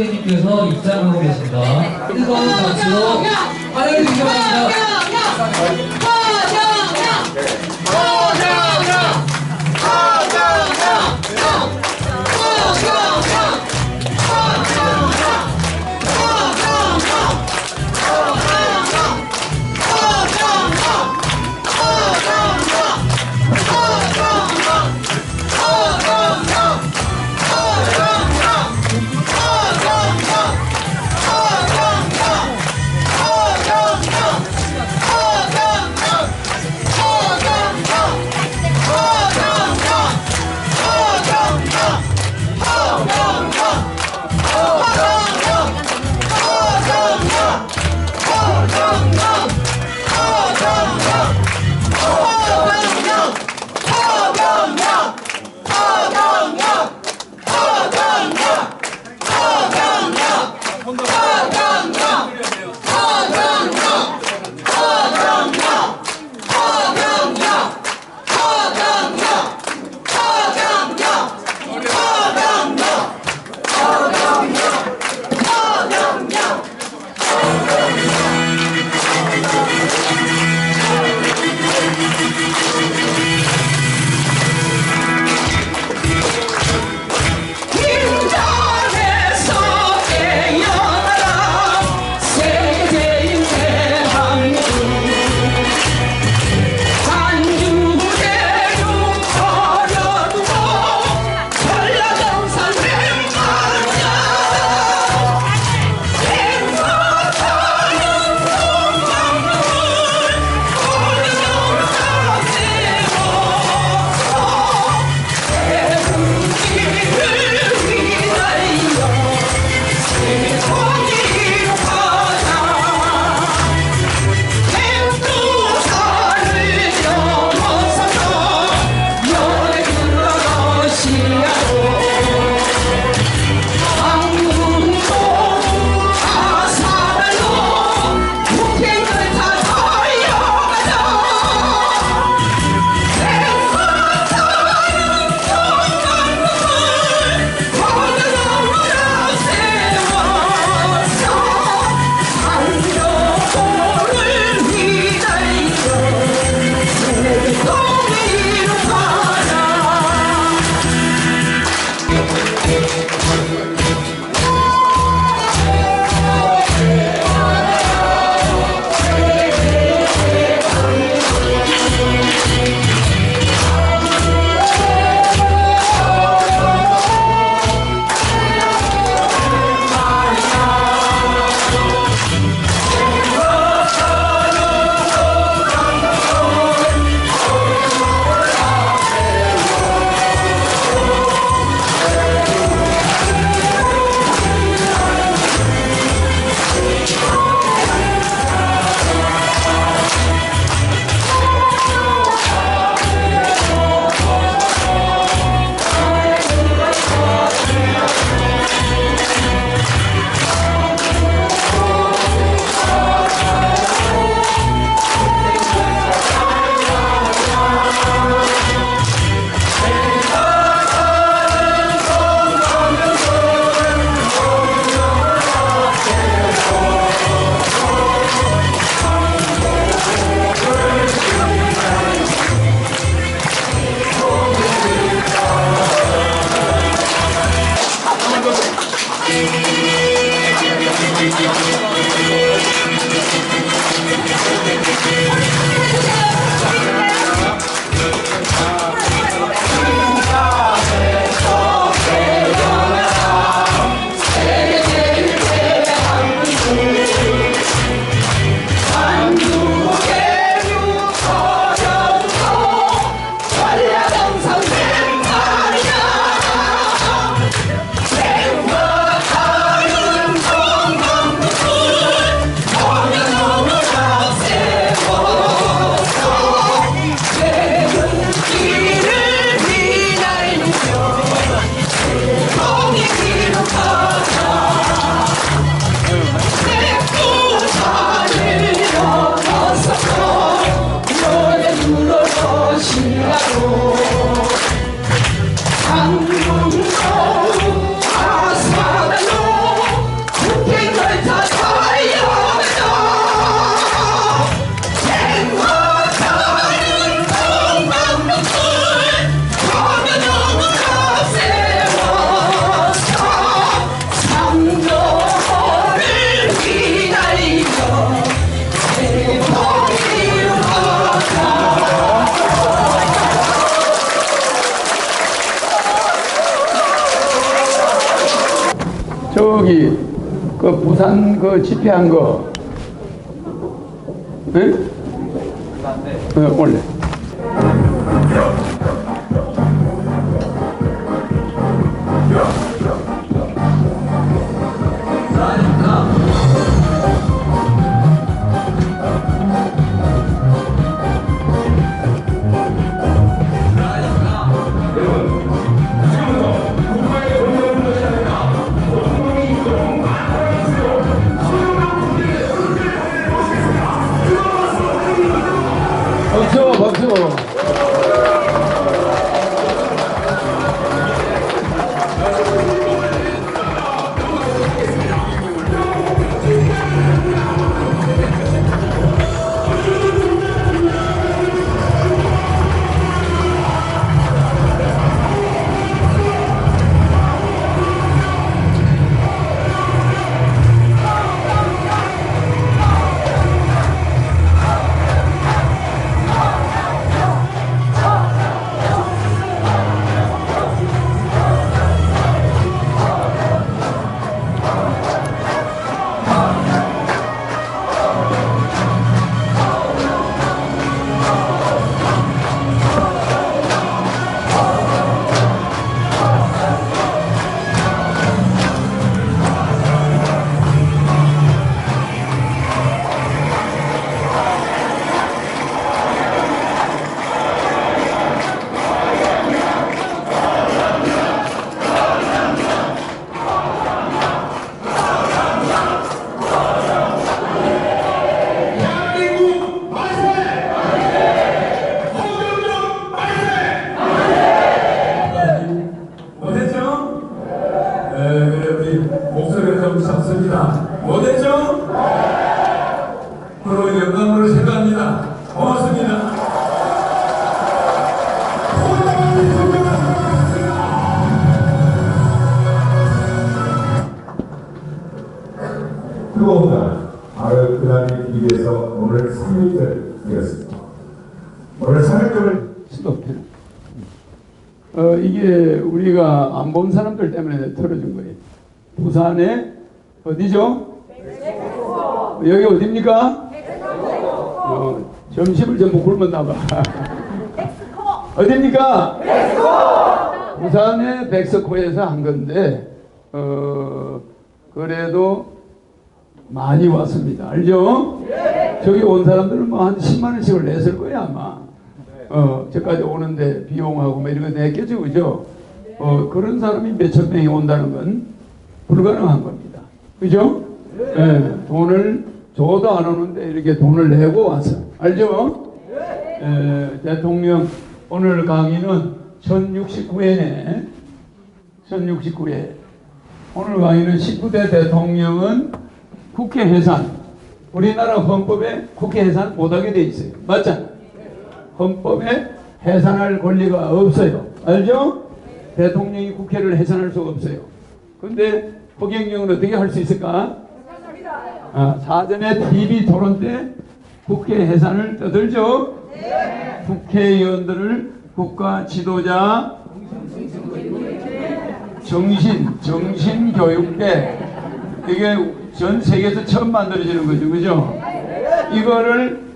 님께서 입장하고 계십니다. 뜨거운 박수로 환영해 주시기 바랍니다. 저기 그 부산 그 집회한 거, 네? 원래. 박수. 못했죠? 그로 영광으로 생각합니다. 고맙습니다. 뜨거운 날, 아르크라니 TV에서 오늘 3일째 되었습니다. 오늘 3일째를 이게 우리가 안 본 사람들 때문에 틀어준 거예요. 부산에 어디죠? 여기 어디입니까? 점심을 전부 굶었나 봐. 어디입니까? 부산의 백석호에서 한 건데 그래도 많이 왔습니다. 알죠? 저기 온 사람들은 뭐 한 10만 원씩을 냈을 거야 아마. 저까지 오는데 비용하고 뭐 이런 거 냈겠죠, 그죠? 그런 사람이 몇천 명이 온다는 건 불가능한 겁니다. 그죠? 돈을 줘도 안 오는데 이렇게 돈을 내고 왔어. 알죠? 대통령 오늘 강의는 1069회네. 1069회. 오늘 강의는 19대 대통령은 국회 해산. 우리나라 헌법에 국회 해산 못하게 돼 있어요. 맞잖아. 헌법에 해산할 권리가 없어요. 알죠? 대통령이 국회를 해산할 수가 없어요. 근데 허경영은 어떻게 할 수 있을까? 사전에 TV 토론 때 국회 해산을 떠들죠? 네. 국회의원들을 국가 지도자 정신교육대, 이게 전 세계에서 처음 만들어지는 거죠. 그죠? 이거를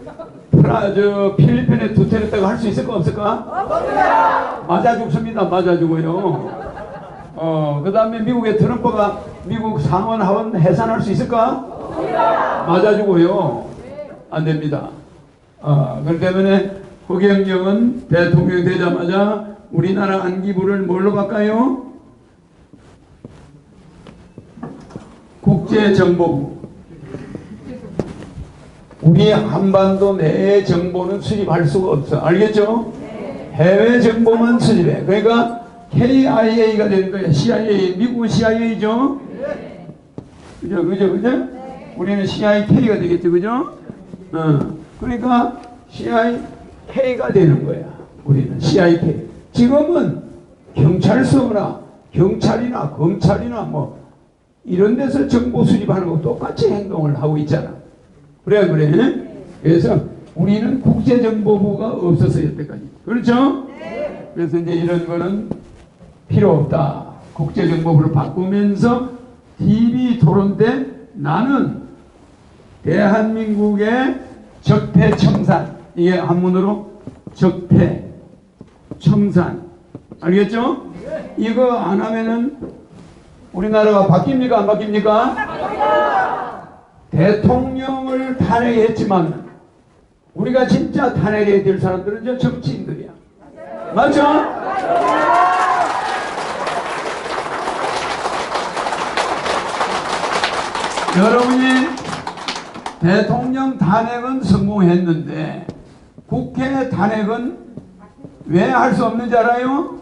필리핀에 두테르테가 할 수 있을까 없을까? 맞아 죽습니다. 맞아 죽어요. 그 다음에 미국의 트럼프가 미국 상원 하원 해산할 수 있을까? 맞아 죽어요. 안 됩니다. 그렇기 때문에 허경영은 대통령이 되자마자 우리나라 안기부를 뭘로 바꿔요? 국제정보부. 우리 한반도 내의 정보는 수집할 수가 없어. 알겠죠? 해외 정보만 수집해. 그러니까 KIA가 되는 거야. CIA. 미국은 CIA죠? 그죠? 우리는 CIK가 되겠죠? 그죠? 그러니까 CIK가 되는 거야. 우리는 CIK. 지금은 경찰서나 경찰이나 검찰이나 뭐 이런 데서 정보 수집하는 거 똑같이 행동을 하고 있잖아. 그래. 그래서 우리는 국제정보부가 없었어요, 여태까지. 그렇죠? 네. 그래서 이제 이런 거는 필요 없다. 국제정보부를 바꾸면서 TV 토론 때 나는 대한민국의 적폐청산, 이게 한문으로 적폐청산, 알겠죠? 이거 안 하면은 우리나라가 바뀝니까 안 바뀝니까? 대통령을 탄핵했지만 우리가 진짜 탄핵해야 될 사람들은 저 정치인들이야. 맞죠? 여러분이 대통령 탄핵은 성공했는데 국회 탄핵은 왜 할 수 없는지 알아요?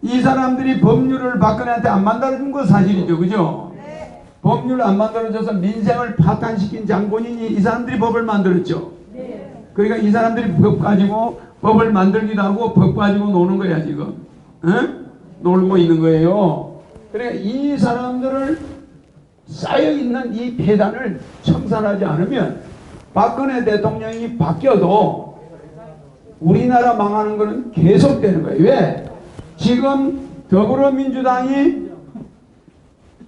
이 사람들이 법률을 박근혜한테 안 만들어준 거 사실이죠. 그죠? 법률 안 만들어줘서 민생을 파탄시킨 장본인이 이 사람들이 법을 만들었죠. 그러니까 이 사람들이 법 가지고 법을 만들기도 하고 법 가지고 노는 거야 지금. 응? 놀고 있는 거예요. 그러니까 이 사람들을 쌓여있는 이 폐단을 청산하지 않으면 박근혜 대통령이 바뀌어도 우리나라 망하는 거는 계속되는 거예요. 왜? 지금 더불어민주당이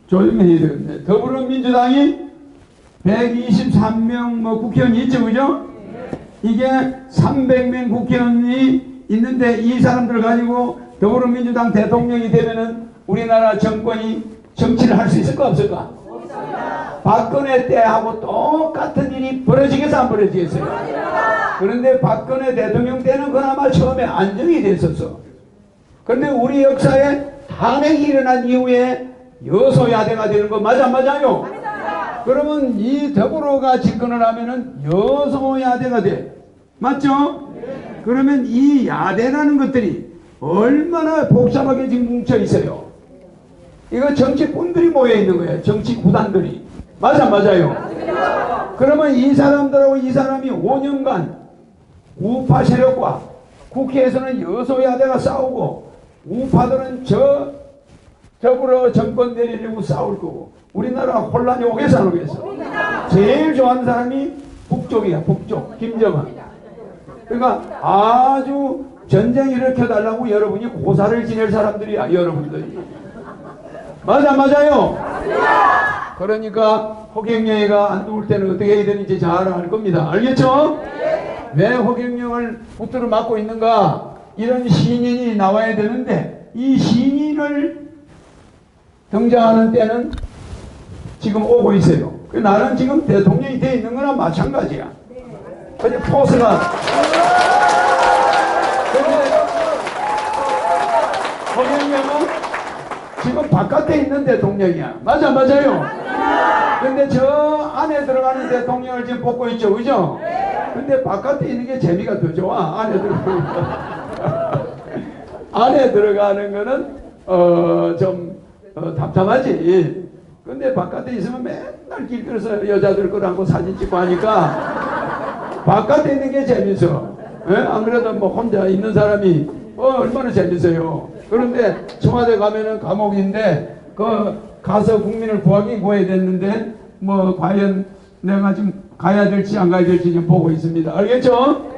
조용히 해야 되겠네. 더불어민주당이 123명 뭐 국회의원이 있죠. 그죠? 이게 300명 국회의원이 있는데 이 사람들을 가지고 더불어민주당 대통령이 되면은 우리나라 정권이 정치를 할 수 있을까 없을까? 박근혜 때하고 똑같은 일이 벌어지겠어 안 벌어지겠어요? 그런데 박근혜 대통령 때는 그나마 처음에 안정이 됐었어. 그런데 우리 역사에 탄핵이 일어난 이후에 여소야대가 되는 거 맞아 안 맞아요? 그러면 이 더불어가 집권을 하면은 여소야대가 돼. 맞죠? 그러면 이 야대라는 것들이 얼마나 복잡하게 지금 뭉쳐 있어요. 이거 정치꾼들이 모여 있는 거예요. 정치 구단들이. 맞아 맞아요? 그러면 이 사람들하고 이 사람이 5년간 우파 세력과 국회에서는 여소야대가 싸우고 우파들은 적으로 정권 내리려고 싸울 거고 우리나라가 혼란이 오겠어 안 오겠어? 제일 좋아하는 사람이 북쪽이야. 북쪽 김정은. 그러니까 아주 전쟁 일으켜달라고 여러분이 고사를 지낼 사람들이야. 여러분들이. 맞아 맞아요? 그러니까 허경영이가 안 누울 때는 어떻게 해야 되는지 잘 알 겁니다. 알겠죠? 왜 허경영을 붙들어 맞고 있는가? 이런 신인이 나와야 되는데 이 신인을 등장하는 때는 지금 오고 있어요. 나는 지금 대통령이 되어 있는 거나 마찬가지야. 근데 포스가 허경영은 지금 바깥에 있는 대통령이야. 맞아 맞아요? 근데 저 안에 들어가는 대통령을 지금 뽑고 있죠. 그죠? 근데 바깥에 있는 게 재미가 더 좋아. 안에 들어가는 안에 들어가는 거는 좀 답답하지. 근데 바깥에 있으면 맨날 길거리에서 여자들 끌어안고 사진 찍고 하니까 바깥에 있는 게 재밌어. 예? 안 그래도 뭐 혼자 있는 사람이 얼마나 재밌어요. 그런데 청와대 가면은 감옥인데 가서 국민을 구하야 됐는데 뭐 과연 내가 지금 가야 될지 안 가야 될지 좀 보고 있습니다. 알겠죠?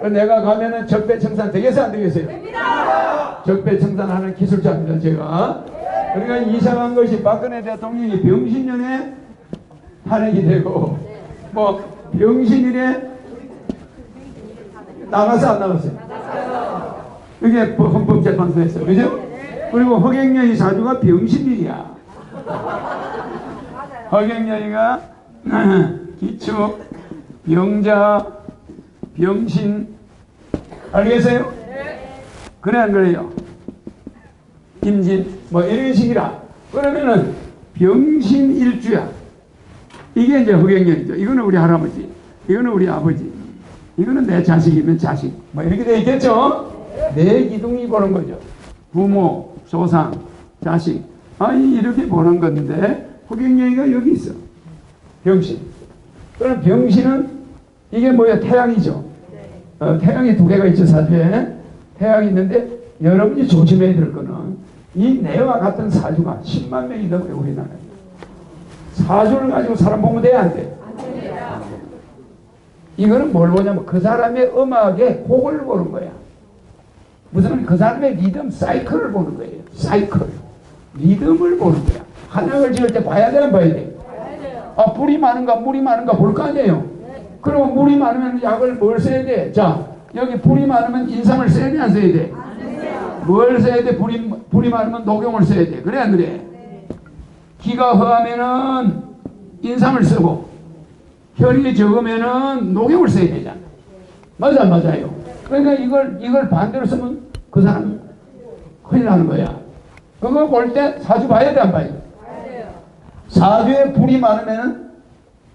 내가 가면은 적폐청산 되겠어요 안 되겠어요? 됩니다. 적폐청산하는 기술자입니다 제가. 그러니까 이상한 것이 박근혜 대통령이 병신년에 탄핵이 되고 뭐 병신일에 나가서 안 나갔어요? 이게 헌법재판소에서 그죠? 그리고 허경영이 사주가 병신일이야. 허경영이가 기축, 병자, 병신 알겠어요? 그래 안 그래요? 임진 뭐 이런 식이라. 그러면은 병신일주야. 이게 이제 허경영이죠. 이거는 우리 할아버지, 이거는 우리 아버지, 이거는 내 자식이면 자식 뭐 이렇게 돼 있겠죠? 내 기둥이 보는 거죠. 부모, 조상, 자식. 이렇게 보는 건데 허경영이가 여기 있어. 병신. 그럼 병신은 이게 뭐야? 태양이죠. 태양이 두 개가 있죠. 사주에. 태양이 있는데 여러분이 조심해야 될 거는 이 내와 같은 사주가 10만 명이 넘어요. 우리나라에. 사주를 가지고 사람 보면 돼 안 돼? 이거는 뭘 보냐면 그 사람의 음악의 곡을 보는 거야. 무슨 그 사람의 리듬 사이클을 보는 거예요. 사이클. 리듬을 보는 거야. 한약을 지을 때 봐야 되나 봐야 돼. 아, 불이 많은가 물이 많은가 볼 거 아니에요. 그리고 물이 많으면 약을 뭘 써야 돼? 자, 여기 불이 많으면 인삼을 써야 돼, 안 써야 돼? 뭘 써야 돼? 불이 많으면 녹용을 써야 돼. 그래, 안 그래? 기가 허하면은 인삼을 쓰고, 혈이 적으면은 녹용을 써야 되잖아. 맞아, 안 맞아요? 그러니까 이걸 반대로 쓰면 그 사람 큰일 나는 거야. 그거 볼 때 사주 봐야 돼, 안 봐야 돼? 사주에 불이 많으면은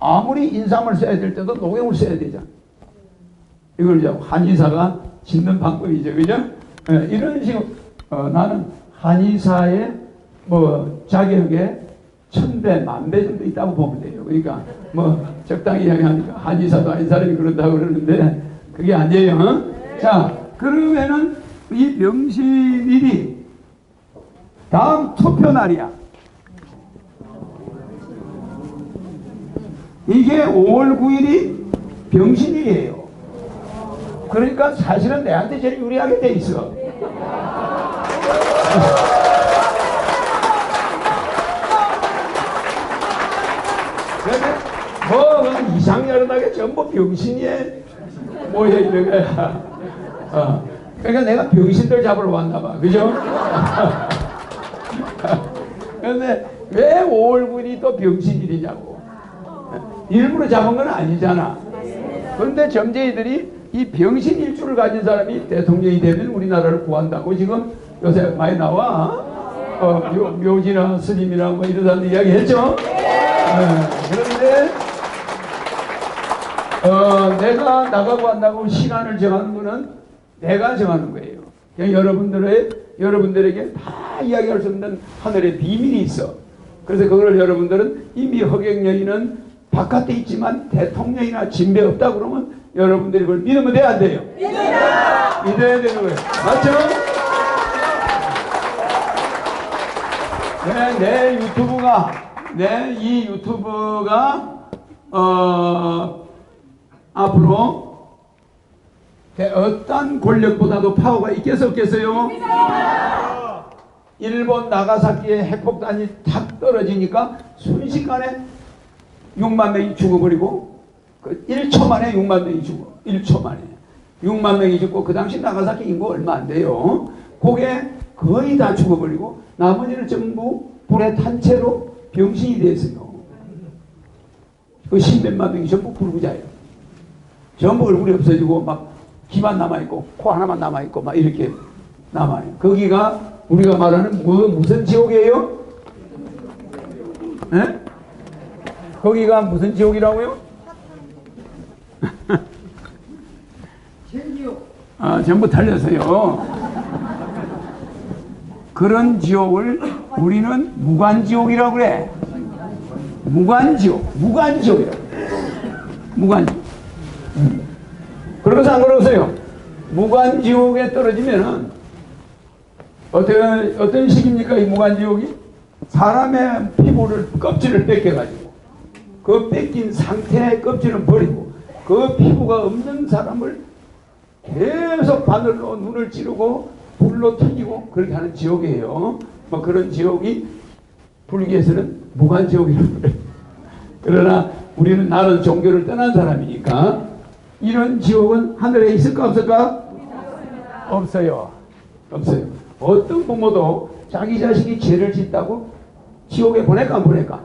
아무리 인삼을 써야 될 때도 녹용을 써야 되잖아. 이걸 이제 한의사가 짓는 방법이죠. 그죠? 이런 식으로, 나는 한의사의 뭐 자격에 1000배, 10,000배 정도 있다고 보면 돼요. 그러니까 뭐 적당히 이야기하니까 한의사도 아닌 사람이 그런다고 그러는데 그게 아니에요. 자, 그러면은 이 병신일이 다음 투표 날이야. 이게 5월 9일이 병신일이에요. 그러니까 사실은 내한테 제일 유리하게 돼 있어. 뭐 이상여름하게 전부 병신이에 모여 있는 거야. 그러니까 내가 병신들 잡으러 왔나 봐. 그죠? 그런데 왜 5월 9일이 또 병신일이냐고. 일부러 잡은 건 아니잖아. 그런데 점쟁이들이 이 병신일주를 가진 사람이 대통령이 되면 우리나라를 구한다고 지금 요새 많이 나와. 묘지나 스님이나 뭐 이런 사람들 이야기 했죠? 그런데 내가 나가고 한다고 시간을 정하는 거는 내가 정하는 거예요. 그냥 여러분들에게 다 이야기할 수 없는 하늘의 비밀이 있어. 그래서 그걸 여러분들은 이미 허경영이는 바깥에 있지만 대통령이나 진배 없다 그러면 여러분들이 그걸 믿으면 돼, 안 돼요? 믿어야 되는 거예요. 맞죠? 이 유튜브가 앞으로 어떤 권력보다도 파워가 있겠어 없겠어요? 일본 나가사키에 핵폭탄이 탁 떨어지니까 순식간에 6만 명이 죽어버리고 1초 만에 6만 명이 죽어. 1초 만에 6만 명이 죽고 그 당시 나가사키 인구 얼마 안 돼요. 그게 거의 다 죽어버리고 나머지는 전부 불에 탄 채로 병신이 됐어요. 그 10몇만 명이 전부 불구자예요. 전부 얼굴이 없어지고 막 귀만 남아있고 코 하나만 남아있고 막 이렇게 남아요. 거기가 우리가 말하는 무슨 지옥이에요? 네? 거기가 무슨 지옥이라고요? 전부 달렸어요. 그런 지옥을 우리는 무간지옥이라고 그래. 무간지옥이라고. 무간지옥. 그러고서 안 그러세요? 무간지옥에 떨어지면은 어떤 식입니까? 이 무간지옥이? 사람의 피부를, 껍질을 뺏겨가지고 그 뺏긴 상태의 껍질은 버리고 그 피부가 없는 사람을 계속 바늘로 눈을 찌르고 불로 튀기고 그렇게 하는 지옥이에요. 뭐 그런 지옥이 불교에서는 무간지옥이라고 그래요. 그러나 우리는 나는 종교를 떠난 사람이니까 이런 지옥은 하늘에 있을까 없을까? 없어요. 없어요. 어떤 부모도 자기 자식이 죄를 짓다고 지옥에 보낼까 안 보낼까?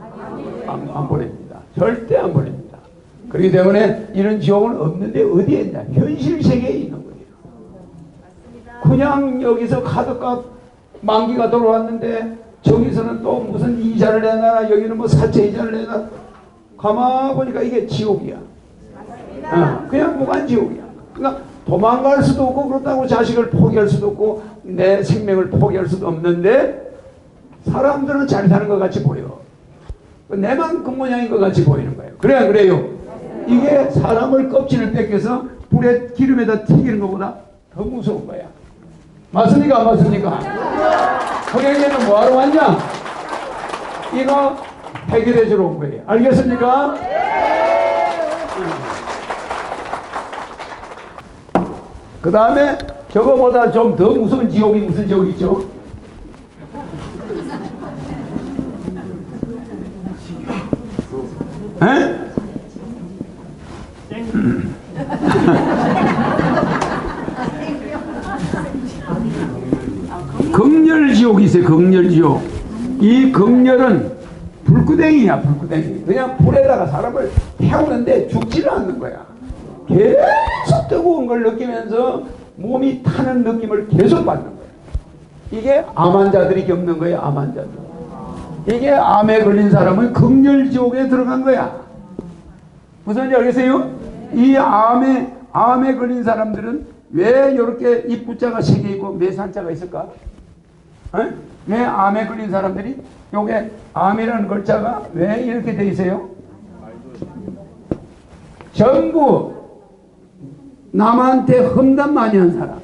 안 보냅니다. 절대 안 보냅니다. 그렇기 때문에 이런 지옥은 없는데 어디에 있냐? 현실 세계에 있는 거예요. 그냥 여기서 카드값 만기가 들어왔는데 저기서는 또 무슨 이자를 내놔, 여기는 뭐 사채 이자를 내놔. 가만 보니까 이게 지옥이야. 그냥 무간지옥이야. 그러니까 도망갈 수도 없고 그렇다고 자식을 포기할 수도 없고 내 생명을 포기할 수도 없는데 사람들은 잘 사는 것 같이 보여. 내만 그 모양인 것 같이 보이는 거예요. 그래 안 그래요? 이게 사람을 껍질을 뺏겨서 불에 기름에다 튀기는 것보다 더 무서운 거야. 맞습니까? 안 맞습니까? 허경영은 뭐하러 왔냐? 이거 해결해 주러 온 거예요. 알겠습니까? 그 다음에 저거보다 좀 더 무서운 지옥이 무슨 지옥이 있죠? 에? 극렬지옥이 있어요. 극렬지옥. 이 극렬은 불구덩이야. 불구덩이. 그냥 불에다가 사람을 태우는데 죽지를 않는 거야. 계속 뜨거운 걸 느끼면서 몸이 타는 느낌을 계속 받는 거야. 이게 암 환자들이 겪는 거예요. 암 환자들. 이게 암에 걸린 사람은 극렬지옥에 들어간 거야. 무슨 지 알겠어요? 이 암에 걸린 사람들은 왜 이렇게 입구자가 3개 있고 매산자가 있을까? 에? 왜 암에 걸린 사람들이 요게 암이라는 글자가 왜 이렇게 돼 있어요? 전부 남한테 험담 많이 한 사람,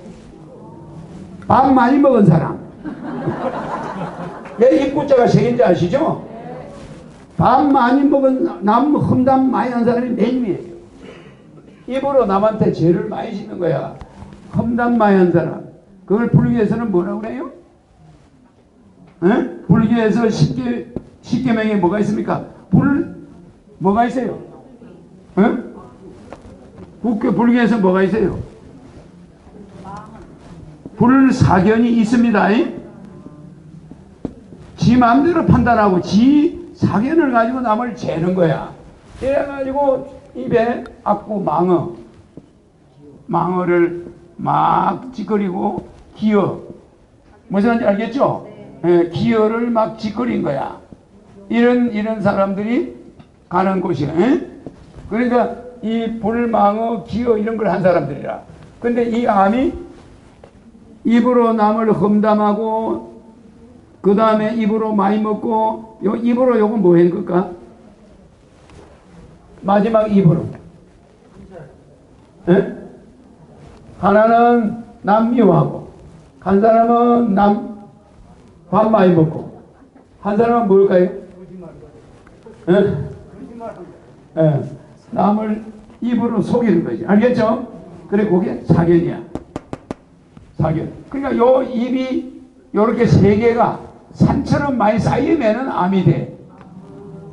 밥 많이 먹은 사람. 왜 입구자가 3개인지 아시죠? 밥 많이 먹은 남 험담 많이 한 사람이 맨 위에요. 입으로 남한테 죄를 많이 짓는 거야. 험담 많이 한 사람. 그걸 불교에서는 뭐라고 그래요? 에? 불교에서 10계명에 뭐가 있습니까? 뭐가 있어요? 에? 불교에서 뭐가 있어요? 불사견이 있습니다. 지 마음대로 판단하고 지 사견을 가지고 남을 재는 거야. 이래가지고 입에 악구 망어를 막 짓거리고 기어. 무슨 말인지 알겠죠? 예, 기어를 막 짓거린 거야. 이런 사람들이 가는 곳이야. 예? 그러니까 이 불망어 기어 이런 걸 한 사람들이라. 근데 이 암이 입으로 남을 험담하고 그 다음에 입으로 많이 먹고 입으로 요건 뭐 하는 걸까? 마지막 입으로. 예? 하나는 남 미워하고 한 사람은 남 밥 많이 먹고 한 사람은 뭘까요? 예? 예. 남을 입으로 속이는 거지. 알겠죠? 그래 그게 사견이야. 사견. 그러니까 요 입이 요렇게 3개가 산처럼 많이 쌓이면은 암이 돼.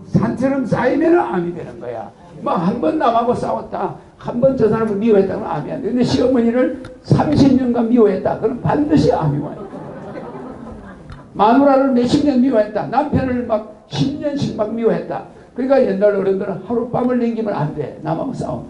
산처럼 쌓이면은 암이 되는 거야. 뭐 한 번 남하고 싸웠다. 한 번 저 사람을 미워했다. 그러면 암이 안 돼. 근데 시어머니를 30년간 미워했다. 그럼 반드시 암이 와요. 마누라를 몇십 년 미워했다. 남편을 막 10년씩 막 미워했다. 그러니까 옛날 어른들은 하룻밤을 남기면 안 돼. 남하고 싸우면.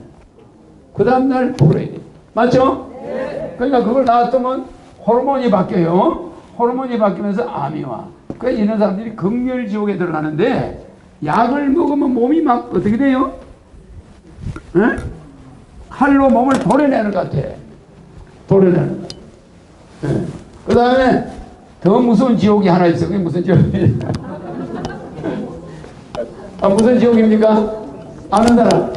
그 다음날 풀어야 돼. 맞죠? 네. 그러니까 그걸 놔두면 호르몬이 바뀌어요. 호르몬이 바뀌면서 암이 와. 그러니까 이런 사람들이 극렬지옥에 들어가는데 약을 먹으면 몸이 막 어떻게 돼요? 에? 칼로 몸을 도려내는 것 같아. 도려내는 것 같아. 그 다음에 더 무서운 지옥이 하나 있어. 그게 무슨 지옥입니까? 무슨 지옥입니까? 아는 사람?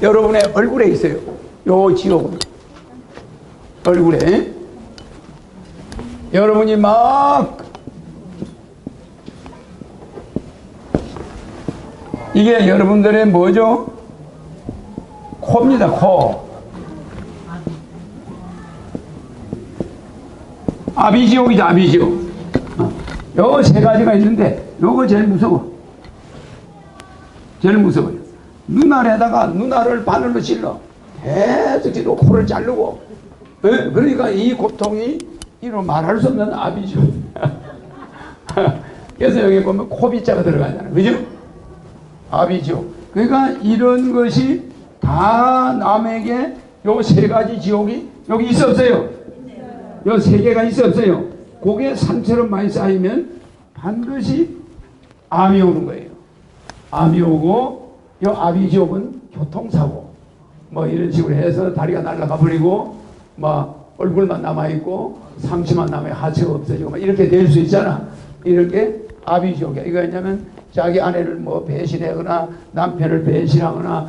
여러분의 얼굴에 있어요. 요 지옥은. 얼굴에. 여러분이 막 이게 여러분들의 뭐죠? 코입니다. 코. 아비지옥이죠. 아비지옥. 요 3가지가 있는데 요거 제일 무서워. 제일 무서워요. 눈알에다가 눈알을 바늘로 찔러 계속 찔러 코를 자르고. 네? 그러니까 이 고통이 이로 말할 수 없는 아비지옥. 그래서 여기 보면 코비자가 들어가잖아요. 그죠? 아비지옥. 그러니까 이런 것이 다 남에게 요 3가지 지옥이 여기 있어 없어요? 요 3개가 있어 없어요? 그게 산처럼 많이 쌓이면 반드시 암이 오는 거예요. 암이 오고 요 아비지옥은 교통사고 뭐 이런 식으로 해서 다리가 날아가 버리고 막 얼굴만 남아있고 상처만 남아요. 하체가 없어지고 막 이렇게 될 수 있잖아. 이렇게 아비지옥이야. 이거 왜냐면 자기 아내를 뭐 배신하거나 남편을 배신하거나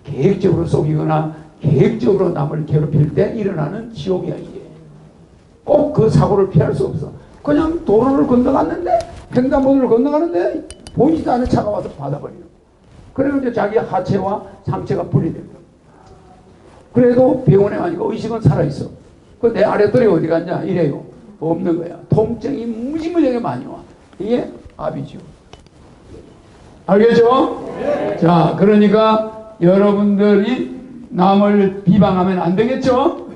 계획적으로 속이거나 계획적으로 남을 괴롭힐 때 일어나는 지옥이야. 이게 꼭 그 사고를 피할 수 없어. 그냥 도로를 건너갔는데 횡단보도를 건너가는데 보이지도 않은 차가 와서 받아버려. 그래서 이제 자기 하체와 상체가 분리된 거야. 그래도 병원에 가니까 의식은 살아있어. 그 내 아랫돌이 어디 갔냐 이래요. 없는 거야. 통증이 무지무지하게 많이 와. 이게 아비지옥. 알겠죠? 자, 그러니까 여러분들이 남을 비방하면 안 되겠죠?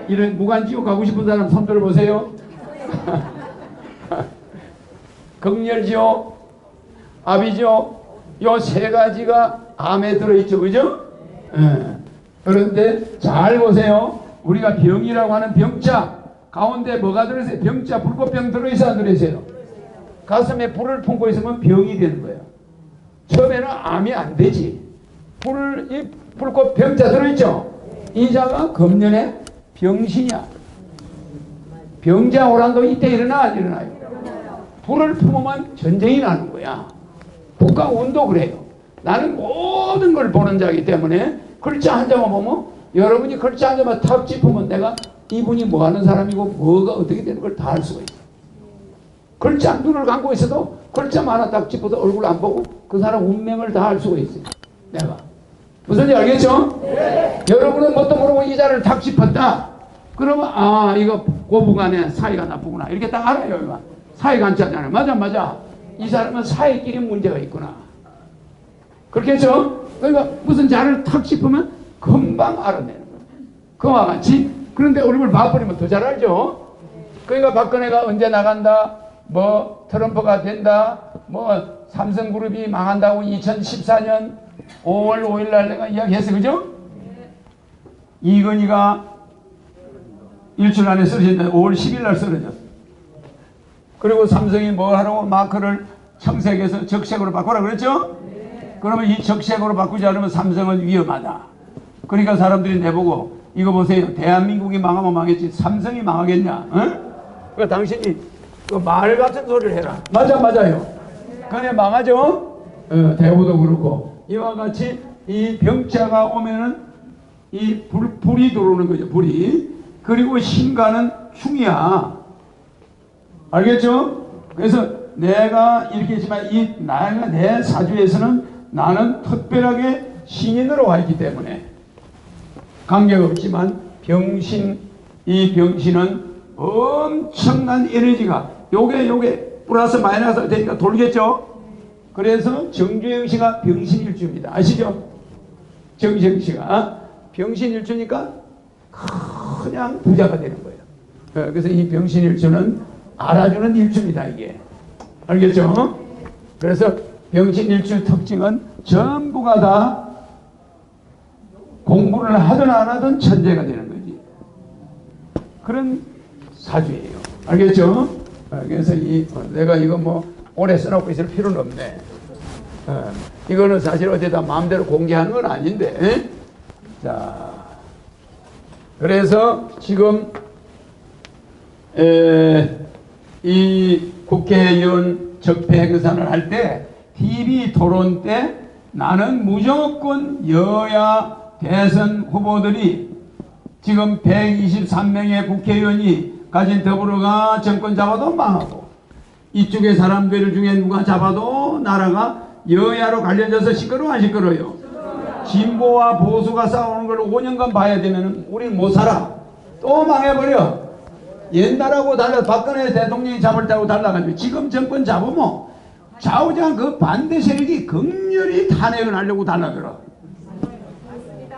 이런 무간지옥 가고 싶은 사람 손 들어보세요. 극렬지옥, 아비지옥, 요 세 가지가 암에 들어있죠. 그죠? 그런데 잘 보세요. 우리가 병이라고 하는 병자 가운데 뭐가 들어있어요? 병자, 불꽃병 들어있어요? 안 들어있어요? 가슴에 불을 품고 있으면 병이 되는 거예요. 처음에는 암이 안 되지. 이 불꽃 병자 들어있죠? 이 자가 금년에 병신이야. 병자 오란도 이때 일어나 안 일어나요? 불을 품으면 전쟁이 나는 거야. 국가 운도 그래요. 나는 모든 걸 보는 자이기 때문에 글자 한 자만 보면 여러분이 글자 한 자만 탁 짚으면 내가 이분이 뭐 하는 사람이고 뭐가 어떻게 되는 걸 다 알 수가 있어. 글자 눈을 감고 있어도 글자만 하나 딱 짚어도 얼굴 안 보고 그 사람 운명을 다 알 수가 있어요. 내가. 무슨지 알겠죠? 네. 여러분은 뭣도 모르고 이 자를 탁 짚었다. 그러면 아 이거 고부간에 사이가 나쁘구나 이렇게 딱 알아요. 이거. 사이가 안 짜잖아요. 맞아. 이 사람은 사이끼리 문제가 있구나. 그렇겠죠? 그러니까 무슨 자를 탁 짚으면 금방 알아내는 거예요. 그와 같이. 그런데 얼굴 봐버리면 더 잘 알죠? 그러니까 박근혜가 언제 나간다, 뭐 트럼프가 된다, 뭐 삼성그룹이 망한다고 2014년 5월 5일 날 내가 이야기했어. 그죠? 이건희가 일주일 안에 쓰러졌는데 5월 10일 날 쓰러졌어. 그리고 삼성이 뭐 하라고 마크를 청색에서 적색으로 바꾸라 그랬죠? 그러면 이 적색으로 바꾸지 않으면 삼성은 위험하다. 그러니까 사람들이 내보고 이거 보세요. 대한민국이 망하면 망했지 삼성이 망하겠냐? 그러니까 당신이 그 말 같은 소리를 해라. 맞아요. 그래 망하죠? 대우도 그렇고 이와 같이 이 병자가 오면은 이 불이 들어오는 거죠. 불이. 그리고 신가는 충이야. 알겠죠? 그래서 내가 이렇게 했지만 내 사주에서는 나는 특별하게 신인으로 와 있기 때문에 관계없지만 이 병신은 엄청난 에너지가 요게 플러스 마이너스 되니까 돌겠죠? 그래서 정주영 씨가 병신일주입니다. 아시죠? 정주영 씨가 병신일주니까 그냥 부자가 되는 거예요. 그래서 이 병신일주는 알아주는 일주입니다. 이게. 알겠죠? 그래서 병신일주 특징은 전부가 다 공부를 하든 안 하든 천재가 되는 거지. 그런 사주예요. 알겠죠? 그래서 내가 이거 뭐 오래 써놓고 있을 필요는 없네. 이거는 사실 어디다 마음대로 공개하는 건 아닌데. 자, 그래서 지금 이 국회의원 적폐 행사를 할 때 TV 토론 때 나는 무조건 여야 대선 후보들이 지금 123명의 국회의원이 가진 더불어가 정권 잡아도 망하고 이쪽의 사람들 중에 누가 잡아도 나라가 여야로 갈려져서 시끄러워 안 시끄러워요? 진보와 보수가 싸우는 걸 5년간 봐야 되면 우리는 못 살아. 또 망해버려. 옛날하고 달라. 박근혜 대통령이 잡을 때하고 달라가지고 지금 정권 잡으면 좌우장 그 반대 세력이 극렬히 탄핵을 하려고 달라들어.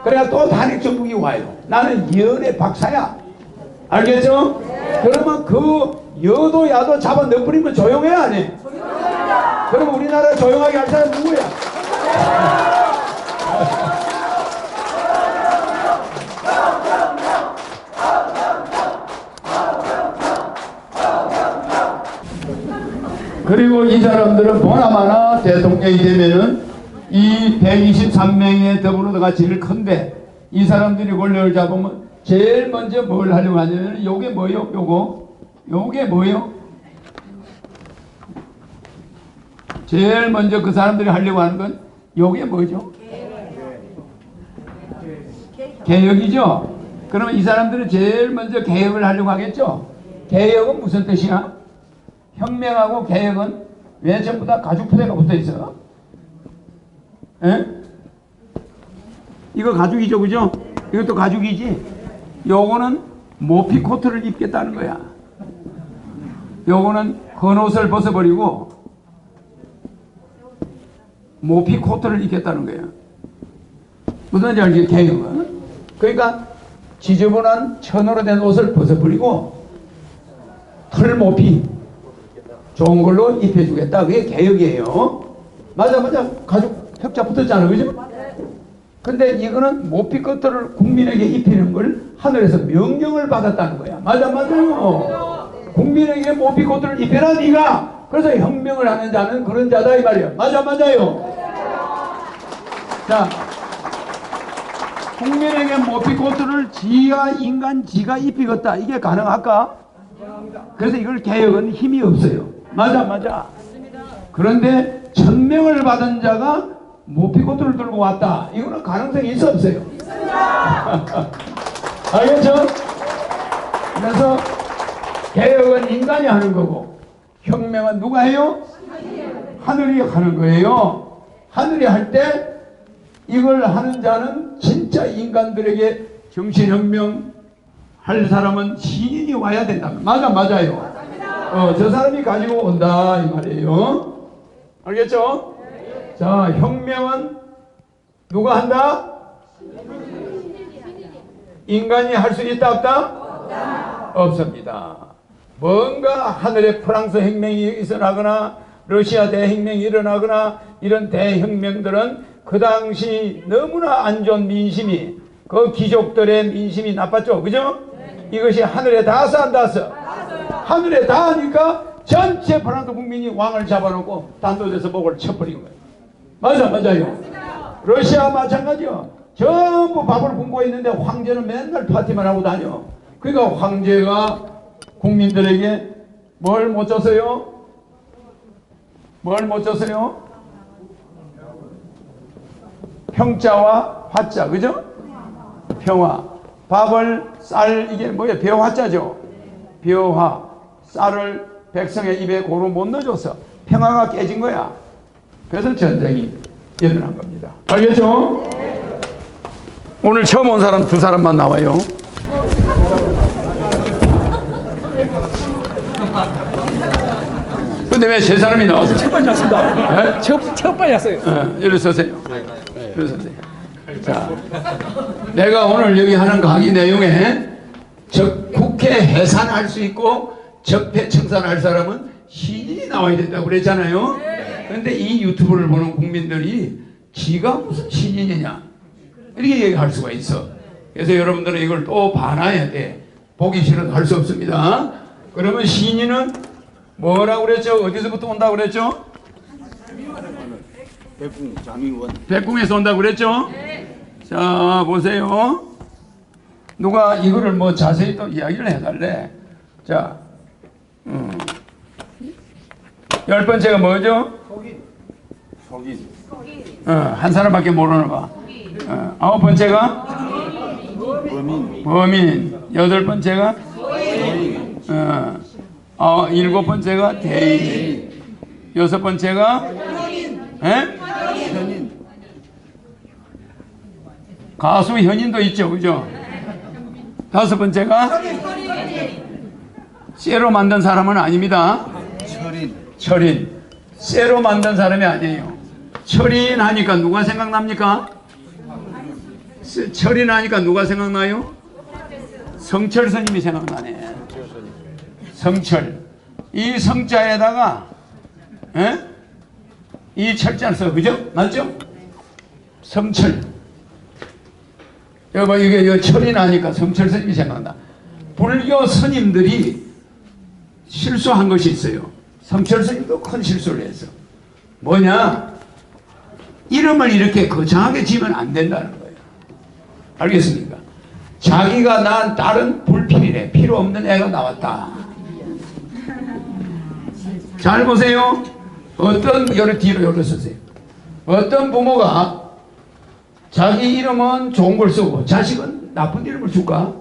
그래야 또 탄핵 정국이 와요. 나는 연애 박사야. 알겠죠? 그러면 그 여도 야도 잡아 넣어버리면 조용해야 안 해? 그럼 우리나라 조용하게 할 사람 누구야? 그리고 이 사람들은 보나마나 대통령이 되면은 이 123명의 더불어가 제일 큰데 이 사람들이 권력을 잡으면 제일 먼저 뭘 하려고 하냐면 요게 뭐요? 요게 뭐요? 제일 먼저 그 사람들이 하려고 하는 건 요게 뭐죠? 개혁이죠? 그러면 이 사람들은 제일 먼저 개혁을 하려고 하겠죠? 개혁은 무슨 뜻이야? 혁명하고 개혁은 왜 전부 다 가죽부대가 붙어있어? 에? 이거 가죽이죠, 그죠? 이것도 가죽이지? 요거는 모피 코트를 입겠다는 거야. 요거는 헌옷을 벗어버리고 모피 코트를 입겠다는 거예요. 무슨지 알지? 개혁은. 그러니까 지저분한 천으로 된 옷을 벗어버리고 털 모피 좋은 걸로 입혀주겠다. 그게 개혁이에요. 맞아. 가죽 협자 붙었잖아. 그죠? 근데 이거는 모피 코트를 국민에게 입히는 걸 하늘에서 명령을 받았다는 거야. 맞아요. 국민에게 모피 코트를 입혀라 네가. 그래서 혁명을 하는 자는 그런 자다 이 말이야. 맞아요. 자, 국민에게 모피 코트를 지가 입히겠다. 이게 가능할까? 그래서 이걸 개혁은 힘이 없어요. 맞아. 그런데 천명을 받은 자가 모피 코트를 들고 왔다. 이거는 가능성이 있어 없어요? 알겠죠? 그래서 개혁은 인간이 하는 거고 혁명은 누가 해요? 하늘이 하는 거예요. 하늘이 할 때 이걸 하는 자는 진짜 인간들에게 정신혁명 할 사람은 신인이 와야 된다. 맞아요. 저 사람이 가지고 온다 이 말이에요. 알겠죠? 자, 혁명은 누가 한다? 인간이 할 수 있다 없다? 없습니다. 뭔가 하늘에 프랑스 혁명이 일어나거나 러시아 대혁명이 일어나거나 이런 대혁명들은 그 당시 너무나 안 좋은 민심이 그 귀족들의 민심이 나빴죠. 그죠? 이것이 하늘에 닿아서 안 닿았어? 하늘에 닿으니까 전체 프랑스 국민이 왕을 잡아놓고 단도에서 목을 쳐버린 거예요. 맞아요. 러시아 마찬가지요. 전부 밥을 굶고 있는데 황제는 맨날 파티만 하고 다녀. 그러니까 황제가 국민들에게 뭘 못 줬어요? 평자와 화자, 그죠? 평화. 밥을, 쌀, 이게 뭐예요? 벼화자죠? 벼화. 쌀을 백성의 입에 고루 못 넣어줘서 평화가 깨진 거야. 그래서 전쟁이 일어난 겁니다. 알겠죠? 오늘 처음 온 사람 2사람만 나와요. 근데 왜 3사람이 나왔어요? 첫 번째 왔습니다. 첫 번째 왔어요. 여기 서세요. 여기 서세요. 자, 내가 오늘 여기 하는 강의 내용에 국회 해산할 수 있고 적폐청산할 사람은 신인이 나와야 된다고 그랬잖아요. 그런데 이 유튜브를 보는 국민들이 지가 무슨 신인이냐 이렇게 얘기할 수가 있어. 그래서 여러분들은 이걸 또 봐놔야 돼. 보기 싫어도 할 수 없습니다. 그러면 신인은 뭐라고 그랬죠? 어디서부터 온다고 그랬죠? 백궁 장의원. 백궁에서 온다고 그랬죠? 자, 보세요. 누가 이거를 뭐 자세히 또 이야기를 해달래. 자, 10번째가 뭐죠? 속인. 한 사람밖에 모르나 봐. 9번째가 범인. 8번째가 7번째가 대인. 6번째가 현인. 가수 현인도 있죠, 그죠? 5번째가 쇠로 만든 사람은 아닙니다. 철인. 쇠로 만든 사람이 아니에요. 철인 하니까 누가 생각납니까? 철인 하니까 누가 생각나요? 성철 스님이 생각나네. 성철. 이 성자에다가 이 철자를 써. 그죠? 맞죠? 성철. 여보, 이게 철이 나니까 성철 스님이 생각나. 불교 스님들이 실수한 것이 있어요. 성철 스님도 큰 실수를 했어. 뭐냐? 이름을 이렇게 거창하게 지으면 안 된다는 거예요. 알겠습니까? 자기가 낳은 딸은 불필이래. 필요 없는 애가 나왔다. 잘 보세요. 여기 뒤로 열어서세요. 어떤 부모가 자기 이름은 좋은 걸 쓰고 자식은 나쁜 이름을 줄까?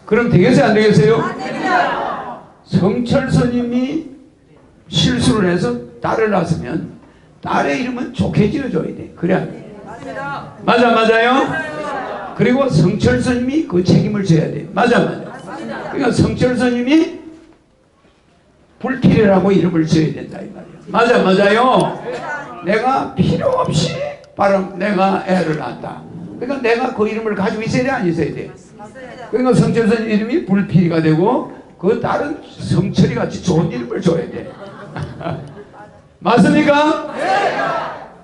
그럼 되겠어요? 안 되겠어요? 성철 스님이 실수를 해서 딸을 낳았으면 딸의 이름은 좋게 지어줘야 돼. 그래야 돼. 맞아요? 그리고 성철 스님이 그 책임을 져야 돼. 맞아. 그러니까 성철 스님이 불필이라고 이름을 지어야 된다 이 말이야. 맞아요? 내가 필요 없이 바로 내가 애를 낳았다. 그러니까 내가 그 이름을 가지고 있어야 돼, 안 있어야 돼? 그러니까 성철선 이름이 불필이가 되고 그 다른 성철이 같이 좋은 이름을 줘야 돼. 맞습니까?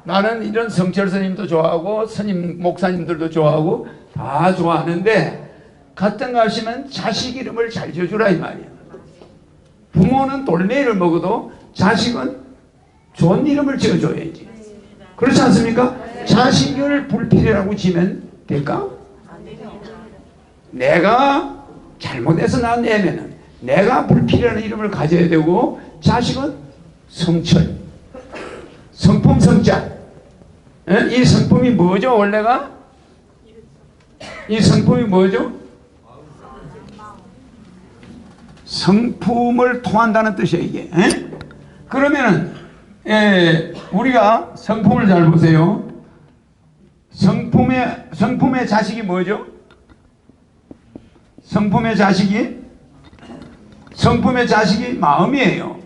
나는 이런 성철스님도 좋아하고 스님 목사님들도 좋아하고 다 좋아하는데 같은 거 하시면 자식 이름을 잘 지어주라 이 말이야. 부모는 돌멩이를 먹어도 자식은 좋은 이름을 지어줘야지. 그렇지 않습니까? 자식을 불필이라고 지면 될까? 내가 잘못해서 낳은 애면은 내가 불필이라는 이름을 가져야 되고 자식은 성철, 성품 성자. 이 성품이 뭐죠? 원래가? 이 성품이 뭐죠? 성품을 통한다는 뜻이에요 이게. 그러면은 우리가 성품을 잘 보세요. 성품의 자식이 뭐죠? 성품의 자식이 마음이에요.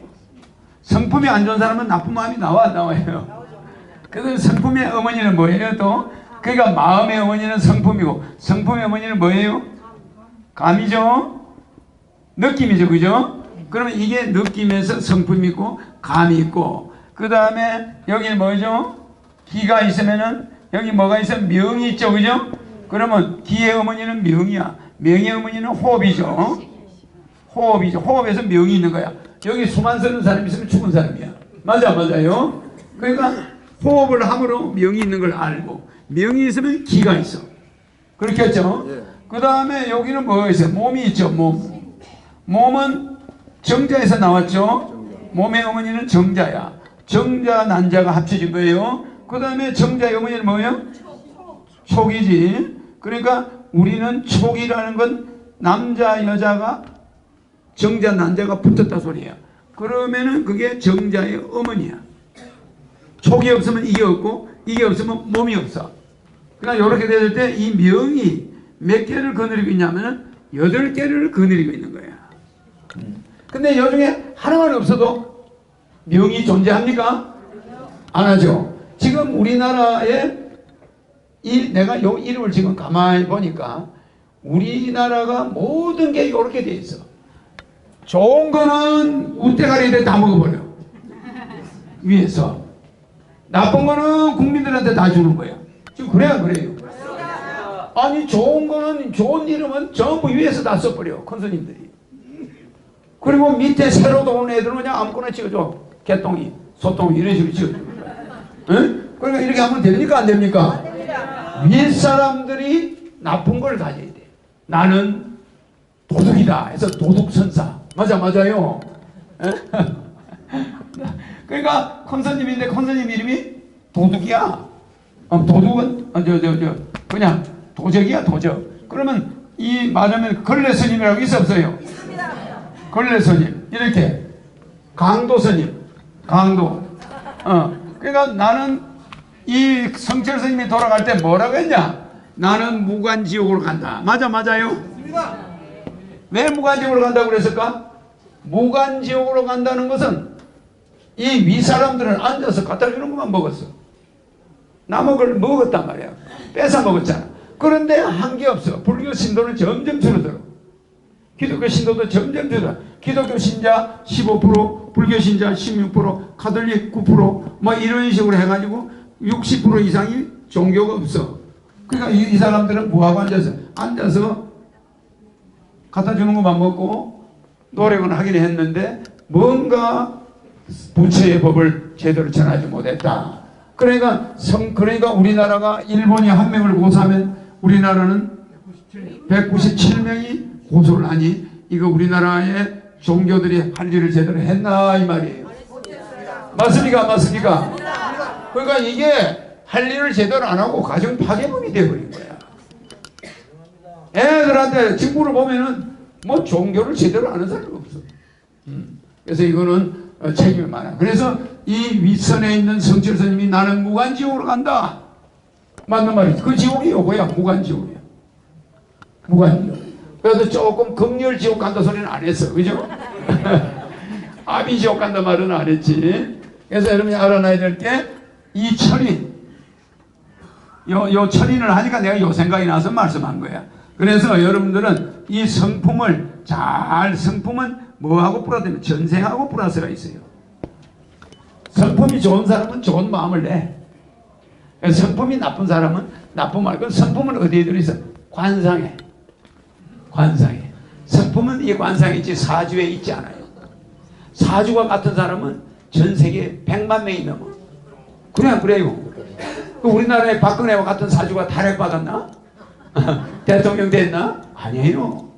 성품이 안 좋은 사람은 나쁜 마음이 나와 안 나와요? 그래서 성품의 어머니는 뭐예요 또? 그러니까 마음의 어머니는 성품이고 성품의 어머니는 뭐예요? 감이죠? 느낌이죠, 그죠? 그러면 이게 느낌에서 성품이 있고 감이 있고 그 다음에 여기 뭐죠? 기가 있으면은 여기 뭐가 있어? 명이 있죠, 그죠? 그러면 기의 어머니는 명이야. 명의 어머니는 호흡이죠. 호흡이죠. 호흡에서 명이 있는 거야. 여기 숨 안 쉬는 사람이 있으면 죽은 사람이야. 맞아요. 그러니까 호흡을 함으로 명이 있는 걸 알고 명이 있으면 기가 있어. 그렇겠죠? 그 다음에 여기는 뭐가 있어요? 몸이 있죠. 몸은 정자에서 나왔죠. 몸의 어머니는 정자야. 정자 난자가 합쳐진 거예요. 그 다음에 정자의 어머니는 뭐예요? 촉이지. 그러니까 우리는 촉이라는 건 남자 여자가 정자 난자가 붙었다 소리야. 그러면은 그게 정자의 어머니야. 촉이 없으면 이게 없고 이게 없으면 몸이 없어. 그러니까 이렇게 될 때 이 명이 몇 개를 거느리고 있냐면은 8개를 거느리고 있는 거야. 근데 이 중에 하나만 없어도 명이 존재합니까? 안 하죠. 지금 우리나라에 내가 요 이름을 지금 가만히 보니까 우리나라가 모든 게 이렇게 돼 있어. 좋은 거는 우대가리에 다 먹어버려. 위에서. 나쁜 거는 국민들한테 다 주는 거야. 지금 그래요. 아니 좋은 거는 좋은 이름은 전부 위에서 다 써버려. 큰 스님들이. 그리고 밑에 새로 들어오는 애들은 그냥 아무거나 찍어줘. 개똥이, 소똥이 이런 식으로 찍어줘. 응? 그러니까 이렇게 하면 됩니까? 안 됩니까? 윗사람들이 나쁜 걸 가져야 돼. 나는 도둑이다 해서 도둑선사. 맞아요. 그러니까 큰스님인데 큰스님 이름이 도둑이야. 도둑은 그냥 도적이야, 도적. 그러면 이 말하면 걸레스님이라고 있어 없어요? 걸레스님 이렇게 강도스님, 강도. 그러니까 나는 이 성철스님이 돌아갈 때 뭐라고 했냐? 나는 무간지옥으로 간다. 맞아요? 왜 무간지옥으로 간다고 그랬을까? 무간지옥으로 간다는 것은 이 윗사람들은 앉아서 갖다 주는 것만 먹었어. 남은 걸 먹었단 말이야. 뺏어 먹었잖아. 그런데 한 게 없어. 불교 신도는 점점 줄어들어. 기독교 신도도 점점 줄어들어. 기독교 신자 15%, 불교 신자 16%, 가톨릭 9%, 뭐 이런 식으로 해가지고 60% 이상이 종교가 없어. 그러니까 이 사람들은 뭐하고 앉아서 갖다 주는 것만 먹고 노력은 하긴 했는데 뭔가 부처의 법을 제대로 전하지 못했다. 그러니까 우리나라가 일본이 한 명을 고소하면 우리나라는 197명이 고소를 하니 이거 우리나라의 종교들이 할 일을 제대로 했나 이 말이에요. 맞습니까? 그러니까 이게 할 일을 제대로 안 하고 가정 파괴범이 되어버린 거야. 애들한테 친구를 보면은 뭐 종교를 제대로 아는 사람이 없어. 그래서 이거는 책임이 많아. 그래서 이 윗선에 있는 성철스님이 나는 무간지옥으로 간다. 맞는 말이지. 그 지옥이 요거야. 무간지옥이야. 무간지옥. 그래서 조금 극렬지옥 간다 소리는 안 했어. 그죠? 아비지옥 간다 말은 안 했지. 그래서 여러분이 알아놔야 될 게 이 철인, 요 철인을 하니까 내가 요 생각이 나서 말씀한 거야. 그래서 여러분들은 이 성품을 성품은 뭐하고 플러스면 전생하고 플러스가 있어요. 성품이 좋은 사람은 좋은 마음을 내. 성품이 나쁜 사람은 나쁜 마음. 성품은 어디에 들어있어? 관상에. 관상에. 성품은 이 관상에 있지 사주에 있지 않아요. 사주가 같은 사람은 전 세계에 100만 명이 넘어. 그래요. 우리나라에 박근혜와 같은 사주가 탄핵받았나? 대통령 됐나? 아니에요.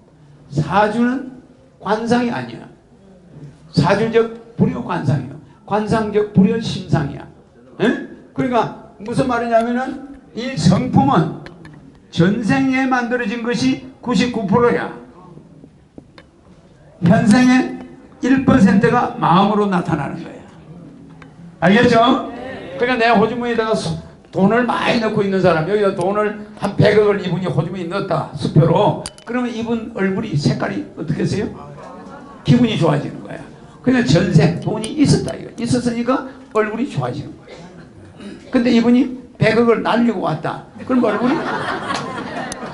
사주는 관상이 아니야. 사주적 불효 관상이요. 관상적 불효 심상이야. 에? 그러니까 무슨 말이냐면은 이 성품은 전생에 만들어진 것이 99%야. 현생의 1%가 마음으로 나타나는 거야. 알겠죠? 그러니까 내가 호주머니에다가 돈을 많이 넣고 있는 사람, 여기다 돈을 한 100억을 이분이 호주머니에 넣었다, 수표로. 그러면 이분 얼굴이 색깔이 어떻게 했어요? 기분이 좋아지는 거야. 그냥 전생 돈이 있었다, 이거. 있었으니까 얼굴이 좋아지는 거야. 근데 이분이 100억을 날리고 왔다. 그럼 얼굴이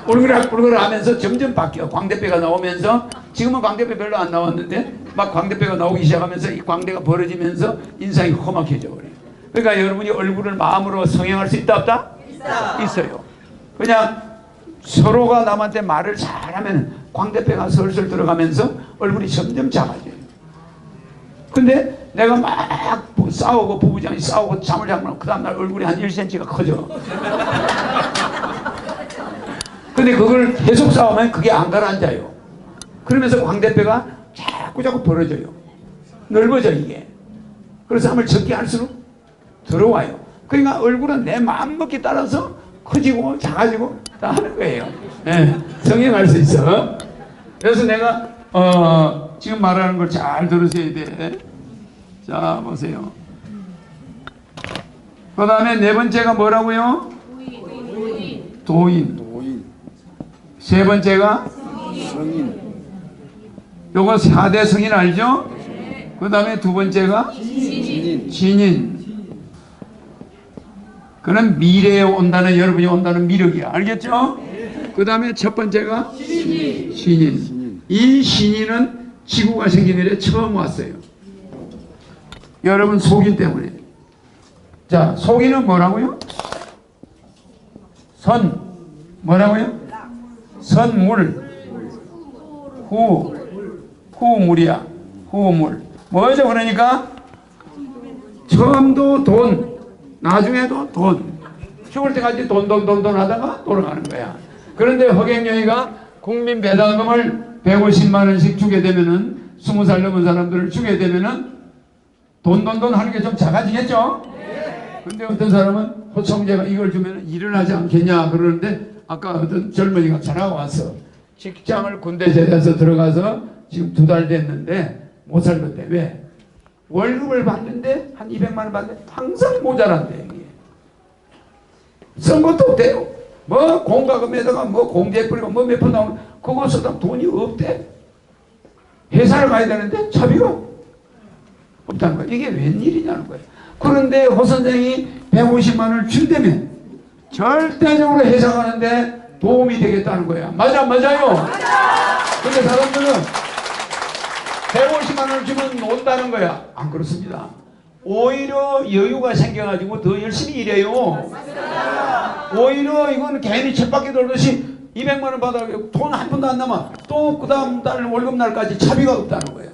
울그락 하면서 점점 바뀌어. 광대뼈가 나오면서, 지금은 광대뼈 별로 안 나왔는데 막 광대뼈가 나오기 시작하면서 이 광대가 벌어지면서 인상이 험악해져 버려요. 그러니까 여러분이 얼굴을 마음으로 성형할 수 있다 없다? 있어요. 그냥 서로가 남한테 말을 잘하면 광대뼈가 슬슬 들어가면서 얼굴이 점점 작아져요. 근데 내가 막 싸우고 부부장이 싸우고 잠을 자면 그 다음날 얼굴이 한 1cm가 커져. 근데 그걸 계속 싸우면 그게 안 가라앉아요. 그러면서 광대뼈가 자꾸 벌어져요. 넓어져 이게. 그래서 함을 적게 할수록 들어와요. 그러니까 얼굴은 내 마음먹기에 따라서 커지고 작아지고 다 하는 거예요. 네, 성형할 수 있어. 그래서 내가 지금 말하는 걸 잘 들으셔야 돼. 자, 보세요. 그 다음에 네 번째가 뭐라고요? 도인. 세 번째가 성인. 요거 4대 성인 알죠? 그 다음에 두 번째가 신인. 그는 미래에 온다는, 여러분이 온다는 미력이야. 알겠죠? 그 다음에 첫 번째가 신인. 이 신인은 지구가 생긴 이래 처음 왔어요. 여러분 속인 때문에. 자, 속인은 뭐라고요? 뭐라고요? 선물. 후물이야. 후물. 뭐죠? 그러니까 처음도 돈, 나중에도 돈. 죽을 때까지 돈 하다가 돌아가는 거야. 그런데 허경영이가 국민 배당금을 150만 원씩 주게 되면은 20살 넘은 사람들을 주게 되면은 돈 하는 게 좀 작아지겠죠? 근데 어떤 사람은 호청제가 이걸 주면 일을 하지 않겠냐 그러는데, 아까 어떤 젊은이가 전화가 왔어. 직장을 군대 제대해서 들어가서 지금 2달 됐는데 못 살겠대. 왜? 월급을 받는데 한 200만 원 받는데 항상 모자란대. 이게. 쓴 것도 없대요. 뭐 공과금에다가 뭐 공제뿌리고 뭐 몇 푼 나오는 그거 쓰다 돈이 없대. 회사를 가야 되는데 차비가 없다는 거야. 이게 웬일이냐는 거야. 그런데 호 선생이 150만 원을 준다면 절대적으로 회사 가는데 도움이 되겠다는 거야. 맞아요? 근데 사람들은 150만 원을 주면 온다는 거야. 안 그렇습니다. 오히려 여유가 생겨가지고 더 열심히 일해요. 오히려 이건 개인이 쳇바퀴 돌듯이 200만 원 받아 돈 한 푼도 안 남아. 또 그 다음 달 월급날까지 차비가 없다는 거야.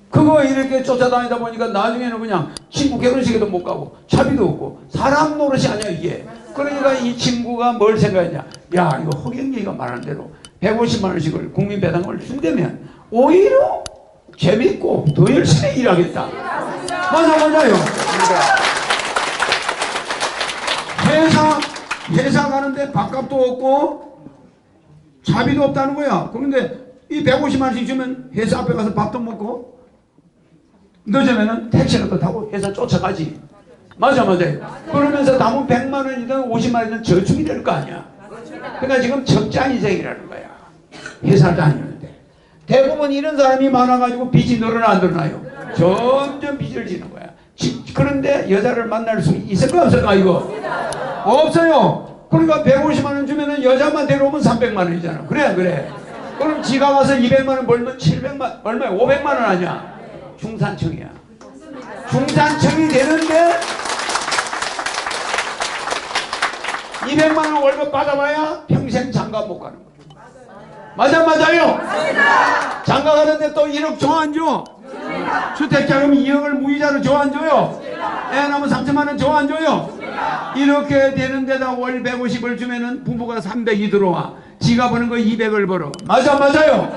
그거 이렇게 쫓아다니다 보니까 나중에는 그냥 친구 결혼식에도 못 가고 차비도 없고 사람 노릇이 아니야 이게. 그러니까 이 친구가 뭘 생각했냐. 야, 이거 허경영이가 말하는 대로 150만 원씩을 국민 배당금을 준다면 오히려 재밌고 더 열심히 일하겠다. 맞아요. 회사 가는데 밥값도 없고 차비도 없다는 거야. 그런데 이 150만 원씩 주면 회사 앞에 가서 밥도 먹고 늦으면은 택시라도 타고 회사 쫓아가지. 맞아요. 그러면서 남은 100만 원이든 50만 원이든 저축이 될 거 아니야. 그러니까 지금 적자 인생이라는 거야. 회사 다니는데 대부분 이런 사람이 많아가지고 빚이 늘어나 안 늘어나요? 점점 빚을 지는 거야. 그런데 여자를 만날 수 있을까 없을까 이거? 없어요. 그러니까 150만 원 주면은 여자만 데려오면 300만 원이잖아. 그래. 그럼 지가 와서 200만 원 벌면 700만 얼마야? 500만 원 아니야? 중산층이야. 중산층이 되는데 200만 원 월급 받아봐야 평생 장가 못 가는 거야. 맞아요? 장가 가는데 또 1억 줘 안 줘? 주택자금 2억을 무이자로 줘 안 줘요? 애 낳으면 3천만 원 줘 안 줘요? 이렇게 되는 데다 월 150을 주면은 부부가 300이 들어와. 지가 버는 거 200을 벌어. 맞아요?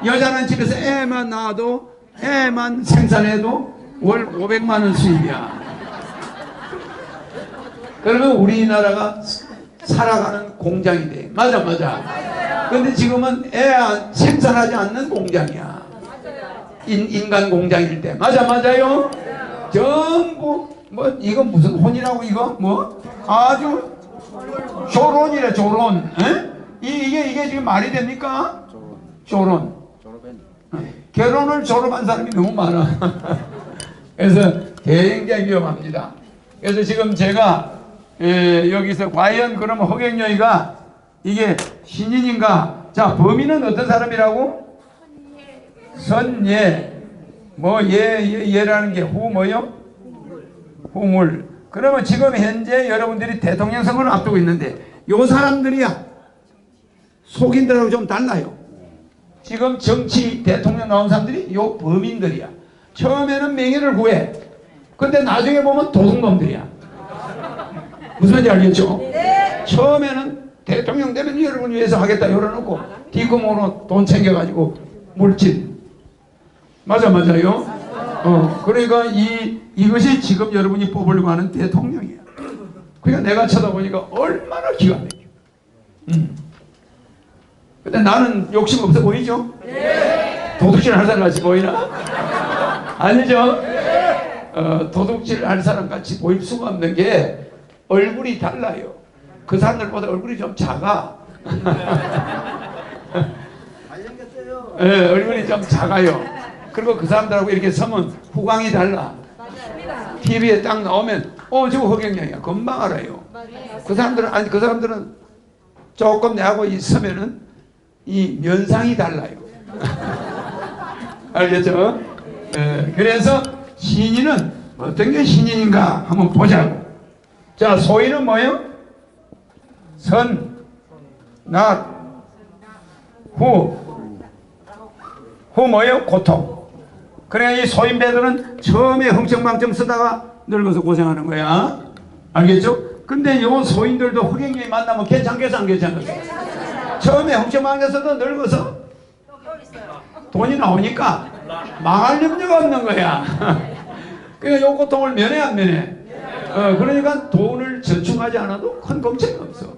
여자는 집에서 애만 낳아도 애만 생산해도 월 500만 원 수입이야. 그러면 우리나라가 살아가는 공장이 돼. 맞아. 근데 지금은 애 생산하지 않는 공장이야. 인간 공장일 때. 맞아요? 전부 뭐 이거 무슨 혼이라고 이거 뭐 아주 조론이래 조론. 에? 이게 지금 말이 됩니까? 조론. 결혼을 졸업한 사람이 너무 많아. 그래서 굉장히 위험합니다. 그래서 지금 제가 여기서 과연 그러면 허경영이가 이게 신인인가? 자, 범인은 어떤 사람이라고? 선예. 뭐 예라는 게 뭐요? 후물. 그러면 지금 현재 여러분들이 대통령 선거를 앞두고 있는데 요 사람들이야 속인들하고 좀 달라요. 지금 정치 대통령 나온 사람들이 요 범인들이야. 처음에는 명예를 구해. 근데 나중에 보면 도둑놈들이야. 무슨 말인지 알겠죠? 네. 처음에는 대통령 되면 여러분 위해서 하겠다 열어놓고 뒷구멍으로 돈 챙겨가지고 물질. 맞아요? 그러니까 이것이 지금 여러분이 뽑으려고 하는 대통령이야. 그러니까 내가 쳐다보니까 얼마나 기가 막혀. 근데 나는 욕심 없어 보이죠? 네. 도둑질 할 사람 같이 보이나? 아니죠? 도둑질 할 사람 같이 보일 수가 없는 게 얼굴이 달라요. 그 사람들보다 얼굴이 좀 작아. 네, 얼굴이 좀 작아요. 그리고 그 사람들하고 이렇게 서면 후광이 달라. TV에 딱 나오면 저거 허경영이야. 금방 알아요. 그 사람들은 조금 내하고 있으면은 이 면상이 달라요. 알겠죠? 그래서 신인은 어떤 게 신인인가 한번 보자고. 자, 소인은 뭐예요? 선, 낫, 후 뭐예요? 고통. 그래, 이 소인배들은 처음에 흥청망청 쓰다가 늙어서 고생하는 거야. 알겠죠? 근데 요 소인들도 허경영이 만나면 괜찮겠어 안 괜찮겠어? 처음에 흥청망청 쓰다 늙어서 돈이 나오니까 망할 염려가 없는 거야. 그러니까 요 고통을 면해 안 면해? 그러니까 돈을 저축하지 않아도 큰 걱정이 없어.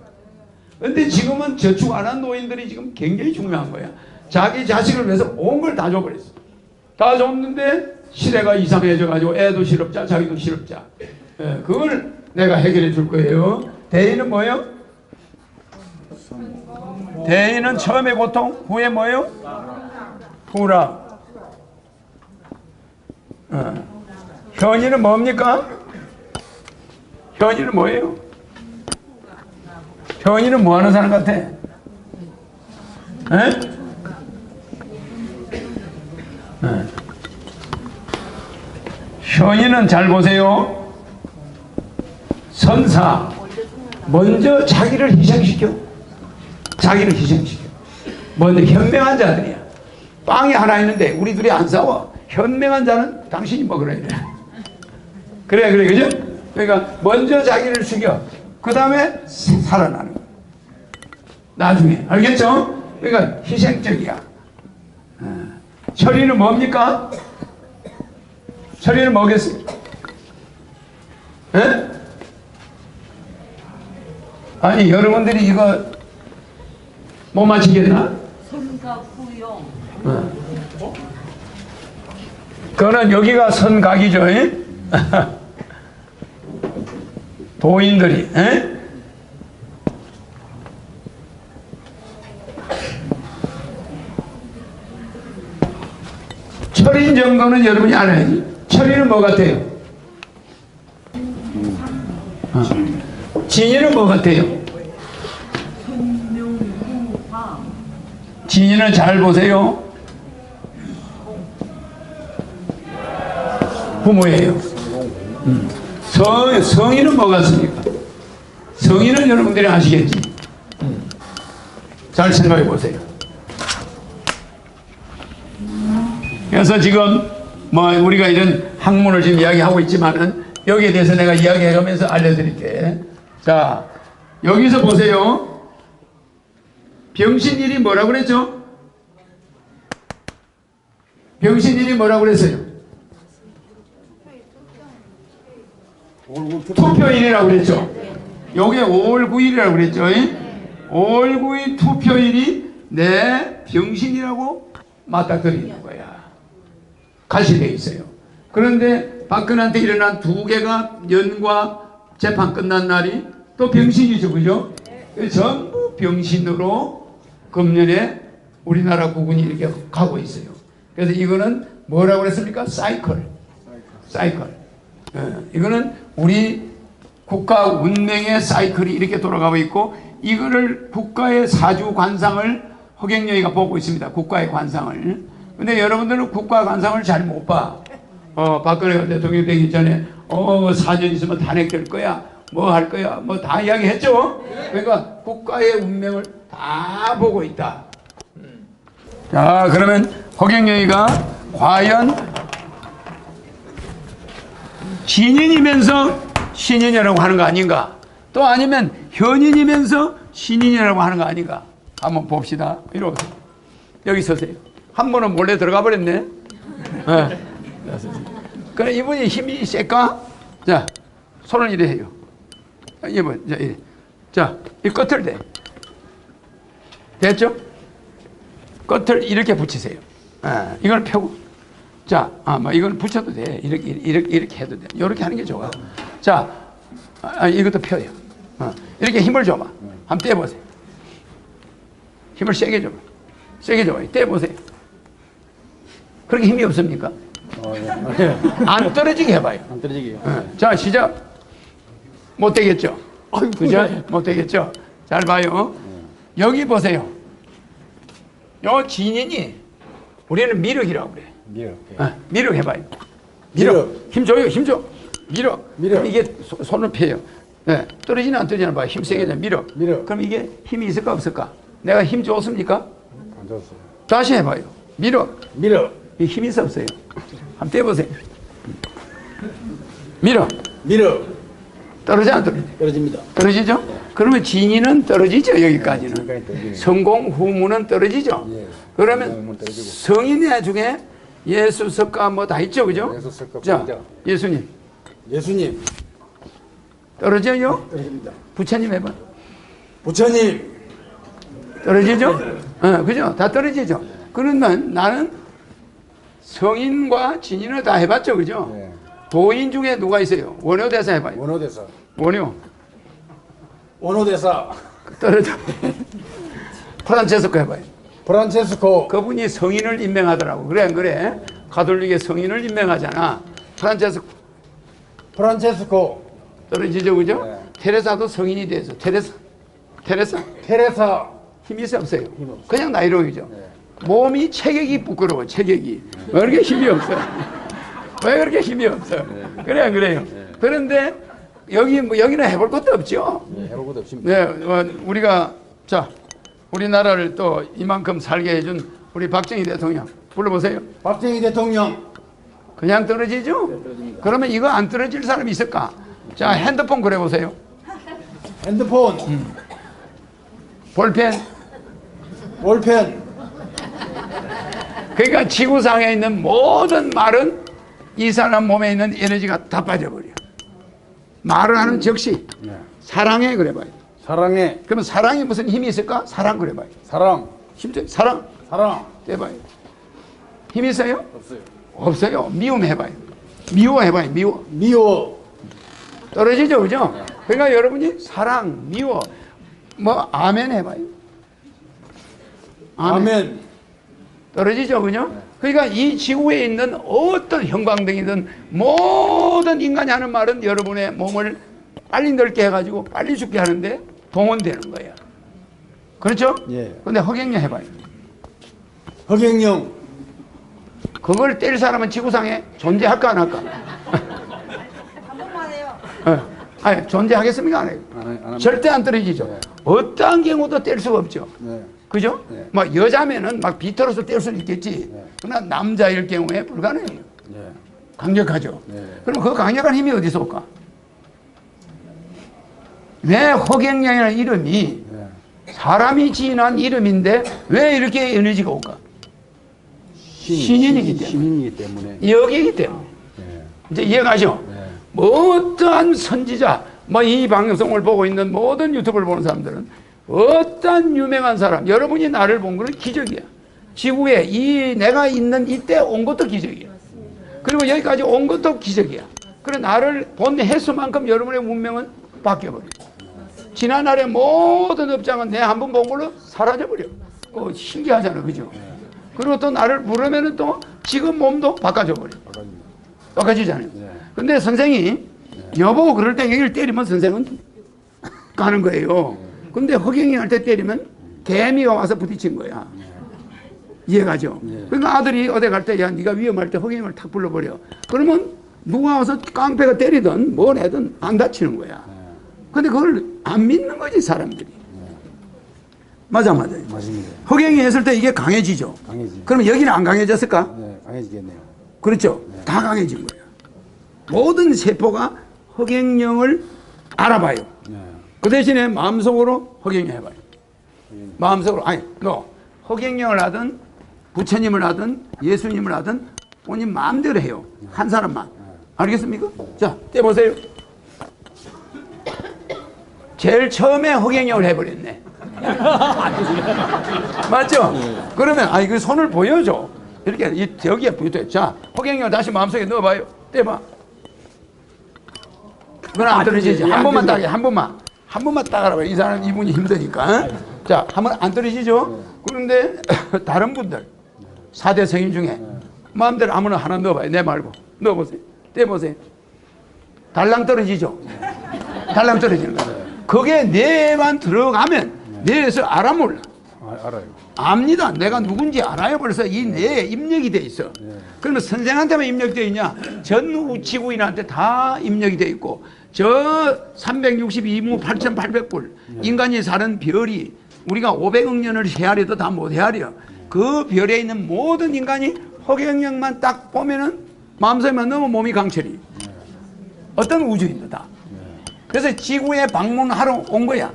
근데 지금은 저축 안 한 노인들이 지금 굉장히 중요한 거야. 자기 자식을 위해서 온 걸 다 줘버렸어. 다 줬는데 시대가 이상해져 가지고 애도 실업자 자기도 실업자. 그걸 내가 해결해 줄 거예요. 대인은 뭐예요? 대인은 처음에 고통, 후에 뭐예요? 후락. 현인은 뭡니까? 현인은 뭐예요? 현인은 뭐 하는 사람 같아? 현인은 잘 보세요. 선사. 먼저 자기를 희생시켜. 먼저 현명한 자들이야. 빵이 하나 있는데 우리 둘이 안 싸워. 현명한 자는 당신이 먹으라 이래. 그래, 그죠? 그러니까 먼저 자기를 죽여. 그 다음에 살아나는 거야. 나중에. 알겠죠? 그러니까 희생적이야. 철이는 뭡니까? 철이는 뭐겠어요? 아니, 여러분들이 이거 못 맞히겠나? 선각후용. 그거는 여기가 선각이죠. 도인들이. 철인 정도는 여러분이 알아야지. 철인은 뭐 같아요? 진이는 뭐 같아요? 진이는 잘 보세요. 부모예요. 성인은 뭐 같습니까? 성인은 여러분들이 아시겠지? 잘 생각해 보세요. 그래서 지금 뭐 우리가 이런 학문을 지금 이야기하고 있지만은 여기에 대해서 내가 이야기해가면서 알려드릴게. 자, 여기서 보세요. 병신일이 뭐라고 그랬죠? 병신일이 뭐라고 그랬어요? 투표일이라고 그랬죠. 요게 5월 9일이라고 그랬죠. 5월 9일 투표일이 내 병신이라고 맞닥뜨리는 거야. 가시되어 있어요. 그런데 박근혜한테 일어난 두 개가 연과 재판 끝난 날이 또 병신이죠. 그죠? 전부 병신으로 금년에 우리나라 국군이 이렇게 가고 있어요. 그래서 이거는 뭐라고 그랬습니까? 사이클. 이거는 우리 국가 운명의 사이클이 이렇게 돌아가고 있고, 이거를 국가의 사주 관상을 허경영이가 보고 있습니다. 국가의 관상을. 근데 여러분들은 국가 관상을 잘 못 봐. 박근혜가 대통령 되기 전에 4년 있으면 탄핵될 거야, 뭐 할 거야, 뭐 다 이야기했죠. 그러니까 국가의 운명을 다 보고 있다. 자, 그러면 허경영이가 과연 신인이면서 신인이라고 하는 거 아닌가? 또 아니면 현인이면서 신인이라고 하는 거 아닌가? 한번 봅시다. 이리 오세요. 여기 서세요. 한 번은 몰래 들어가 버렸네. 네. 그래, 이분이 힘이 셀까? 자, 손을 이래 해요. 이분, 자, 이래. 자, 이 끝을 대. 됐죠? 끝을 이렇게 붙이세요. 이걸 펴고. 자, 뭐 이건 붙여도 돼. 이렇게 해도 돼. 이렇게 하는 게 좋아. 자, 이것도 펴요. 이렇게 힘을 줘봐. 한번 떼보세요. 힘을 세게 줘봐. 세게 줘봐. 떼보세요. 그렇게 힘이 없습니까? 안 떨어지게 해봐요. 안 떨어지게요. 자, 시작. 못 되겠죠? 그죠? 못 되겠죠? 잘 봐요. 여기 보세요. 요 진인이 우리는 미륵이라고 그래. 미륵 해봐요. 미륵. 힘 줘요. 힘 줘. 미륵. 그럼 이게 손을 펴요. 네. 떨어지나 안 떨어지나 봐요. 힘 세게 줘. 미륵. 그럼 이게 힘이 있을까 없을까? 내가 힘 줬습니까? 안 줬어요. 다시 해봐요. 미륵. 이 힘이 있어 없어요? 한번 떼보세요. 미륵. 떨어져 안 떨어져? 떨어집니다. 떨어지죠? 그러면 진위는 떨어지죠. 여기까지는. 성공 후문은 떨어지죠. 그러면 성인 중에 예수, 석가 뭐 다 있죠. 그죠? 자, 예수님. 떨어져요? 떨어집니다. 부처님 해봐. 부처님. 떨어지죠? 그죠? 다 떨어지죠? 그러면 나는 성인과 진인을 다 해봤죠. 그죠? 네. 도인 중에 누가 있어요? 원효대사 해봐요. 원효대사. 떨어져. 프란체스코 해봐요. 프란체스코. 그분이 성인을 임명하더라고. 그래 안 그래? 가톨릭의 성인을 임명하잖아. 프란체스코. 떨어지죠. 그죠? 네. 테레사도 성인이 돼서. 테레사. 힘이 있어 없어요? 그냥 나이롱이죠. 네. 몸이 체격이 부끄러워. 체격이. 왜 그렇게 힘이 없어요? 왜 그렇게 힘이 없어요? 그래 안 그래요? 그런데 여기는 해볼 것도 없죠. 해볼 것도 없습니다. 네, 우리가 자 우리나라를 또 이만큼 살게 해준 우리 박정희 대통령 불러보세요. 박정희 대통령. 그냥 떨어지죠? 네, 그러면 이거 안 떨어질 사람이 있을까? 자, 핸드폰 그려보세요. 핸드폰. 볼펜. 그러니까 지구상에 있는 모든 말은 이 사람 몸에 있는 에너지가 다 빠져버려. 말을 하는 즉시 사랑해 그래봐요. 사랑해. 그러면 사랑이 무슨 힘이 있을까? 사랑 그래봐요. 사랑. 힘줘. 사랑 해봐요. 힘 있어요? 없어요. 미움 해봐요. 미워 해봐요. 미워. 떨어지죠, 그죠? 그러니까 여러분이 사랑, 미워, 뭐 아멘 해봐요. 아멘. 떨어지죠, 그죠? 그러니까 이 지구에 있는 어떤 형광등이든 모든 인간이 하는 말은 여러분의 몸을 빨리 늙게 해가지고 빨리 죽게 하는데 동원되는 거예요. 그렇죠? 예. 근데 허경영 해봐요. 허경영. 그걸 때릴 사람은 지구상에 존재할까 안 할까? 한 번만 해요. 아니, 존재하겠습니까? 안 해요? 합니다. 절대 안 떨어지죠. 네. 어떠한 경우도 뗄 수가 없죠. 네. 그죠? 네. 막 여자면은 막 비틀어서 뗄 수는 있겠지. 네. 그러나 남자일 경우에 불가능해요. 네. 강력하죠. 네. 그럼 그 강력한 힘이 어디서 올까? 왜 허경영이라는 이름이 네. 사람이 지어낸 이름인데 왜 이렇게 에너지가 올까? 신인이기 때문에. 신인이기 때문에. 여기이기 때문에. 네. 이제 이해가죠? 네. 뭐 어떠한 선지자, 뭐 이 방송을 보고 있는 모든 유튜브를 보는 사람들은 어떠한 유명한 사람, 여러분이 나를 본 거는 기적이야. 지구에 이 내가 있는 이때 온 것도 기적이야. 그리고 여기까지 온 것도 기적이야. 그래 나를 본 횟수만큼 여러분의 운명은 바뀌어버려. 지난날의 모든 업장은 내 한 번 본 걸로 사라져버려. 그거 신기하잖아, 그죠? 그리고 또 나를 부르면은 또 지금 몸도 바꿔줘버려. 바꿔지잖아요. 근데 선생이 여보 그럴 때 여기를 때리면 선생은 가는 거예요. 근데 허경영 할 때 때리면 개미가 와서 부딪힌 거야. 이해가죠? 그러니까 아들이 어디 갈 때 야 네가 위험할 때 허경영을 탁 불러버려. 그러면 누가 와서 깡패가 때리든 뭘 하든 안 다치는 거야. 근데 그걸 안 믿는 거지 사람들이. 맞아 맞아요. 맞습니다. 허경영이 했을 때 이게 강해지죠. 강해지. 그러면 여기는 안 강해졌을까? 네. 강해지겠네요. 그렇죠. 다 강해진 거예요. 모든 세포가 허경영을 알아봐요. 네. 그 대신에 마음속으로 허경영 해봐요. 마음속으로 아니 너 허경영을 하든 부처님을 하든 예수님을 하든 본인 마음대로 해요. 한 사람만. 알겠습니까? 자, 떼보세요. 제일 처음에 허경영을 해버렸네. 맞죠? 그러면 아니 그 손을 보여줘. 이렇게 여기에 붙어. 자, 허경영을 다시 마음속에 넣어봐요. 떼봐. 그건 안 떨어지지. 한 번만 따게, 한 번만. 한 번만 따가라고. 이 사람 이분이 힘드니까. 자, 한 번 안 떨어지죠? 그런데 다른 분들 4대 성인 중에 마음대로 아무나 하나 넣어봐요. 내 말고. 넣어보세요. 떼보세요. 달랑 떨어지죠? 달랑 떨어지는 거예요. 그게 뇌만 들어가면 뇌에서 알아 몰라. 알아요. 압니다. 내가 누군지 알아요. 벌써 이 뇌에 입력이 돼 있어. 그러면 선생한테만 입력되어 있냐? 전 지구인한테 다 입력이 돼 있고 저 362무 8,800불 인간이 사는 별이 우리가 500억 년을 헤아려도 다 못 헤아려. 그 별에 있는 모든 인간이 허경영만 딱 보면은 마음속에만 넣으면 몸이 강철이. 어떤 우주인도 다. 그래서 지구에 방문하러 온 거야.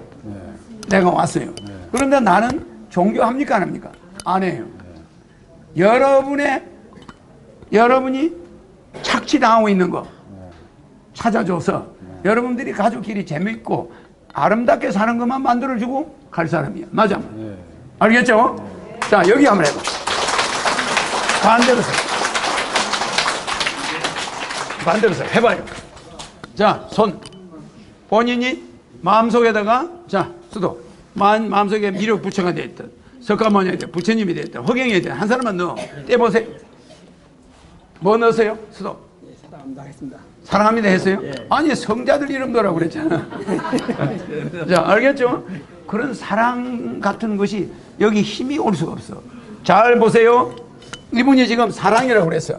내가 왔어요. 그런데 나는 종교합니까 안 합니까? 안 해요. 여러분이 착취당하고 있는 거 찾아줘서 여러분들이 가족끼리 재밌고 아름답게 사는 것만 만들어주고 갈 사람이야. 맞아? 알겠죠? 자, 여기 한번 해봐. 반대로 서. 반대로 서. 해봐요. 자, 손. 본인이 마음속에다가 자, 수도. 마음속에 미륵 부처가 되었든 석가모니가 되었든 부처님이 되었든 허경이 되었든 한 사람만 넣어. 떼보세요. 뭐 넣으세요? 수도. 사랑합니다 하겠습니다. 사랑합니다 했어요? 아니 성자들 이름 넣으라고 그랬잖아. 자, 알겠죠? 그런 사랑 같은 것이 여기 힘이 올 수가 없어. 잘 보세요. 이분이 지금 사랑이라고 그랬어.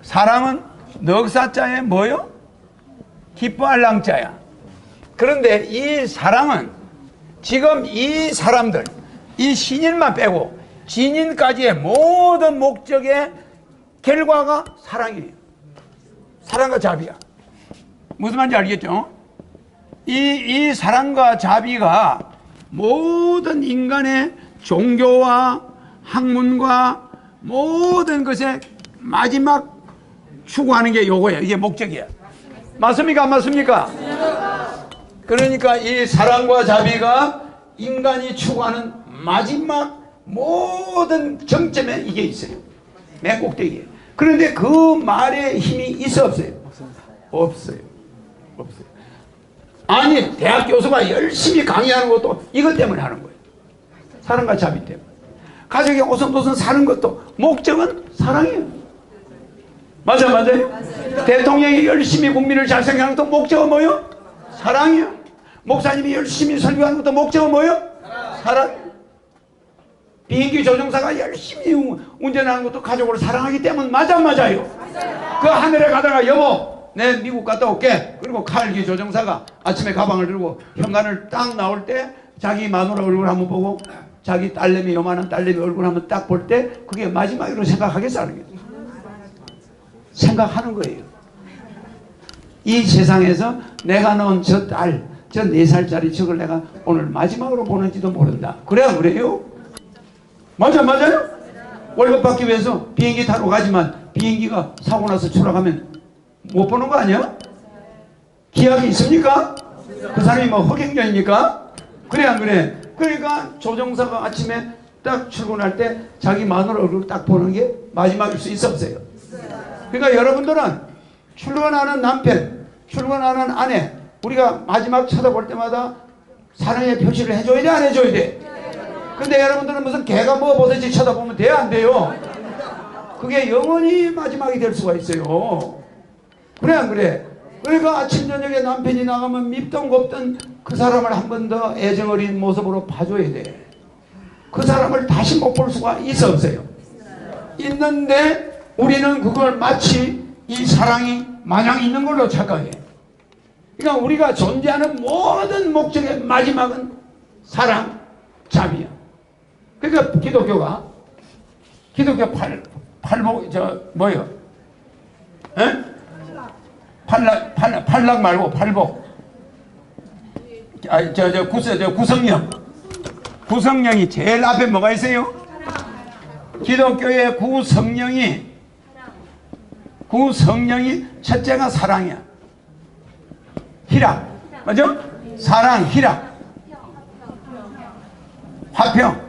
사랑은 넉사자에 뭐요? 기뻐할 랑자야. 그런데 이 사랑은 지금 이 사람들, 이 신인만 빼고 진인까지의 모든 목적의 결과가 사랑이에요. 사랑과 자비야. 무슨 말인지 알겠죠? 이 사랑과 자비가 모든 인간의 종교와 학문과 모든 것의 마지막 추구하는 게 요거예요. 이게 목적이야. 맞습니까? 안 맞습니까? 그러니까 이 사랑과 자비가 인간이 추구하는 마지막 모든 정점에 이게 있어요. 맨 꼭대기에. 그런데 그 말에 힘이 있어 없어요? 없어요. 없어요. 아니 대학 교수가 열심히 강의하는 것도 이것 때문에 하는 거예요. 사랑과 자비 때문에. 가족이 오손도손 사는 것도 목적은 사랑이에요. 맞아요? 대통령이 열심히 국민을 잘 생각하는 것도 목적은 뭐요? 사랑이에요. 목사님이 열심히 설교하는 것도 목적은 뭐요? 사랑. 비행기 조종사가 열심히 운전하는 것도 가족을 사랑하기 때문 맞아요. 그 하늘에 가다가 여보 내 미국 갔다 올게. 그리고 칼기 조종사가 아침에 가방을 들고 현관을 딱 나올 때 자기 마누라 얼굴 한번 보고 자기 딸내미 요만한 딸내미 얼굴 한번 딱 볼 때 그게 마지막으로 생각하겠어 하는 거예요. 생각하는 거예요. 이 세상에서 내가 낳은 저 딸, 저 4살짜리 저걸 내가 오늘 마지막으로 보는지도 모른다. 그래야 그래요? 맞아요? 월급 받기 위해서 비행기 타러 가지만 비행기가 사고 나서 추락하면 못 보는 거 아니야? 기약이 있습니까? 그 사람이 뭐 허경영입니까? 그래 안 그래? 그러니까 조종사가 아침에 딱 출근할 때 자기 마누라 얼굴 딱 보는 게 마지막일 수 있었어요. 그러니까 여러분들은 출근하는 남편, 출근하는 아내 우리가 마지막 쳐다볼 때마다 사랑의 표시를 해줘야 돼 안 해줘야 돼? 근데 여러분들은 무슨 개가 뭐 보듯이 쳐다보면 돼요 안 돼요? 그게 영원히 마지막이 될 수가 있어요. 그래 안 그래? 그러니까 아침 저녁에 남편이 나가면 밉던 곱던 그 사람을 한 번 더 애정어린 모습으로 봐줘야 돼. 그 사람을 다시 못 볼 수가 있어 없어요? 있는데 우리는 그걸 마치 이 사랑이 마냥 있는 걸로 착각해. 그러니까 우리가 존재하는 모든 목적의 마지막은 사랑, 자비야. 그러니까 기독교 팔복 뭐요? 에? 팔락 말고 팔복. 구성령이 제일 앞에 뭐가 있어요? 기독교의 구성령이 첫째가 사랑이야. 희락. 맞죠? 사랑, 희락. 화평.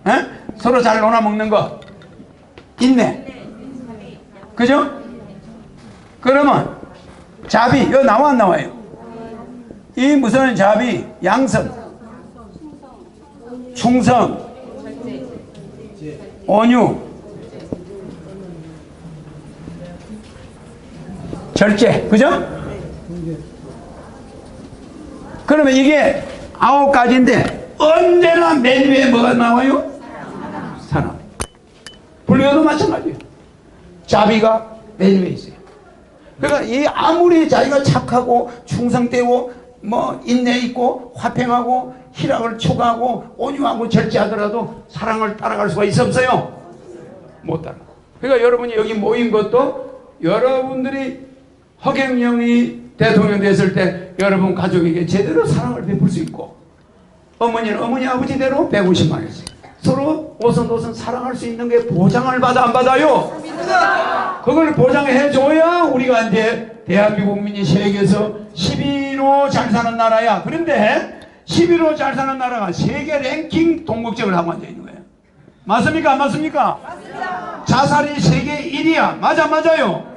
에? 서로 잘 놀아먹는 거. 인내. 그죠? 그러면 자비. 이거 나와 안 나와요? 이 무슨 자비? 양성. 충성. 온유. 절제. 그죠? 그러면 이게 9가지인데 언제나 맨 위에 뭐가 나와요? 사랑. 불교도 마찬가지예요. 자비가 맨 위에 있어요. 그러니까 이 아무리 자기가 착하고 충성되고 뭐 인내 있고 화평하고 희락을 추구하고 온유하고 절제하더라도 사랑을 따라갈 수가 있어 없어요? 못 따라. 그러니까 여러분이 여기 모인 것도 여러분들이 허경영이 대통령 됐을 때 여러분 가족에게 제대로 사랑을 베풀 수 있고 어머니는 어머니 아버지대로 150만 원씩 서로 오손도손 사랑할 수 있는 게 보장을 받아 안 받아요? 그걸 보장해 줘야 우리가 이제 대한민국 국민이 세계에서 11호 잘 사는 나라야. 그런데 11호 잘 사는 나라가 세계 랭킹 동국적을 하고 앉아 있는 거예요. 맞습니까? 안 맞습니까? 맞습니다. 자살이 세계 1위야. 맞아요?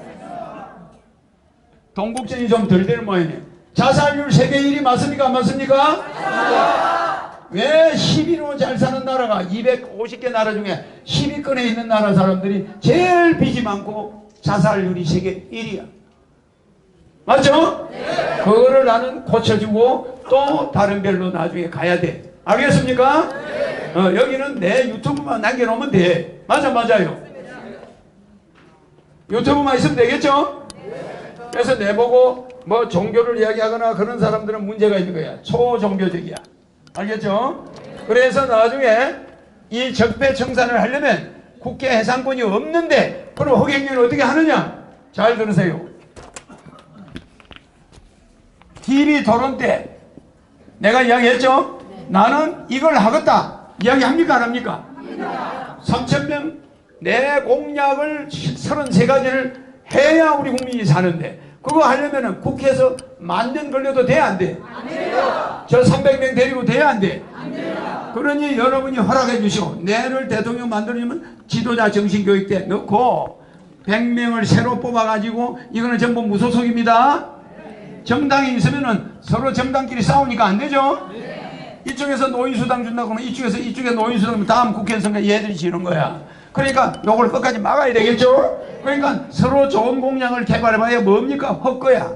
동국전이 좀 덜 되는 모양이네. 자살률 세계 1위 맞습니까? 안 맞습니까? 맞습니다. 왜 11호 잘 사는 나라가 250개 나라 중에 10위권에 있는 나라 사람들이 제일 빚이 많고 자살률이 세계 1위야. 맞죠? 네. 그거를 나는 고쳐주고 또 다른 별로 나중에 가야 돼. 알겠습니까? 네. 여기는 내 유튜브만 남겨놓으면 돼. 맞아요. 유튜브만 있으면 되겠죠? 네. 그래서 내보고 뭐 종교를 이야기하거나 그런 사람들은 문제가 있는 거야. 초종교적이야. 알겠죠? 그래서 나중에 이 적폐청산을 하려면 국회 해상권이 없는데 그럼 허경영은 어떻게 하느냐? 잘 들으세요. TV 토론 때 내가 이야기했죠? 나는 이걸 하겠다. 이야기합니까? 안 합니까? 3,000명 내 공약을 33가지를 해야 우리 국민이 사는데 그거 하려면 국회에서 만년 걸려도 돼? 안 돼? 안 돼요. 저 300명 데리고 돼야 안 돼? 안 돼요. 그러니 여러분이 허락해 주시오. 내를 대통령 만들려면 지도자 정신교육대 넣고 100명을 새로 뽑아가지고 이거는 전부 무소속입니다. 정당이 있으면은 서로 정당끼리 싸우니까 안 되죠? 이쪽에서 노인수당 준다고 하면 이쪽에 노인수당 주면 다음 국회 선거 얘들이 지는 거야. 그러니까 요걸 끝까지 막아야 되겠죠. 그러니까 서로 좋은 공약을 개발해봐야 뭡니까? 헛거야.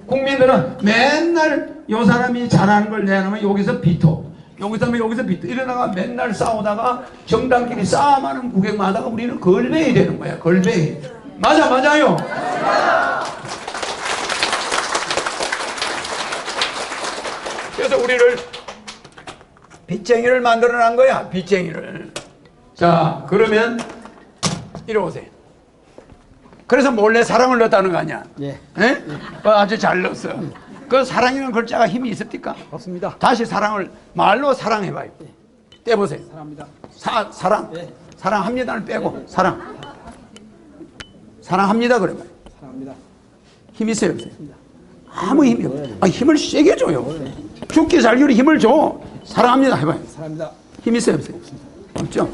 국민들은 맨날 요 사람이 잘하는 걸 내놓으면 여기서 비토, 여기서 하면 여기서 비토 이러다가 맨날 싸우다가 정당끼리 싸움하는 구경만 하다가 우리는 걸베이 되는 거야. 걸베이. 맞아요. 그래서 우리를 빚쟁이를 만들어낸 거야. 빚쟁이를. 자, 그러면 이리 오세요. 그래서 몰래 사랑을 넣었다는 거 아니야? 예. 예? 아주 잘 넣었어. 그 사랑이라는 글자가 힘이 있습니까? 없습니다. 다시 사랑을 말로 사랑해봐요. 떼보세요. 사랑합니다. 사랑. 예. 사랑합니다를 빼고 사랑. 사랑합니다 그러면. 사랑합니다. 힘 있어요, 없어요? 아무 힘이 없어요. 힘을 세게 줘요. 죽기 살기로 힘을 줘. 사랑합니다 해봐요. 사랑합니다. 힘 있어요, 없어요? 없죠?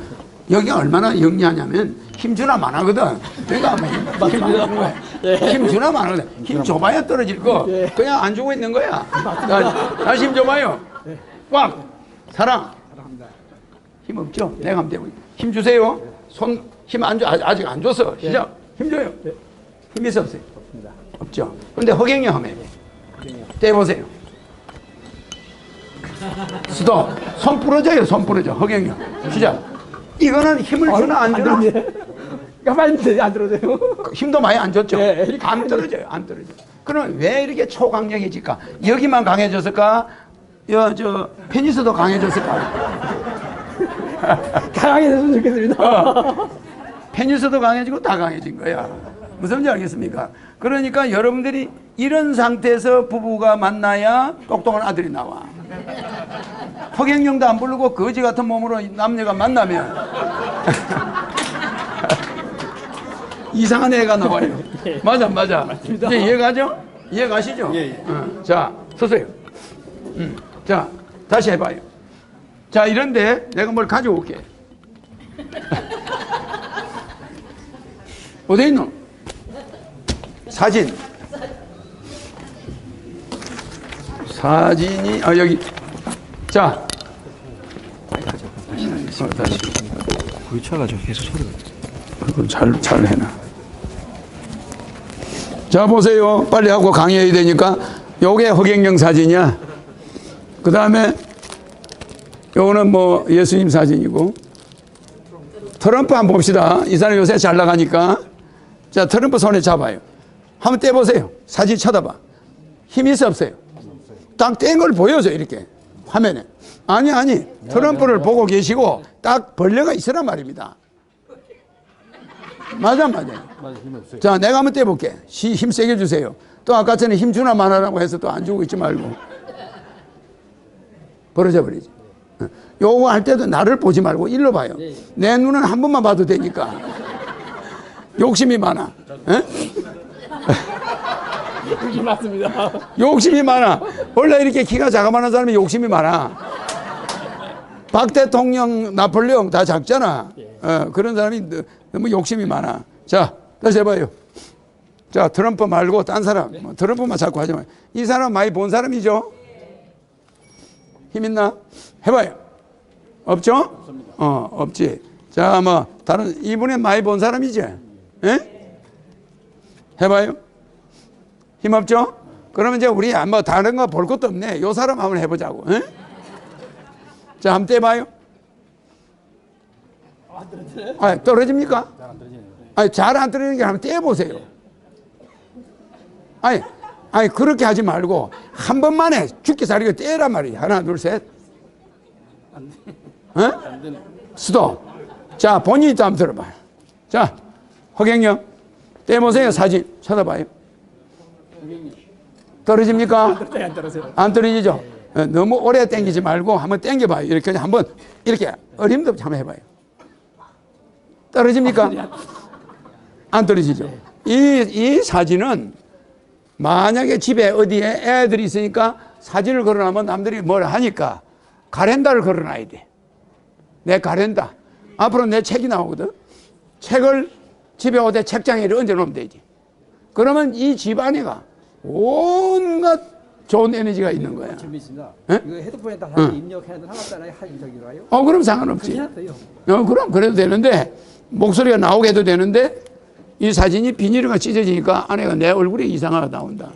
여기가 얼마나 영리하냐면 힘주나 만하거든. 그러니까 힘 주는 거야. 힘주나 만하거든. 힘 줘봐야 떨어질 거. 그냥 안 주고 있는 거야. 다시 힘 줘봐요. 꽉. 사랑. 사랑합니다. 힘 없죠? 내가 하면 되고. 힘 주세요. 손 힘 안 줘. 아직 안 줬어. 시작. 힘 줘요. 힘 있어 없어요? 없습니다. 없죠. 근데 허경영 하면 떼보세요. 스톱. 손 부러져요. 손 부러져. 허경영. 시작. 이거는 힘을 주나 안 주나? 가만히 있는데 안 들어져요. 힘도 많이 안 줬죠? 예. 안 떨어져요. 안 떨어져요. 그럼 왜 이렇게 초강력해질까? 여기만 강해졌을까? 저 페니스도 강해졌을까? 강하게 됐으면 좋겠습니다. 페니스도 강해지고 다 강해진 거야. 무슨 말인지 알겠습니까? 그러니까 여러분들이 이런 상태에서 부부가 만나야 똑똑한 아들이 나와. 허경영도 안 부르고 거지 같은 몸으로 남녀가 만나면 이상한 애가 나와요. 맞아. 이제 이해가죠? 이해가시죠? 예. 자, 서세요. 자, 다시 해봐요. 자, 이런데 내가 뭘 가져올게. 어디 있노? 사진이 여기. 자, 다시. 부딪혀가지고 계속 소리가. 그걸 잘 해놔. 자, 보세요. 빨리 하고 강의해야 되니까. 요게 허경영 사진이야. 그 다음에 요거는 뭐 예수님 사진이고. 트럼프 한번 봅시다. 이 사람 요새 잘 나가니까. 자, 트럼프 손에 잡아요. 한번 떼보세요. 사진 쳐다봐. 힘이 있어 없어요? 딱 뗀 걸 보여줘 이렇게 화면에. 아니 트럼프를 보고 계시고 딱 벌레가 있으란 말입니다. 맞아. 자, 내가 한번 떼볼게. 힘 세게 주세요. 또 아까 전에 힘 주나 마나라고 해서 또 안 주고 있지 말고 벌어져 버리지. 요거 할 때도 나를 보지 말고 일로 봐요. 내 눈은 한 번만 봐도 되니까. 욕심이 많아. 그게 맞습니다. 욕심이 많아. 원래 이렇게 키가 자그마한 사람이 욕심이 많아. 박 대통령, 나폴레옹 다 작잖아. 그런 사람이 너무 욕심이 많아. 자, 다시 해봐요. 자, 트럼프 말고 딴 사람. 트럼프만 자꾸 하지 마요. 이 사람 많이 본 사람이죠? 힘 있나? 해봐요. 없죠? 없지. 자, 뭐 다른 이분에 많이 본 사람이지? 예? 해봐요. 힘 없죠? 그러면 이제 우리 뭐 다른 거 볼 것도 없네. 요 사람 한번 해보자고. 예? 자, 한번 떼봐요. 떨어집니까? 잘 안 떨어지는 게 한번 떼보세요. 아니 그렇게 하지 말고 한 번만에 죽기 살기가 떼란 말이야. 하나, 둘, 셋. 스톱. 자, 본인이 또 한번 들어봐요. 자, 허경영 떼보세요. 사진 쳐다봐요. 떨어집니까? 안 떨어지죠? 너무 오래 당기지 말고 한번 당겨봐요. 이렇게 한번 이렇게 어림도 없이 한번 해봐요. 떨어집니까? 안 떨어지죠? 이 사진은 만약에 집에 어디에 애들이 있으니까 사진을 걸어놓으면 남들이 뭘 하니까 가렌다를 걸어놔야 돼. 내 가렌다. 앞으로 내 책이 나오거든. 책을 집에 어디 책장에 얹어 놓으면 되지. 그러면 이 집안에가 온갖 좋은 에너지가 있는 거야. 재밌습니다. 예? 이거 헤드폰에다 다시 입력해도 상관없잖아요. 한 저기로요. 그럼 상관없지. 괜찮아요. 그럼 그래도 되는데 목소리가 나오게 해도 되는데 이 사진이 비닐가 찢어지니까 안에가 내 얼굴이 이상하게 나온다.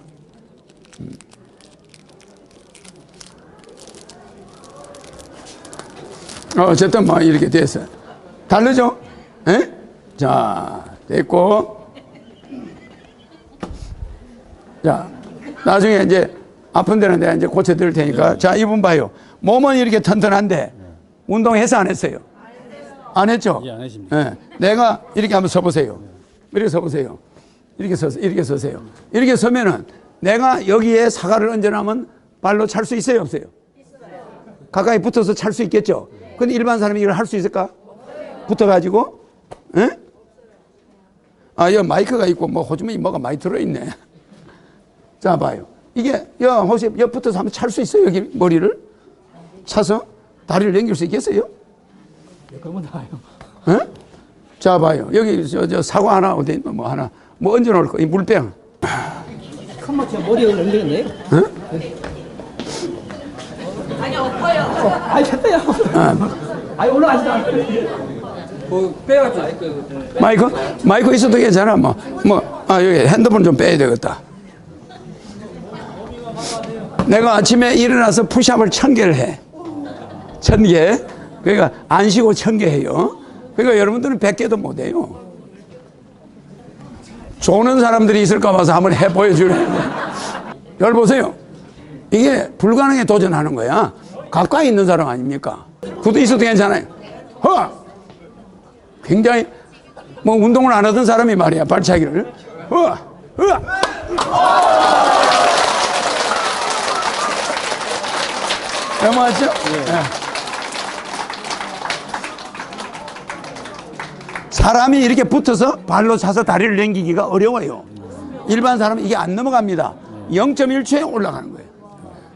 어쨌든 뭐 이렇게 됐어. 다르죠? 에? 자, 됐고. 자, 나중에 이제 아픈 데는 내가 이제 고쳐드릴 테니까. 자, 이분 봐요. 몸은 이렇게 튼튼한데 운동해서 안 했어요? 안 했죠? 예, 안 했습니다. 예. 내가 이렇게 한번 서보세요. 이렇게 서보세요. 이렇게 서세요. 이렇게 서면은 내가 여기에 사과를 얹어놓으면 발로 찰 수 있어요? 없어요? 가까이 붙어서 찰 수 있겠죠? 근데 일반 사람이 이걸 할 수 있을까? 붙어가지고? 예? 여기 마이크가 있고 뭐 호주머니 뭐가 많이 들어있네. 자, 봐요. 이게 혹시 여기 붙어서 한번 찰 수 있어요? 여기 머리를 차서 다리를 넘길 수 있겠어요? 그러면 나와요. 예? 자, 봐요. 여기 저 사과 하나 어디 있나 뭐 하나 뭐 얹어 놓을 거. 이 물병. 큰맛 제가 머리에 얹겠네요. 아니 엎어요. 아니 됐다요. 아니 올라가지도 않아요. 마이크 있어도 괜찮아. 여기 핸드폰 좀 빼야 되겠다. 내가 아침에 일어나서 푸시업을 1000개를 해. 1000개. 그러니까 안 쉬고 1000개 해요. 그러니까 여러분들은 100개도 못 해요. 조는 사람들이 있을까 봐서 한번 해 보여주래. 여기 보세요. 이게 불가능에 도전하는 거야. 가까이 있는 사람 아닙니까? 그것도 있어도 괜찮아요. 굉장히 뭐 운동을 안 하던 사람이 말이야. 발차기를. 넘어갔죠? 네. 사람이 이렇게 붙어서 발로 차서 다리를 당기기가 어려워요. 일반 사람은 이게 안 넘어갑니다. 0.1초에 올라가는 거예요.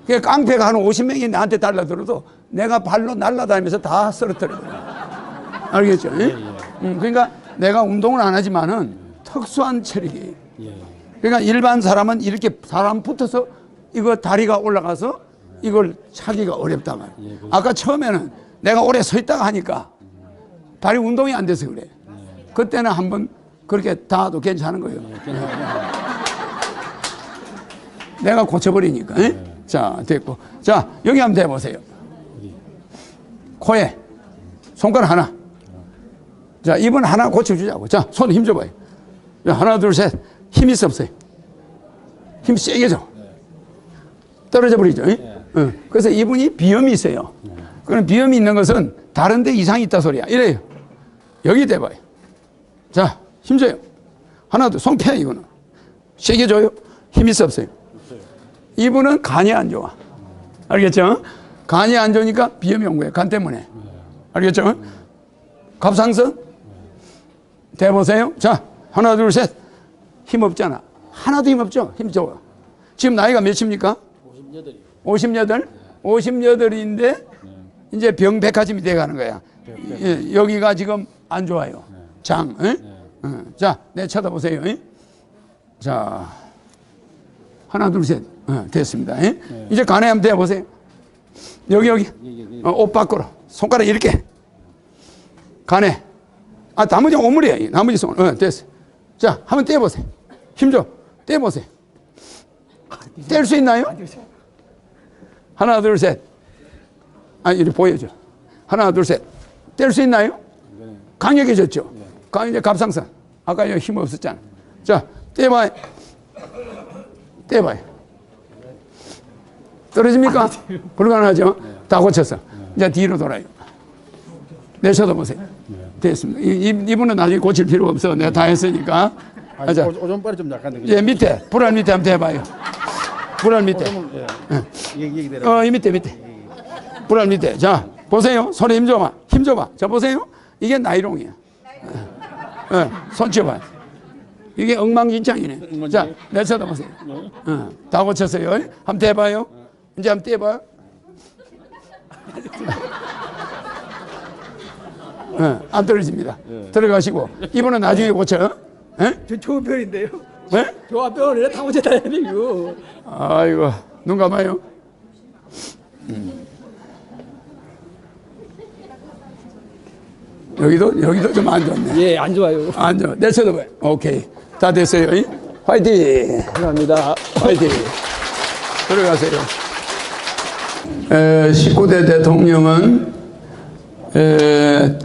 그러니까 깡패가 한 50명이 나한테 달라들어도 내가 발로 날아다니면서 다 쓰러뜨려요. 알겠죠? 그러니까 내가 운동을 안 하지만은 특수한 체력이에요. 그러니까 일반 사람은 이렇게 사람 붙어서 이거 다리가 올라가서 이걸 차기가 어렵단 말이에요. 아까 처음에는 내가 오래 서 있다가 하니까 다리 운동이 안 돼서 그래. 그때는 한번 그렇게 닿아도 괜찮은 거예요. 내가 고쳐버리니까. 자, 됐고. 자, 여기 한번 대보세요. 코에 손가락 하나. 자, 입은 하나 고쳐주자고. 자, 손 힘 줘봐요. 자, 하나, 둘, 셋. 힘이 없어요. 힘 세게 줘. 떨어져 버리죠. 그래서 이분이 비염이 있어요. 그럼 비염이 있는 것은 다른 데 이상이 있다 소리야. 이래요. 여기 대봐요. 자, 힘줘요. 하나, 둘, 손 펴, 이거는. 세게 줘요. 힘이 없어요. 이분은 간이 안 좋아. 알겠죠? 간이 안 좋으니까 비염이 온 거예요. 간 때문에. 알겠죠? 갑상선. 대보세요. 자, 하나, 둘, 셋. 힘 없잖아. 하나도 힘 없죠? 힘 좋아. 지금 나이가 몇입니까? 58. 58인데 이제 병백화점이 돼가는 거야. 여기가 지금 안 좋아요. 장. 자, 내 쳐다보세요. 자, 하나, 둘, 셋. 됐습니다. 이제 간에 한번 대보세요. 여기. 옷 밖으로. 손가락 이렇게. 간에. 나머지 오물이야. 나머지 손. 됐어. 자, 한번 떼보세요. 힘줘. 떼보세요. 뗄 수 있나요? 하나, 둘, 셋. 이렇게 보여줘. 하나, 둘, 셋. 뗄 수 있나요? 강력해졌죠? 이제 갑상선. 아까 여기 힘 없었잖아. 자, 떼봐요. 떨어집니까? 불가능하죠? 다 고쳤어. 이제 뒤로 돌아요. 내 쳐다보세요. 됐습니다. 이분은 나중에 고칠 필요가 없어. 내가 다 했으니까. 자, 오줌발이 좀 약한데. 예, 밑에. 불알 밑에 한번 대봐요. 불알 밑에. 이 밑에. 불알 밑에. 자, 보세요. 손에 힘줘봐. 자, 보세요. 이게 나이롱이야. 손 쳐봐요. 이게 엉망진창이네. 자, 내 쳐다보세요. 다 고쳤어요. 한번 대봐요. 이제 한번 떼봐요. 안 떨어집니다. 들어가시고. 이분은 나중에 고쳐. 저 좋은 편인데요. 네? 좋은 편이라 다 고쳤다 해야 돼요. 아이고. 눈 감아요. 여기도 좀 안 좋네. 예, 안 좋아요. 안 좋아. 내 쳐다봐요. 오케이. 다 됐어요. 화이팅! 감사합니다. 화이팅! 들어가세요. 19대 대통령은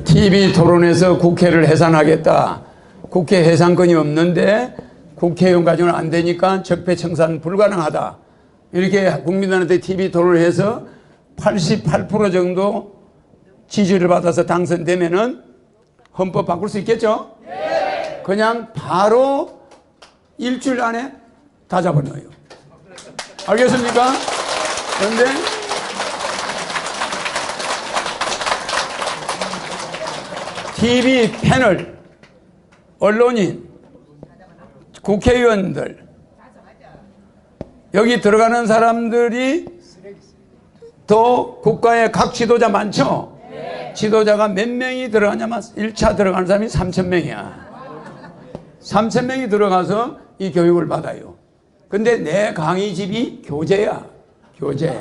TV 토론에서 국회를 해산하겠다. 국회 해산권이 없는데 국회의원 가지고는 안 되니까 적폐청산 불가능하다. 이렇게 국민들한테 TV 토론을 해서 88% 정도 지지를 받아서 당선되면은 헌법 바꿀 수 있겠죠? 네. 그냥 바로 일주일 안에 다 잡아넣어요. 알겠습니까? 그런데 TV 패널, 언론인, 국회의원들, 여기 들어가는 사람들이 더 국가의 각 지도자 많죠? 네. 지도자가 몇 명이 들어가냐면 1차 들어가는 사람이 3,000명이야. 3,000명이 들어가서 이 교육을 받아요. 근데 내 강의집이 교재야. 교재.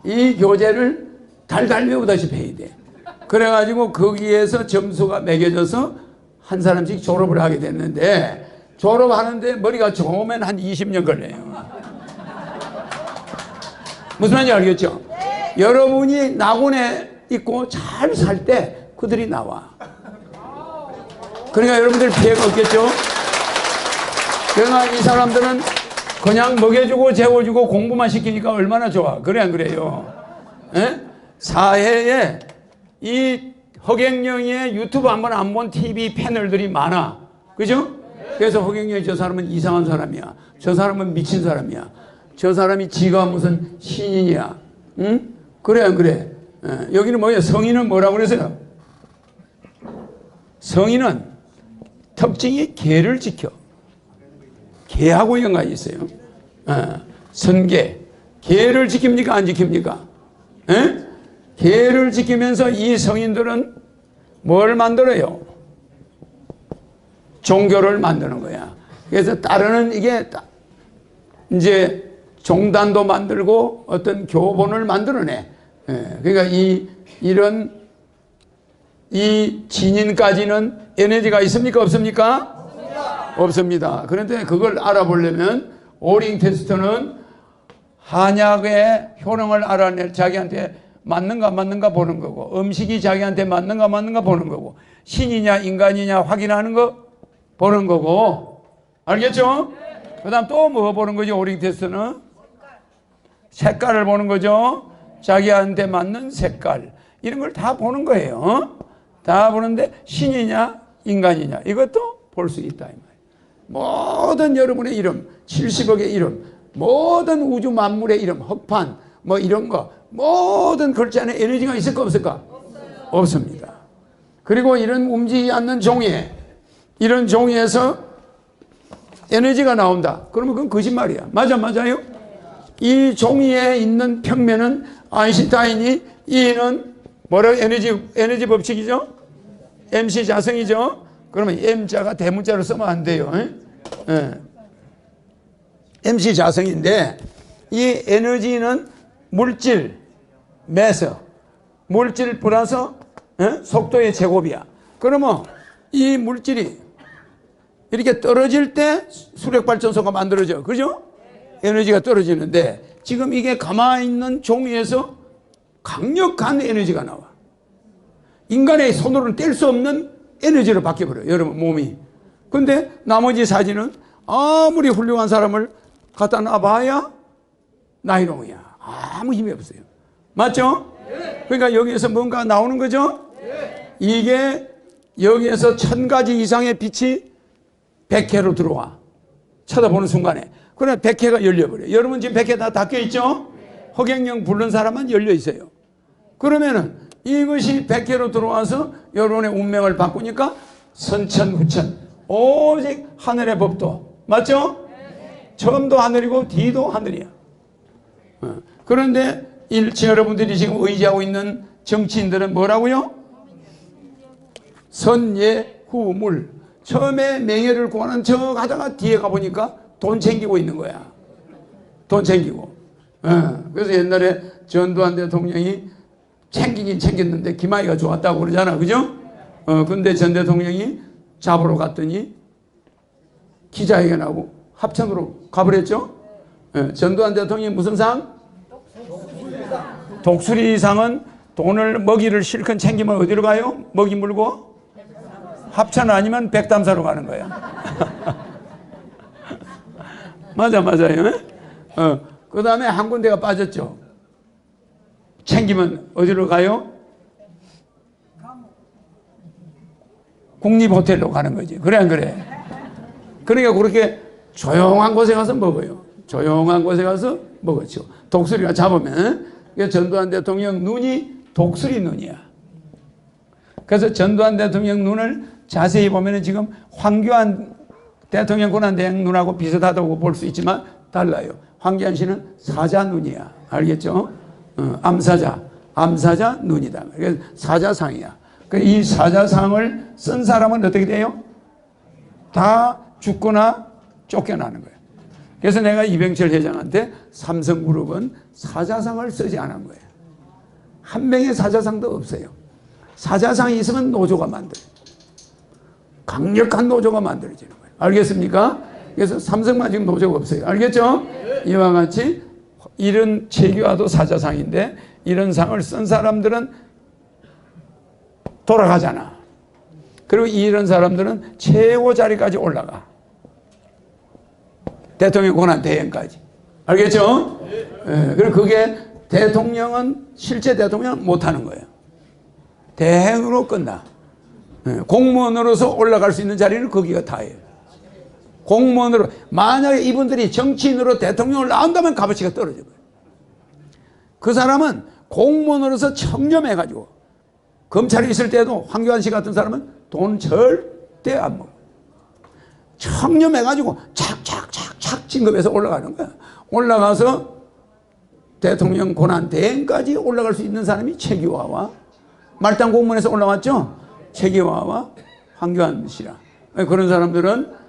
이 교재를 달달 외우다시피 해야 돼. 그래가지고 거기에서 점수가 매겨져서 한 사람씩 졸업을 하게 됐는데 졸업하는데 머리가 좋으면 한 20년 걸려요. 무슨 말인지 알겠죠? 네. 여러분이 낙원에 있고 잘 살 때 그들이 나와. 그러니까 여러분들 피해가 없겠죠? 그러나 이 사람들은 그냥 먹여주고 재워주고 공부만 시키니까 얼마나 좋아. 그래 안 그래요? 에? 사회에 이 허경영의 유튜브 한번 안 본 TV 패널들이 많아. 그죠? 그래서 허경영이 저 사람은 이상한 사람이야. 저 사람은 미친 사람이야. 저 사람이 지가 무슨 신인이야. 응? 그래 안 그래? 여기는 뭐예요? 성인은 뭐라고 그랬어요? 성인은 특징이 계를 지켜. 계하고 연관이 있어요. 선계. 계를 지킵니까? 안 지킵니까? 에? 계를 지키면서 이 성인들은 뭘 만들어요? 종교를 만드는 거야. 그래서 따르는 이게 이제 종단도 만들고 어떤 교본을 만들어내. 그러니까 이 진인까지는 에너지가 있습니까? 없습니까? 없습니다. 그런데 그걸 알아보려면 오링 테스트는 한약의 효능을 알아낼 자기한테 맞는가 보는 거고, 음식이 자기한테 맞는가 보는 거고, 신이냐 인간이냐 확인하는 거 보는 거고, 알겠죠? 그 다음 또 뭐 보는 거죠? 오링 테스트는 색깔을 보는 거죠. 자기한테 맞는 색깔 이런 걸 다 보는 거예요. 다 보는데 신이냐 인간이냐 이것도 볼 수 있다 이 말이에요. 모든 여러분의 이름 70억의 이름, 모든 우주 만물의 이름, 흑판 뭐 이런 거 모든 글자 안에 에너지가 있을까 없을까? 없습니다. 그리고 이런 움직이지 않는 종이에, 이런 종이에서 에너지가 나온다. 그러면 그건 거짓말이야. 맞아요? 이 종이에 있는 평면은 아인슈타인이 E는 뭐라고 에너지 법칙이죠? MC 자성이죠? 그러면 M자가 대문자로 쓰면 안 돼요. MC 자성인데 이 에너지는 물질, 매서, 물질 플러스 속도의 제곱이야. 그러면 이 물질이 이렇게 떨어질 때 수력발전소가 만들어져. 그죠? 에너지가 떨어지는데 지금 이게 가만히 있는 종이에서 강력한 에너지가 나와. 인간의 손으로는 뗄 수 없는 에너지로 바뀌어버려요. 여러분 몸이. 근데 나머지 사진은 아무리 훌륭한 사람을 갖다 놔봐야 나이롱이야. 아무 힘이 없어요. 맞죠? 그러니까 여기에서 뭔가 나오는 거죠? 이게 여기에서 1000가지 이상의 빛이 100회로 들어와. 쳐다보는 순간에. 그러면 100회가 열려버려요. 여러분 지금 100회 다 닫혀 있죠? 허경영 부른 사람만 열려 있어요. 그러면은 이것이 100회로 들어와서 여러분의 운명을 바꾸니까 선천후천 오직 하늘의 법도. 맞죠? 처음도 하늘이고 뒤도 하늘이야. 그런데 여러분들이 지금 의지하고 있는 정치인들은 뭐라고요? 선예후물. 처음에 명예를 구하는 척 하다가 뒤에 가보니까 돈 챙기고 있는 거야. 돈 챙기고. 그래서 옛날에 전두환 대통령이 챙기긴 챙겼는데 김하희가 좋았다고 그러잖아. 그죠? 근데 전 대통령이 잡으러 갔더니 기자회견하고 합천으로 가버렸죠? 전두환 대통령이 무슨 상? 독수리상은 돈을 먹이를 실컷 챙기면 어디로 가요? 먹이 물고? 합천 아니면 백담사로 가는 거야. 맞아요. 그 다음에 한 군데가 빠졌죠. 챙기면 어디로 가요? 국립호텔로 가는 거지. 그래 안 그래? 그러니까 그렇게 조용한 곳에 가서 먹어요. 조용한 곳에 가서 먹었죠. 독수리가 잡으면 전두환 대통령 눈이 독수리 눈이야. 그래서 전두환 대통령 눈을 자세히 보면 지금 황교안 대통령 권한대행 눈하고 비슷하다고 볼 수 있지만 달라요. 황교안 씨는 사자 눈이야. 알겠죠? 암사자 눈이다. 그래서 사자상이야. 이 사자상을 쓴 사람은 어떻게 돼요? 다 죽거나 쫓겨나는 거예요. 그래서 내가 이병철 회장한테 삼성그룹은 사자상을 쓰지 않은 거예요. 한 명의 사자상도 없어요. 사자상이 있으면 노조가 만들어요. 강력한 노조가 만들어지는 거예요. 알겠습니까? 그래서 삼성만 지금 노조가 없어요. 알겠죠? 이와 같이 이런 최규하도 사자상인데 이런 상을 쓴 사람들은 돌아가잖아. 그리고 이런 사람들은 최고 자리까지 올라가. 대통령 권한 대행까지. 알겠죠? 그리고 그게 대통령은 실제 대통령은 못하는 거예요. 대행으로 끝나. 공무원으로서 올라갈 수 있는 자리는 거기가 다예요. 공무원으로 만약에 이분들이 정치인으로 대통령을 나온다면 값어치가 떨어져요. 그 사람은 공무원으로서 청렴해가지고 검찰에 있을 때도 황교안 씨 같은 사람은 돈 절대 안 먹어. 청렴해가지고 착착착착 진급해서 올라가는 거야. 올라가서 대통령 권한 대행까지 올라갈 수 있는 사람이 최기화와 말단 공무원에서 올라왔죠. 최기화와 황교안 씨라. 그런 사람들은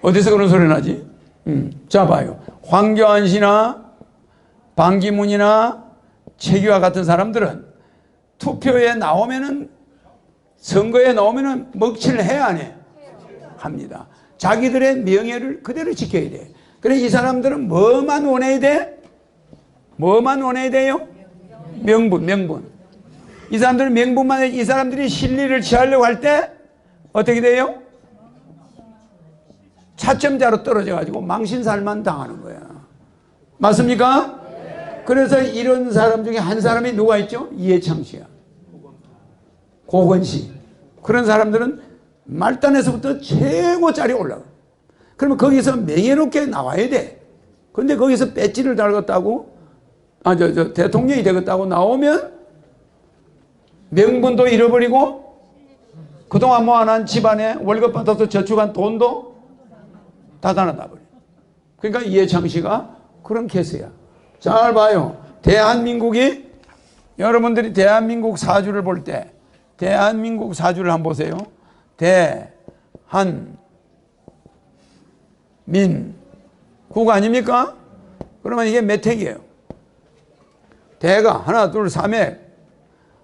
어디서 그런 소리 나지? 자 봐요. 황교안 씨나 반기문이나 최기화 같은 사람들은 투표에 나오면은 선거에 나오면은 먹칠을 해야 안 해? 합니다. 자기들의 명예를 그대로 지켜야 돼. 그래 이 사람들은 뭐만 원해야 돼? 뭐만 원해야 돼요? 명분. 이 사람들은 명분만 해. 이 사람들이 실리를 취하려고 할 때 어떻게 돼요? 차점자로 떨어져가지고 망신살만 당하는 거야. 맞습니까? 그래서 이런 사람 중에 한 사람이 누가 있죠? 이해창 씨야. 고건 씨. 그런 사람들은 말단에서부터 최고짜리 올라가. 그러면 거기서 명예롭게 나와야 돼. 근데 거기서 배지를 달겠다고, 대통령이 되겠다고 나오면 명분도 잃어버리고 그동안 모아놓은 집안에 월급 받아서 저축한 돈도 다 달아나버려. 그러니까 이해창 씨가 그런 케이스야. 잘 봐요. 대한민국이, 여러분들이 대한민국 사주를 볼 때 대한민국 사주를 한번 보세요. 대한민국 아닙니까? 그러면 이게 몇 핵이에요? 대가 하나 둘 삼핵,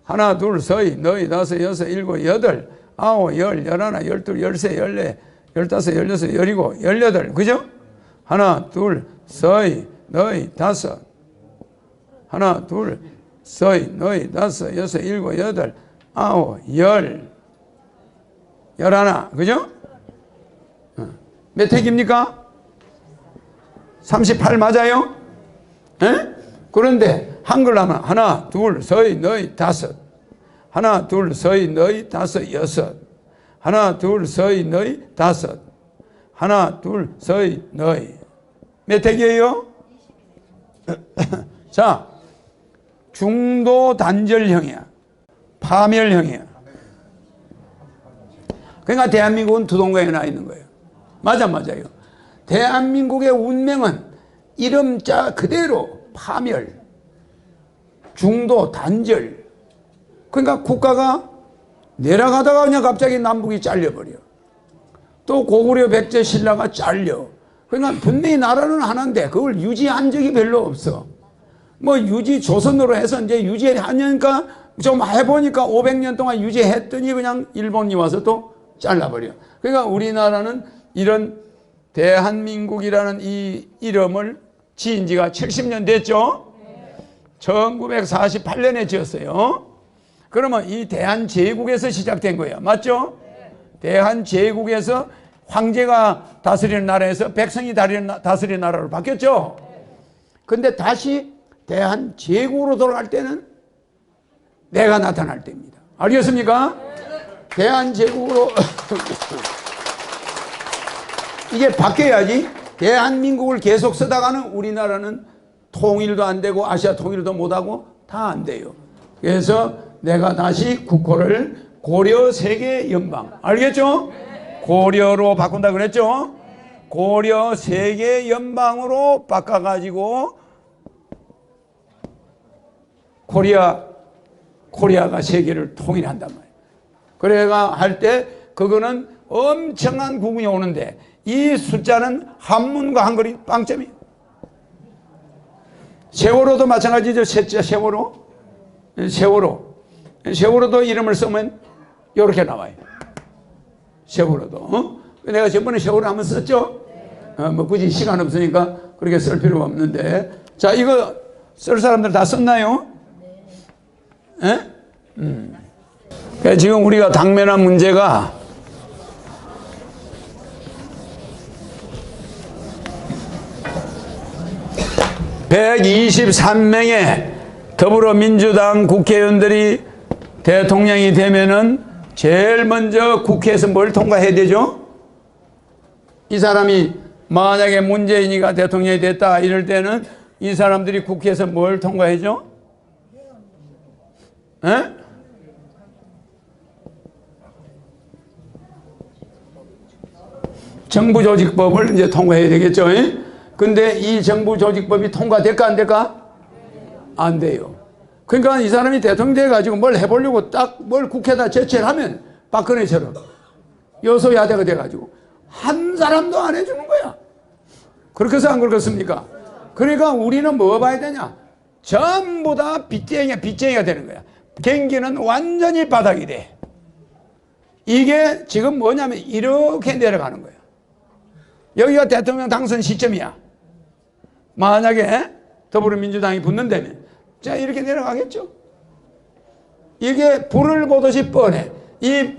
하나 둘 서이 너희 다섯 여섯 일곱 여덟 아홉 열 열하나 열둘 열세 열네 열다섯 열여섯 열일곱 열여덟. 그죠? 하나 둘 서이 너희 다섯, 하나 둘 서이 너희 다섯 여섯 일곱 여덟 아홉 열 열하나. 그죠? 몇 핵입니까? 38 맞아요? 에? 그런데 한글 하면 하나 둘 서이 너희 다섯, 하나 둘 서이 너희 다섯 여섯, 하나 둘 서이 너희 다섯, 하나 둘 서이 너희 몇 핵이에요? 자, 중도 단절형이야. 파멸형이야. 그러니까 대한민국은 두 동강에 나 있는 거예요. 맞아요. 대한민국의 운명은 이름자 그대로 파멸, 중도 단절. 그러니까 국가가 내려가다가 그냥 갑자기 남북이 잘려버려. 또 고구려 백제 신라가 잘려. 그러니까 분명히 나라는 하나인데 그걸 유지한 적이 별로 없어. 뭐 유지 조선으로 해서 이제 유지하니까 좀 해보니까 500년 동안 유지했더니 그냥 일본이 와서 또 잘라버려. 그러니까 우리나라는 이런 대한민국이라는 이 이름을 지은 지가 70년 됐죠. 1948년에 지었어요. 그러면 이 대한제국에서 시작된 거예요. 맞죠? 대한제국에서 황제가 다스리는 나라에서 백성이 다스리는 나라로 바뀌었죠. 근데 다시 대한제국으로 돌아갈 때는 내가 나타날 때입니다. 알겠습니까? 대한제국으로 이게 바뀌어야지. 대한민국을 계속 쓰다가는 우리나라는 통일도 안 되고 아시아 통일도 못하고 다 안 돼요. 그래서 내가 다시 국호를 고려 세계연방, 알겠죠? 고려로 바꾼다 그랬죠? 고려 세계연방으로 바꿔가지고 코리아가 세계를 통일한단 말이에요. 그래가 할 때 그거는 엄청난 구분이 오는데 이 숫자는 한문과 한글이 빵점이에요. 세월호도 마찬가지죠. 세월호도 이름을 쓰면 이렇게 나와요. 세월호도. 내가 저번에 세월호 한번 썼죠? 뭐 굳이 시간 없으니까 그렇게 쓸 필요가 없는데. 자, 이거 쓸 사람들 다 썼나요? 예? 지금 우리가 당면한 문제가 (123명의) 더불어민주당 국회의원들이 대통령이 되면은 제일 먼저 국회에서 뭘 통과해야 되죠? 이 사람이 만약에 문재인이가 대통령이 됐다 이럴 때는 이 사람들이 국회에서 뭘 통과해죠? 에? 정부조직법을 이제 통과해야 되겠죠? 근데 이 정부조직법이 통과될까 안 될까? 안 돼요. 그러니까 이 사람이 대통령 돼가지고 뭘 해보려고 딱 뭘 국회에다 제출을 하면 박근혜처럼 여소야대가 돼가지고 한 사람도 안 해주는 거야. 그렇게 해서 안 그렇습니까? 그러니까 우리는 뭐 봐야 되냐? 전부 다 빚쟁이가 되는 거야. 경기는 완전히 바닥이 돼. 이게 지금 뭐냐면 이렇게 내려가는 거야. 여기가 대통령 당선 시점이야. 만약에 더불어민주당이 붙는다면 자 이렇게 내려가겠죠. 이게 불을 보듯이 뻔해. 이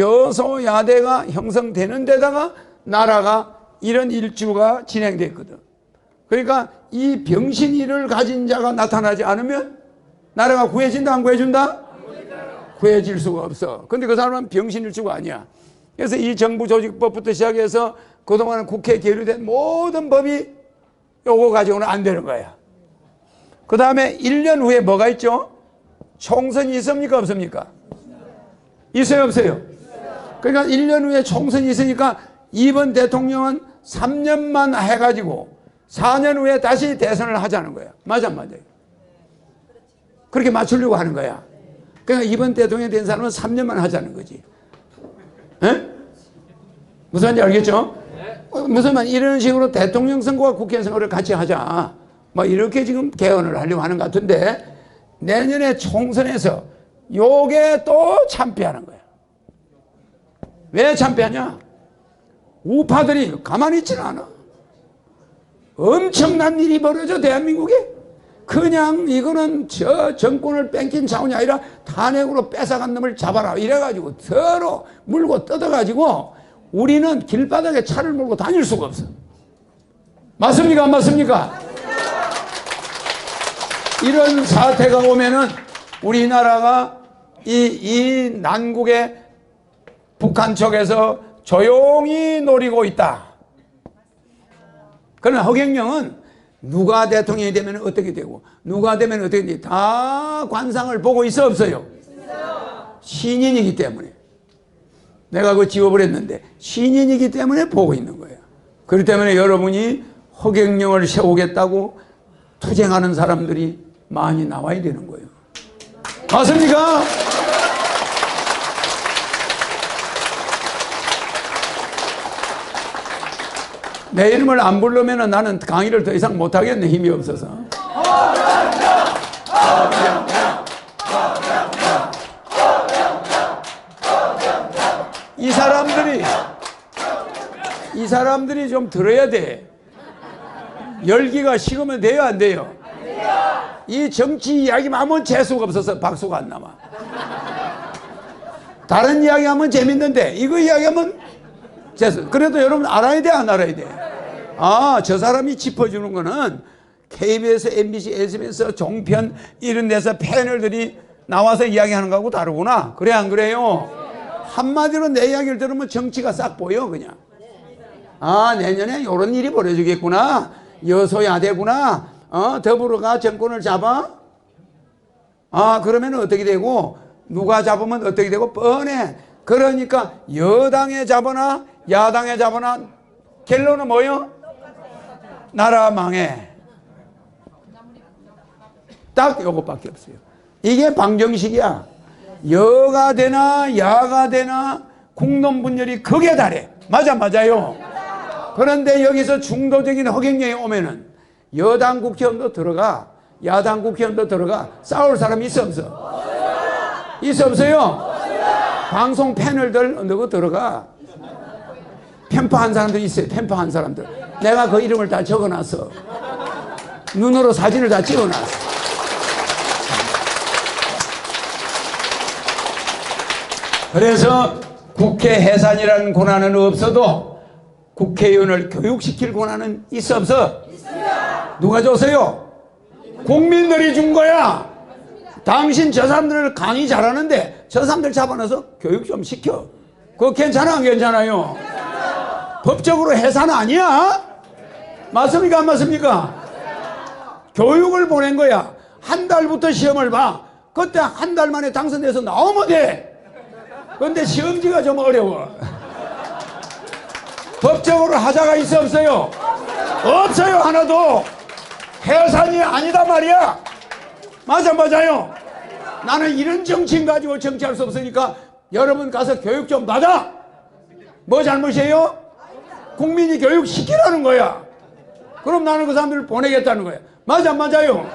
여소야대가 형성되는 데다가 나라가 이런 일주가 진행됐거든. 그러니까 이 병신이를 가진 자가 나타나지 않으면 나라가 구해진다 안 구해준다? 구해질 수가 없어. 근데 그 사람은 병신일주가 아니야. 그래서 이 정부조직법부터 시작해서 그동안 국회에 계류된 모든 법이 요거 가지고는 안 되는 거야. 그 다음에 1년 후에 뭐가 있죠? 총선이 있습니까 없습니까? 있어요 없어요? 그러니까 1년 후에 총선이 있으니까 이번 대통령은 3년만 해가지고 4년 후에 다시 대선을 하자는 거야. 맞아 안 맞아요? 그렇게 맞추려고 하는 거야. 그러니까 이번 대통령이 된 사람은 3년만 하자는 거지. 에? 무슨 말인지 알겠죠? 무슨 말 이런 식으로 대통령 선거와 국회 선거를 같이 하자. 뭐 이렇게 지금 개헌을 하려고 하는 것 같은데 내년에 총선에서 요게 또 참패하는 거야. 왜 참패하냐? 우파들이 가만히 있지는 않아. 엄청난 일이 벌어져 대한민국에. 그냥 이거는 저 정권을 뺏긴 차원이 아니라 탄핵으로 뺏어간 놈을 잡아라 이래가지고 서로 물고 뜯어가지고 우리는 길바닥에 차를 몰고 다닐 수가 없어. 맞습니까 안 맞습니까? 이런 사태가 오면은 우리나라가 이 난국에 북한 쪽에서 조용히 노리고 있다. 그러나 허경영은 누가 대통령이 되면 어떻게 되고 누가 되면 어떻게 되고 다 관상을 보고 있어 없어요? 신인이기 때문에. 내가 그거 지워버렸는데 신인이기 때문에 보고 있는 거예요. 그렇기 때문에 여러분이 허경영을 세우겠다고 투쟁하는 사람들이 많이 나와야 되는 거예요. 맞습니까? 내 이름을 안 부르면 나는 강의를 더 이상 못하겠네. 힘이 없어서. 이 사람들이 좀 들어야 돼. 열기가 식으면 돼요, 안 돼요? 이 정치 이야기만 하면 재수가 없어서 박수가 안 남아. 다른 이야기 하면 재밌는데 이거 이야기하면 재수. 그래도 여러분 알아야 돼, 안 알아야 돼? 아, 저 사람이 짚어주는 거는 KBS, MBC, SBS, 종편 이런 데서 패널들이 나와서 이야기하는 거하고 다르구나. 그래, 안 그래요? 한마디로 내 이야기를 들으면 정치가 싹 보여, 그냥. 아, 내년에 이런 일이 벌어지겠구나. 여소야대구나. 더불어가 정권을 잡아? 아, 그러면 어떻게 되고, 누가 잡으면 어떻게 되고, 뻔해. 그러니까 여당에 잡거나 야당에 잡거나 결론은 뭐요? 나라 망해. 딱 이것밖에 없어요. 이게 방정식이야. 여가 되나 야가 되나 국론분열이 극에 달해. 맞아요. 그런데 여기서 중도적인 허경영이 오면은 여당 국회의원도 들어가 야당 국회의원도 들어가 싸울 사람이 있어 없어? 있어 없어요? 방송 패널들 누구 들어가? 편파한 사람들 있어요. 편파한 사람들. 내가 그 이름을 다 적어놨어. 눈으로 사진을 다 찍어놨어. 그래서 국회 해산이라는 권한은 없어도 국회의원을 교육시킬 권한은 있어 없어? 누가 줬어요? 국민들이 준 거야. 당신 저 사람들을 강의 잘하는데 저 사람들 잡아놔서 교육 좀 시켜. 그거 괜찮아 안 괜찮아요? 법적으로 해산 아니야? 맞습니까 안 맞습니까? 교육을 보낸 거야. 한 달부터 시험을 봐. 그때 한 달 만에 당선돼서 나오면 돼. 그런데 시험지가 좀 어려워. 법적으로 하자가 있어 없어요? 없어요. 하나도. 해산이 아니다 말이야. 맞아요. 나는 이런 정치인 가지고 정치할 수 없으니까 여러분 가서 교육 좀 받아. 뭐 잘못이에요? 국민이 교육 시키라는 거야. 그럼 나는 그 사람들을 보내겠다는 거야. 맞아요?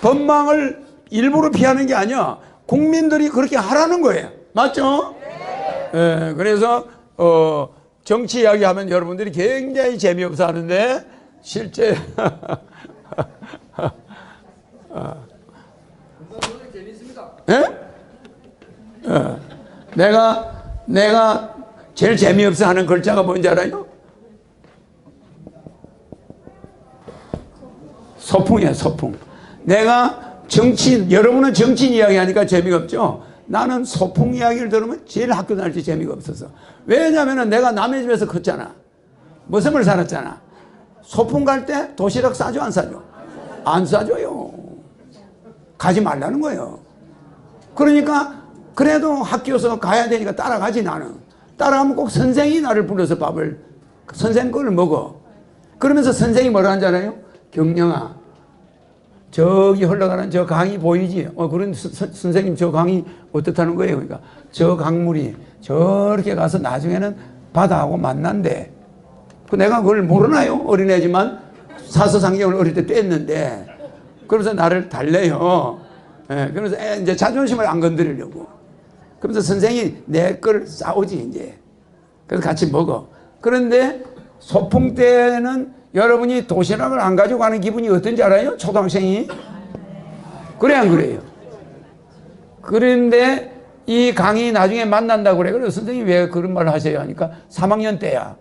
법망을 일부러 피하는 게 아니야. 국민들이 그렇게 하라는 거예요. 맞죠? 예, 그래서 정치 이야기하면 여러분들이 굉장히 재미없어 하는데 실제 예? 내가 제일 재미없어 하는 글자가 뭔지 알아요? 소풍이야, 소풍. 내가 여러분은 정치인 이야기 하니까 재미가 없죠? 나는 소풍 이야기를 들으면 제일 학교 다닐 때 재미가 없어서. 왜냐면은 내가 남의 집에서 컸잖아. 머슴을 살았잖아. 소풍 갈 때 도시락 싸줘, 안 싸줘? 안 싸줘요. 가지 말라는 거예요. 그러니까 그래도 학교에서 가야 되니까 따라가지 나는. 따라가면 꼭 선생이 나를 불러서 밥을, 선생 거를 먹어. 그러면서 선생이 뭐라 하잖아요? 경영아, 저기 흘러가는 저 강이 보이지? 그런 선생님 저 강이 어떻다는 거예요? 그러니까 저 강물이 저렇게 가서 나중에는 바다하고 만난대. 내가 그걸 모르나요? 어린애지만 사서상경을 어릴 때 뗐는데. 그러면서 나를 달래요. 예, 그러면서 이제 자존심을 안 건드리려고. 그러면서 선생이 내 걸 싸우지 이제. 그래서 같이 먹어. 그런데 소풍 때는 여러분이 도시락을 안 가지고 가는 기분이 어떤지 알아요? 초등학생이? 그래 안 그래요? 그런데 이 강이 나중에 만난다고 그래. 그래서 선생님이 왜 그런 말을 하셔요? 하니까 3학년 때야.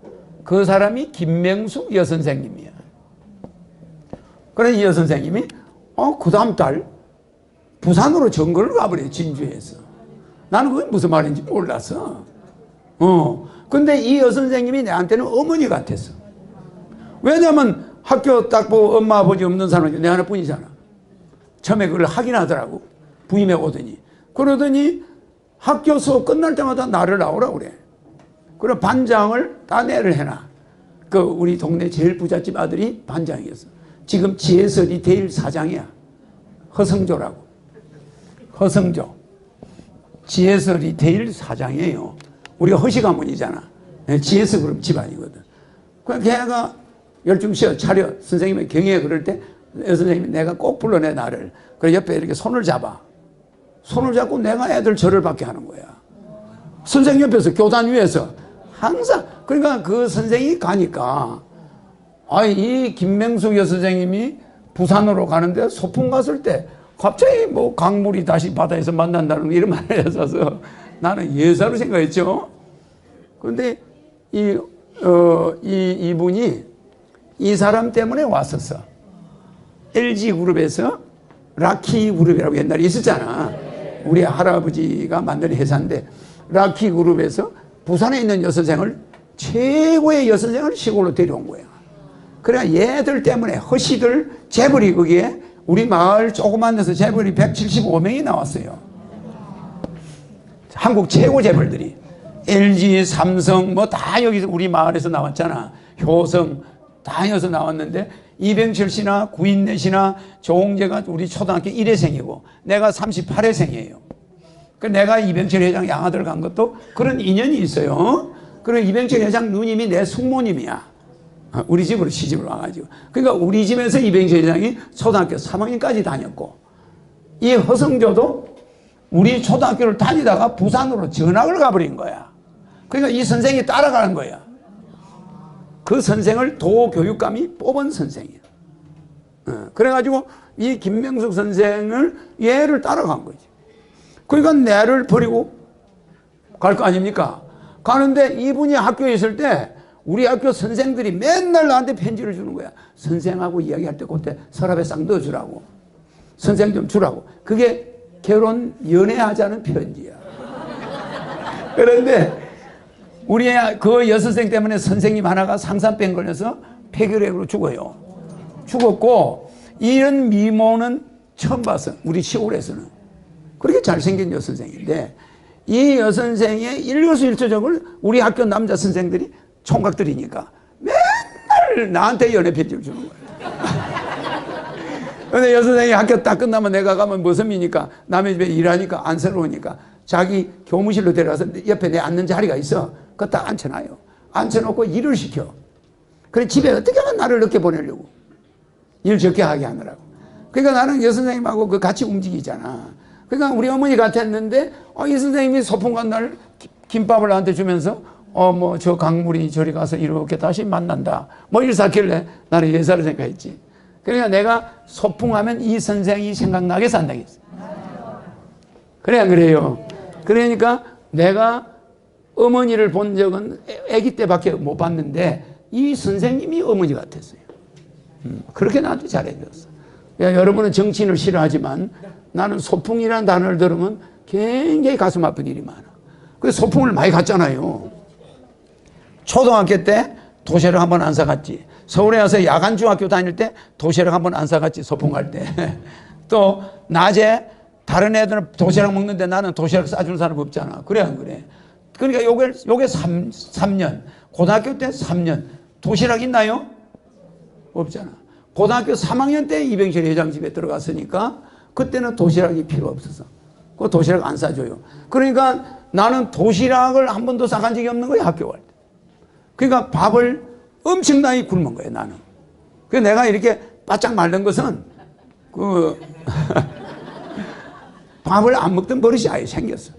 그 사람이 김명숙 여선생님이야. 그래 이 여선생님이 그 다음 달 부산으로 정거를 가버려요. 진주에서. 나는 그게 무슨 말인지 몰랐어. 근데 이 여선생님이 내한테는 어머니 같았어. 왜냐면 학교 딱 보고 엄마 아버지 없는 사람이 내 하나뿐이잖아. 처음에 그걸 확인하더라고. 부임해 오더니. 그러더니 학교 수업 끝날 때마다 나를 나오라고 그래. 그래 반장을 따내를 해놔. 그 우리 동네 제일 부잣집 아들이 반장이었어. 지금 지에서 리테일 사장이야. 허성조라고. 허성조. GS 리테일 사장이에요. 우리가 허시 가문이잖아. GS 그룹 집안이거든. 그냥 걔가 열중 쉬어 차려 선생님의 경애에 그럴 때 선생님이 내가 꼭 불러내 나를. 그래 옆에 이렇게 손을 잡아. 손을 잡고 내가 애들 절을 받게 하는 거야. 선생님 옆에서 교단 위에서 항상. 그러니까 그 선생이 가니까 이 김명숙 여선생님이 부산으로 가는데 소풍 갔을 때 갑자기 뭐 강물이 다시 바다에서 만난다는 이런 말을 했어서 나는 예사로 생각했죠. 그런데 이분이 이 사람 때문에 왔었어. LG그룹에서 라키그룹이라고 옛날에 있었잖아. 우리 할아버지가 만든 회사인데 라키그룹에서 부산에 있는 여선생을 최고의 여선생을 시골로 데려온 거야. 그래 얘들 때문에 허시들 재벌이 거기에 우리 마을 조그만 데서 재벌이 175명이 나왔어요. 한국 최고 재벌들이 LG, 삼성 뭐 다 여기서 우리 마을에서 나왔잖아. 효성 다 여기서 나왔는데 이병철 씨나 구인내 씨나 조홍재가 우리 초등학교 1회생이고 내가 38회생이에요. 그 내가 이병철 회장 양아들 간 것도 그런 인연이 있어요. 그리고 이병철 회장 누님이 내 숙모님이야. 우리 집으로 시집을 와가지고. 그러니까 우리 집에서 이병철 회장이 초등학교 3학년까지 다녔고 이 허성조도 우리 초등학교를 다니다가 부산으로 전학을 가버린 거야. 그러니까 이 선생이 따라가는 거야. 그 선생을 도교육감이 뽑은 선생이야. 그래가지고 이 김명숙 선생을 얘를 따라간 거지. 그러니까 내를 버리고 갈 거 아닙니까? 가는데 이분이 학교에 있을 때 우리 학교 선생들이 맨날 나한테 편지를 주는 거야. 선생하고 이야기할 때 그때 서랍에 싹 넣어주라고. 선생 좀 주라고. 그게 결혼 연애하자는 편지야. 그런데 우리 그 여선생 때문에 선생님 하나가 상산병 걸려서 폐결핵으로 죽어요. 죽었고 이런 미모는 처음 봤어. 우리 시골에서는. 그렇게 잘생긴 여선생인데 이 여선생의 일거수일투족을 우리 학교 남자 선생들이 총각들이니까 맨날 나한테 연애 편지를 주는 거예요. 근데 여선생이 학교 딱 끝나면 내가 가면 머슴이니까 남의 집에 일하니까 안쓰러우니까 자기 교무실로 데려가서 옆에 내 앉는 자리가 있어. 그거 딱 앉혀놔요. 앉혀놓고 일을 시켜. 그래 집에 어떻게 하면 나를 늦게 보내려고. 일 적게 하게 하느라고. 그러니까 나는 여선생님하고 그 같이 움직이잖아. 그러니까 우리 어머니 같았는데 이 선생님이 소풍 간 날 김밥을 나한테 주면서 뭐 저 강물이 저리 가서 이렇게 다시 만난다. 뭐 일사길래 나는 예사를 생각했지. 그러니까 내가 소풍하면 이 선생이 생각나게 산다겠어. 그래 안 그래요? 그러니까 내가 어머니를 본 적은 아기 때밖에 못 봤는데 이 선생님이 어머니 같았어요. 그렇게 나한테 잘해줬어. 여러분은 정치인을 싫어하지만 나는 소풍이라는 단어를 들으면 굉장히 가슴 아픈 일이 많아. 그래서 소풍을 많이 갔잖아요. 초등학교 때 도시락 한번 안 사갔지. 서울에 와서 야간 중학교 다닐 때 도시락 한번 안 사갔지. 소풍 갈 때. 또 낮에 다른 애들은 도시락 먹는데 나는 도시락 싸주는 사람 없잖아. 그래 안 그래? 그러니까 요게 3년. 고등학교 때 3년. 도시락 있나요? 없잖아. 고등학교 3학년 때 이병철 회장 집에 들어갔으니까 그때는 도시락이 필요 없었어. 그 도시락 안 싸줘요. 그러니까 나는 도시락을 한 번도 싸간 적이 없는 거야, 학교 갈 때. 그러니까 밥을 엄청나게 굶은 거예요, 나는. 그래서 내가 이렇게 바짝 마른 것은 밥을 안 먹던 버릇이 아예 생겼어.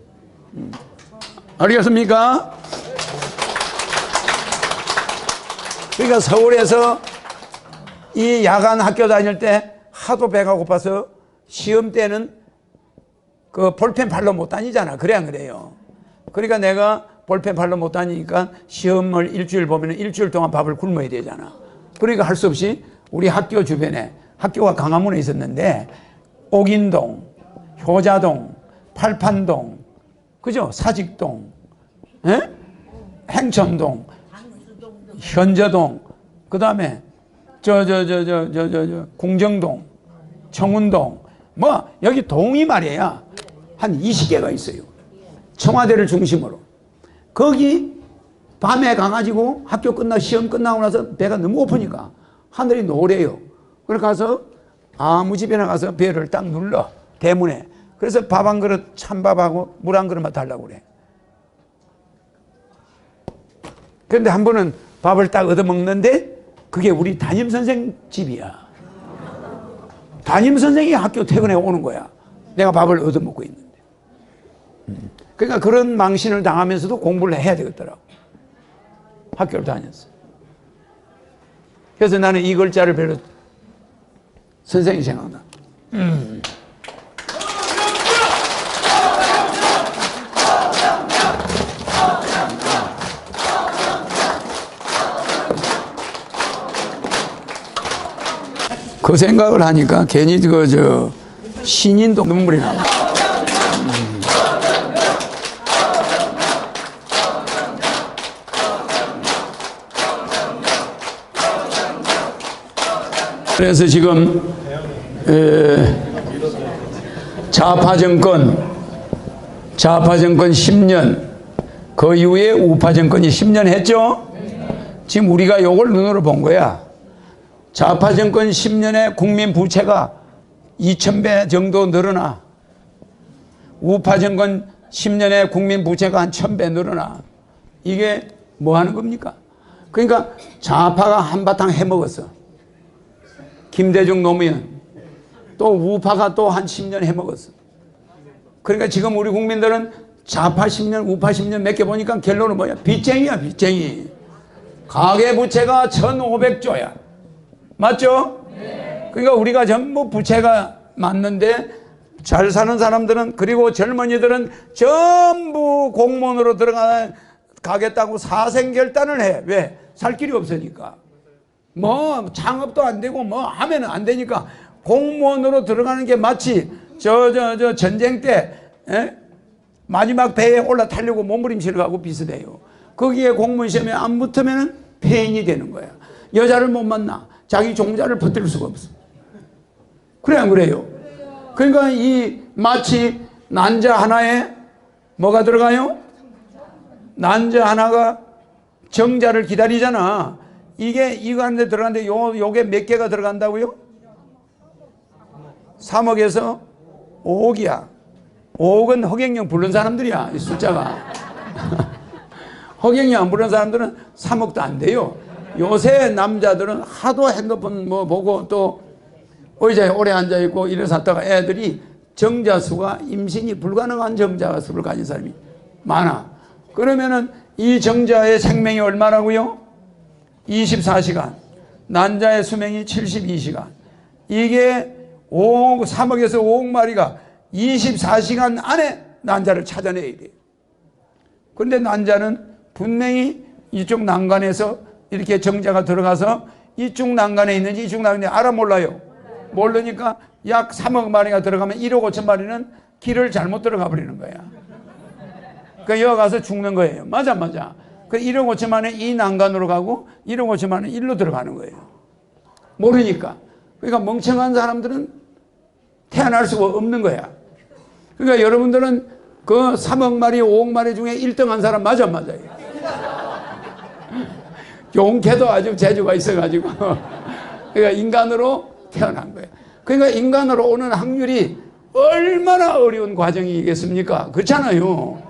알겠습니까? 그러니까 서울에서 이 야간 학교 다닐 때 하도 배가 고파서 시험 때는 그 볼펜 발로 못 다니잖아. 그래 안 그래요? 그러니까 내가 볼펜 발로 못 다니니까 시험을 일주일 보면 일주일 동안 밥을 굶어야 되잖아. 그러니까 할 수 없이 우리 학교 주변에, 학교가 강화문에 있었는데 옥인동, 효자동, 팔판동, 그죠? 사직동, 에? 행천동, 현저동, 그 다음에 공정동, 청운동, 뭐 여기 동이 말이야 한 20개가 있어요. 청와대를 중심으로. 거기 밤에 가가지고 학교 끝나 시험 끝나고 나서 배가 너무 고프니까 하늘이 노래요. 그래 가서 아무 집에나 가서 배를 딱 눌러. 대문에 그래서 밥 한 그릇, 찬밥하고 물 한 그릇만 달라고 그래. 그런데 한 번은 밥을 딱 얻어먹는데 그게 우리 담임선생 집이야. 담임선생이 학교 퇴근해 오는 거야. 내가 밥을 얻어먹고 있는데. 그러니까 그런 망신을 당하면서도 공부를 해야 되겠더라고. 학교를 다녔어. 그래서 나는 이 글자를 별로 선생이 생각나. 그 생각을 하니까 괜히 신인도 눈물이 나. 그래서 지금 좌파 정권 10년, 그 이후에 우파 정권이 10년 했죠. 지금 우리가 요걸 눈으로 본 거야. 좌파 정권 10년에 국민 부채가 2000배 정도 늘어나. 우파 정권 10년에 국민 부채가 한 1000배 늘어나. 이게 뭐 하는 겁니까? 그러니까 좌파가 한바탕 해먹었어. 김대중 노무현. 또 우파가 또 한 10년 해먹었어. 그러니까 지금 우리 국민들은 좌파 10년, 우파 10년 몇 개 보니까 결론은 뭐야? 빚쟁이야, 빚쟁이. 가계부채가 1500조야. 맞죠? 그러니까 우리가 전부 부채가 많는데 잘 사는 사람들은, 그리고 젊은이들은 전부 공무원으로 들어가겠다고 사생결단을 해. 왜? 살 길이 없으니까. 뭐 창업도 안 되고 뭐 하면 안 되니까 공무원으로 들어가는 게 마치 전쟁 때 마지막 배에 올라타려고 몸부림치러 가고 비슷해요. 거기에 공무원 시험에 안 붙으면 폐인이 되는 거야. 여자를 못 만나. 자기 종자를 버틸 수가 없어. 그래 안 그래요? 그러니까 이 마치 난자 하나에 뭐가 들어가요? 난자 하나가 정자를 기다리잖아. 이게 이거 하는데 들어가는데 요게 몇 개가 들어간다고요? 3억에서 5억이야. 5억은 허경영 부른 사람들이야, 이 숫자가. 허경영 안 부른 사람들은 3억도 안 돼요. 요새 남자들은 하도 핸드폰 뭐 보고 또 의자에 오래 앉아있고 이래서 하다가 애들이 정자수가, 임신이 불가능한 정자수를 가진 사람이 많아. 그러면은 이 정자의 생명이 얼마라고요? 24시간. 난자의 수명이 72시간. 이게 3억에서 5억 마리가 24시간 안에 난자를 찾아내야 돼요. 그런데 난자는 분명히 이쪽 난간에서 이렇게 정자가 들어가서 이쪽 난간에 있는지 이쪽 난간에 알아 몰라요? 모르니까 약 3억 마리가 들어가면 1억 5천 마리는 길을 잘못 들어가 버리는 거야. 그러니까 여기 가서 죽는 거예요. 맞아. 그 1억 5천만에 이 난간으로 가고 1억 5천만에 일로 들어가는 거예요. 모르니까. 그러니까 멍청한 사람들은 태어날 수가 없는 거야. 그러니까 여러분들은 그 3억 마리, 5억 마리 중에 1등 한 사람 맞아요. 용케도 아주 재주가 있어가지고 그러니까 인간으로 태어난 거예요. 그러니까 인간으로 오는 확률이 얼마나 어려운 과정이겠습니까? 그렇잖아요.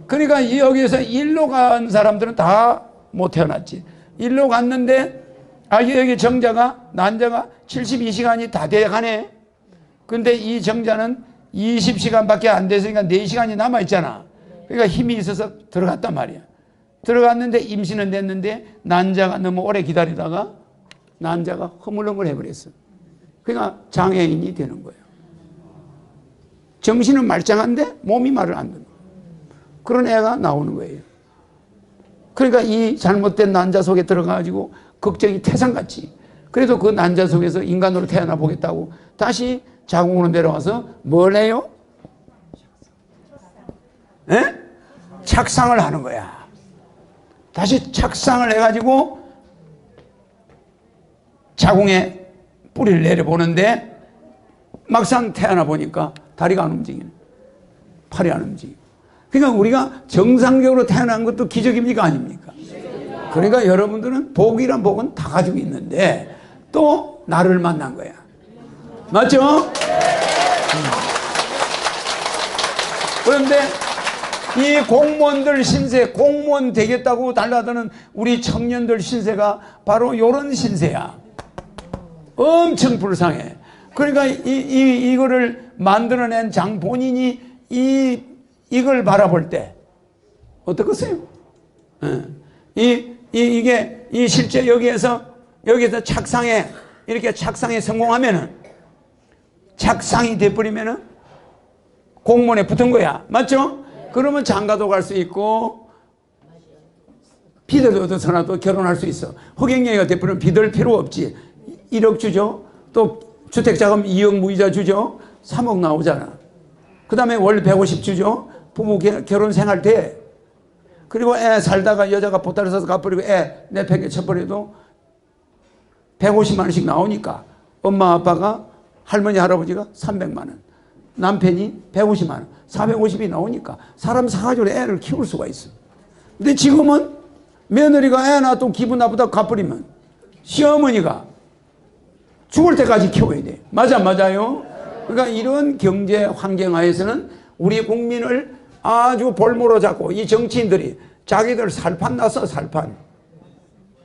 그러니까 여기에서 일로 간 사람들은 다 못 태어났지. 일로 갔는데 여기 정자가, 난자가 72시간이 다 돼가네. 근데 이 정자는 20시간밖에 안 됐으니까 4시간이 남아있잖아. 그러니까 힘이 있어서 들어갔단 말이야. 들어갔는데 임신은 됐는데 난자가 너무 오래 기다리다가 난자가 허물허물 해버렸어. 그러니까 장애인이 되는 거예요. 정신은 말짱한데 몸이 말을 안 듣는 거예요. 그런 애가 나오는 거예요. 그러니까 이 잘못된 난자 속에 들어가가지고 걱정이 태산같이. 그래도 그 난자 속에서 인간으로 태어나 보겠다고 다시 자궁으로 내려와서 뭘 해요? 착상을 하는 거야. 다시 착상을 해가지고 자궁에 뿌리를 내려보는데 막상 태어나 보니까 다리가 안 움직이네. 팔이 안 움직이고. 그러니까 우리가 정상적으로 태어난 것도 기적입니까? 아닙니까? 그러니까 여러분들은 복이란 복은 다 가지고 있는데 또 나를 만난 거야. 맞죠? 그런데 이 공무원들 신세, 공무원 되겠다고 달라드는 우리 청년들 신세가 바로 이런 신세야. 엄청 불쌍해. 그러니까 이거를 만들어낸 장 본인이 이걸 바라볼 때 어떻겠어요? 이게 실제 여기에서 이렇게 착상에 성공하면은, 착상이 돼버리면은 공무원에 붙은 거야. 맞죠? 그러면 장가도 갈 수 있고 비들 얻어서라도 결혼할 수 있어. 허경영이가 돼버리면 비들 필요 없지. 1억 주죠. 또 주택자금 2억 무이자 주죠. 3억 나오잖아. 그 다음에 월 150 주죠. 부부 결혼 생활 돼. 그리고 애 살다가 여자가 보따리 써서 갚아버리고 애 내팽개 쳐버려도 150만 원씩 나오니까 엄마 아빠가, 할머니 할아버지가 300만 원, 남편이 150만 원, 450이 나오니까 사람 사가지고 애를 키울 수가 있어. 근데 지금은 며느리가 애 낳아도 기분 나쁘다고 갚아버리면 시어머니가 죽을 때까지 키워야 돼. 맞아, 맞아요? 그러니까 이런 경제 환경 하에서는 우리 국민을 아주 볼모로 잡고 이 정치인들이 자기들 살판 났어, 살판.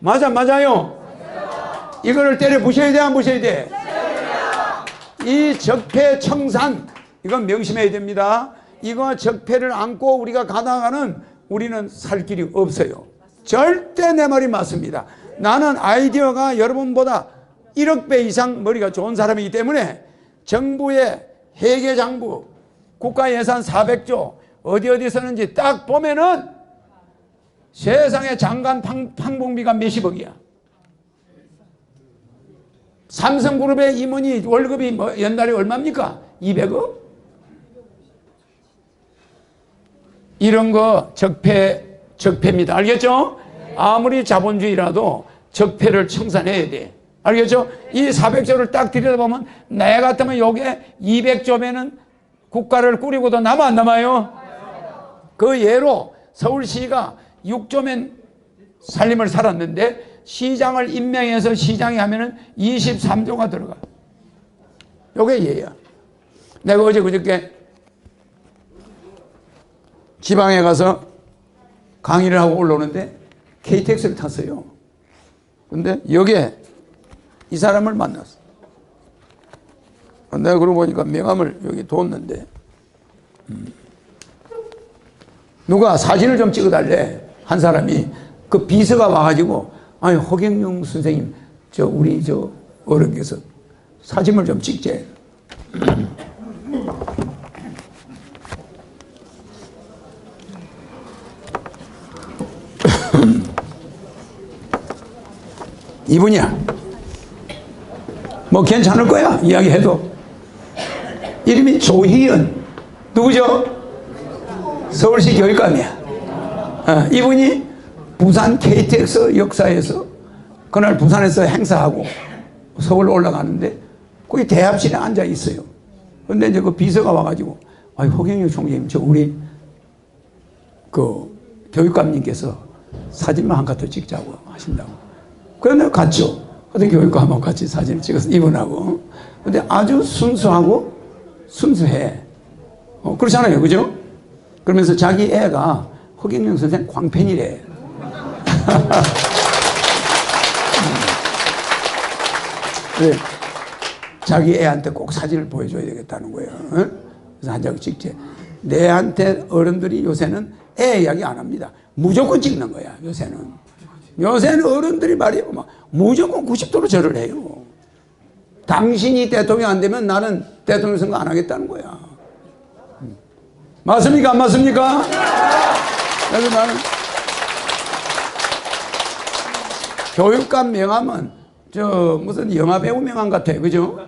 맞아, 맞아요? 이거를 때려 부셔야 돼, 안 부셔야 돼? 이 적폐청산, 이건 명심해야 됩니다. 이거 적폐를 안고 우리가 가다가는 우리는 살 길이 없어요. 절대 내 말이 맞습니다. 나는 아이디어가 여러분보다 1억 배 이상 머리가 좋은 사람이기 때문에 정부의 회계장부, 국가예산 400조 어디 쓰는지 딱 보면은 세상에 장관 판공비가 몇십억이야. 삼성그룹의 임원이 월급이 연달에 얼마입니까? 200억? 이런 거 적폐입니다. 알겠죠? 아무리 자본주의라도 적폐를 청산해야 돼. 알겠죠? 이 400조를 딱 들여다보면 내 같으면 요게 200조면은 국가를 꾸리고도 남아 안 남아요? 그 예로 서울시가 6조면 살림을 살았는데 시장을 임명해서 시장이 하면은 23조가 들어가. 요게 예야. 내가 어제 그저께 지방에 가서 강의를 하고 올라오는데 KTX를 탔어요. 근데 여기에 이 사람을 만났어. 내가 그러고 보니까 명함을 여기 뒀는데 누가 사진을 좀 찍어달래. 한 사람이 그 비서가 와가지고 아니 허경영 선생님 우리 어른께서 사진을 좀 찍재. 이분이야. 뭐 괜찮을 거야 이야기해도. 이름이 조희연. 누구죠? 서울시 교육감이야. 이분이 부산 KTX 역사에서 그날 부산에서 행사하고 서울 올라가는데 거기 대합실에 앉아 있어요. 근데 이제 그 비서가 와가지고 아니 허경영 총장님 우리 그 교육감님께서 사진만 한 컷 더 찍자고 하신다고. 그래서 내가 갔죠. 어떤 교육감하고 같이 사진을 찍어서 이분하고. 근데 아주 순수하고 순수해. 그렇잖아요, 그죠? 그러면서 자기 애가 허경영 선생 광팬이래. 그래, 자기 애한테 꼭 사진을 보여줘야 되겠다는 거예요. 그래서 한 장 찍지. 내한테 어른들이 요새는 애 이야기 안 합니다. 무조건 찍는 거야, 요새는. 요새는 어른들이 말이에요. 막 무조건 90도로 절을 해요. 당신이 대통령 안 되면 나는 대통령 선거 안 하겠다는 거야. 맞습니까? 안 맞습니까? 그래서 나는 교육감 명함은 무슨 영화배우 명함 같아요. 그죠?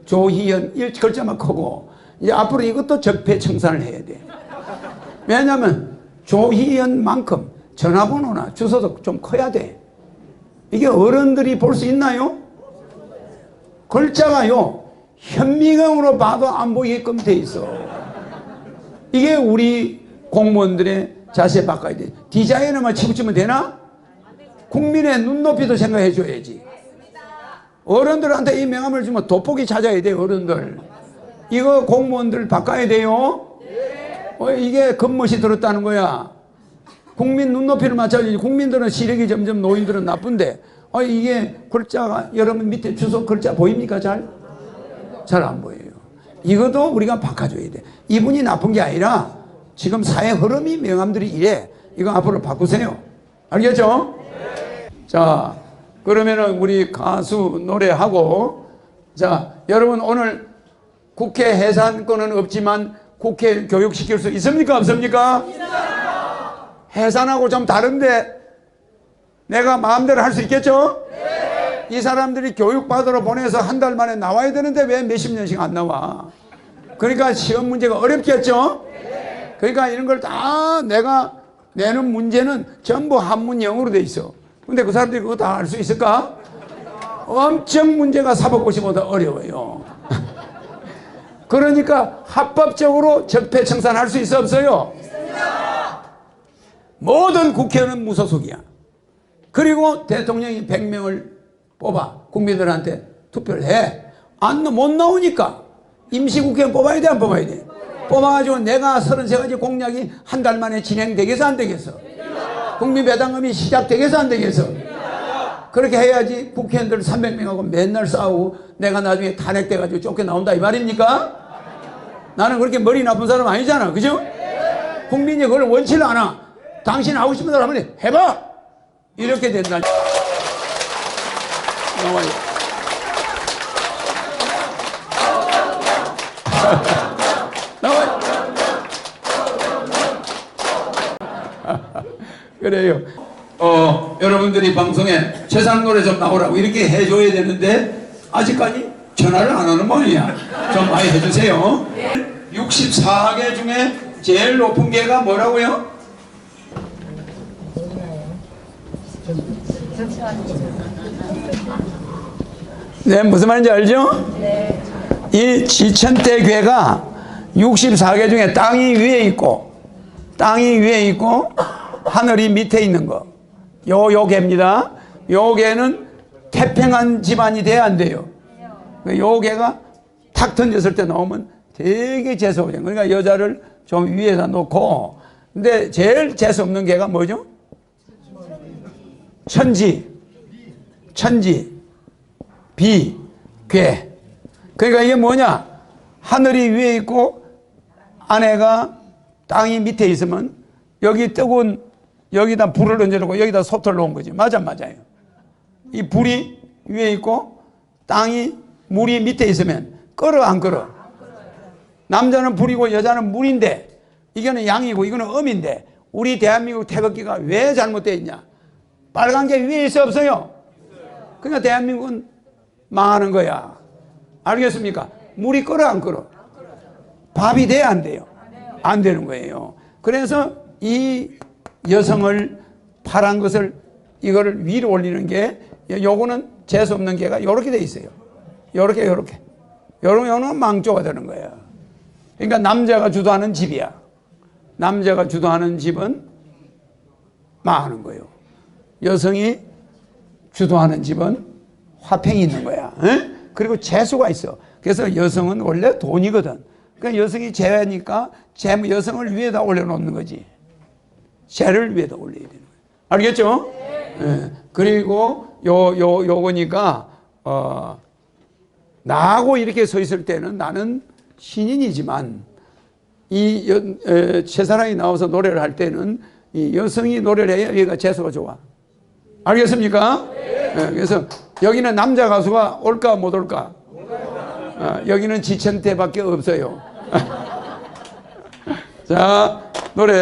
조희연 글자만 크고 이제 앞으로 이것도 적폐청산을 해야 돼. 왜냐하면 조희연만큼 전화번호나 주소도 좀 커야 돼. 이게 어른들이 볼 수 있나요? 글자가요 현미경으로 봐도 안 보이게끔 돼 있어. 이게 우리 공무원들의 자세 바꿔야 돼. 디자인에만 치붙이면 되나? 국민의 눈높이도 생각해 줘야지. 어른들한테 이 명함을 주면 돋보기 찾아야 돼. 어른들 이거 공무원들 바꿔야 돼요. 이게 겉멋이 들었다는 거야. 국민 눈높이를 맞춰야지. 국민들은 시력이 점점 노인들은 나쁜데 이게 글자가 여러분 밑에 주소 글자 보입니까? 잘 안 보여요. 이것도 우리가 바꿔줘야 돼. 이분이 나쁜 게 아니라 지금 사회 흐름이 명함들이 이래. 이거 앞으로 바꾸세요. 알겠죠? 자, 그러면은 우리 가수 노래하고, 자, 여러분 오늘 국회 해산권은 없지만 국회 교육시킬 수 있습니까? 없습니까? 해산하고 좀 다른데 내가 마음대로 할 수 있겠죠? 이 사람들이 교육받으러 보내서 한 달 만에 나와야 되는데 왜 몇십 년씩 안 나와? 그러니까 시험 문제가 어렵겠죠? 그러니까 이런 걸 다 내가 내는 문제는 전부 한문형으로 돼 있어. 근데 그 사람들이 그거 다 알 수 있을까? 엄청 문제가 사법고시보다 어려워요. 그러니까 합법적으로 적폐청산할 수 있어 없어요? 모든 국회의원은 무소속이야. 그리고 대통령이 100명을 뽑아 국민들한테 투표를 해. 못 나오니까 임시국회의원 뽑아야 돼 안 뽑아야 돼? 뽑아가지고 내가 33가지 공약이 한 달 만에 진행되겠어 안 되겠어? 국민 배당금이 시작되겠어 안 되겠어? 그렇게 해야지 국회의원들 300명하고 맨날 싸우고 내가 나중에 탄핵돼가지고 쫓겨나온다 이 말입니까? 나는 그렇게 머리 나쁜 사람 아니잖아. 그죠? 국민이 그걸 원치를 않아. 당신 하고 싶은 대로 하면 해봐! 이렇게 된다. 나와요. 나와요. 그래요. 여러분들이 방송에 최상 노래 좀 나오라고 이렇게 해줘야 되는데 아직까지 전화를 안 하는 모양이야. 좀 많이 해주세요. 64개 중에 제일 높은 개가 뭐라고요? 네, 무슨 말인지 알죠? 네. 이 지천대 괴가 64개 중에 땅이 위에 있고 하늘이 밑에 있는 거. 요 개입니다. 요 개는 태평한 집안이 돼야 안 돼요. 요 개가 탁 던졌을 때 나오면 되게 재수없어요. 그러니까 여자를 좀 위에다 놓고, 근데 제일 재수없는 개가 뭐죠? 천지, 비, 괴. 그러니까 이게 뭐냐? 하늘이 위에 있고 아내가 땅이 밑에 있으면 여기 뜨거운 여기다 불을 얹어놓고 여기다 솥을 놓은 거지. 맞아요. 이 불이 위에 있고 땅이 물이 밑에 있으면 끓어 안 끓어? 남자는 불이고 여자는 물인데 이거는 양이고 이거는 음인데 우리 대한민국 태극기가 왜 잘못되어 있냐? 빨간 게 위에 있어 없어요? 그러니까 대한민국은 망하는 거야. 알겠습니까? 물이 끓어 안 끓어? 밥이 돼야 안 돼요? 안 되는 거예요. 그래서 이 여성을 파란 것을 이거를 위로 올리는 게 요거는 재수 없는 게가 요렇게 돼 있어요. 요렇게 요런 망조가 되는 거야. 그러니까 남자가 주도하는 집이야. 남자가 주도하는 집은 망하는 거예요. 여성이 주도하는 집은 화평이 있는 거야. 에? 그리고 재수가 있어. 그래서 여성은 원래 돈이거든. 그러니까 여성이 재니까 여성을 위에다 올려놓는 거지. 재를 위에다 올려야 되는 거야. 알겠죠? 네. 그리고 요거니까 나하고 이렇게 서 있을 때는 나는 신인이지만 최사랑이 나와서 노래를 할 때는 이 여성이 노래를 해야 여기가 재수가 좋아. 알겠습니까? 네. 그래서 여기는 남자 가수가 올까 못 올까? 여기는 지천대밖에 없어요. 자, 노래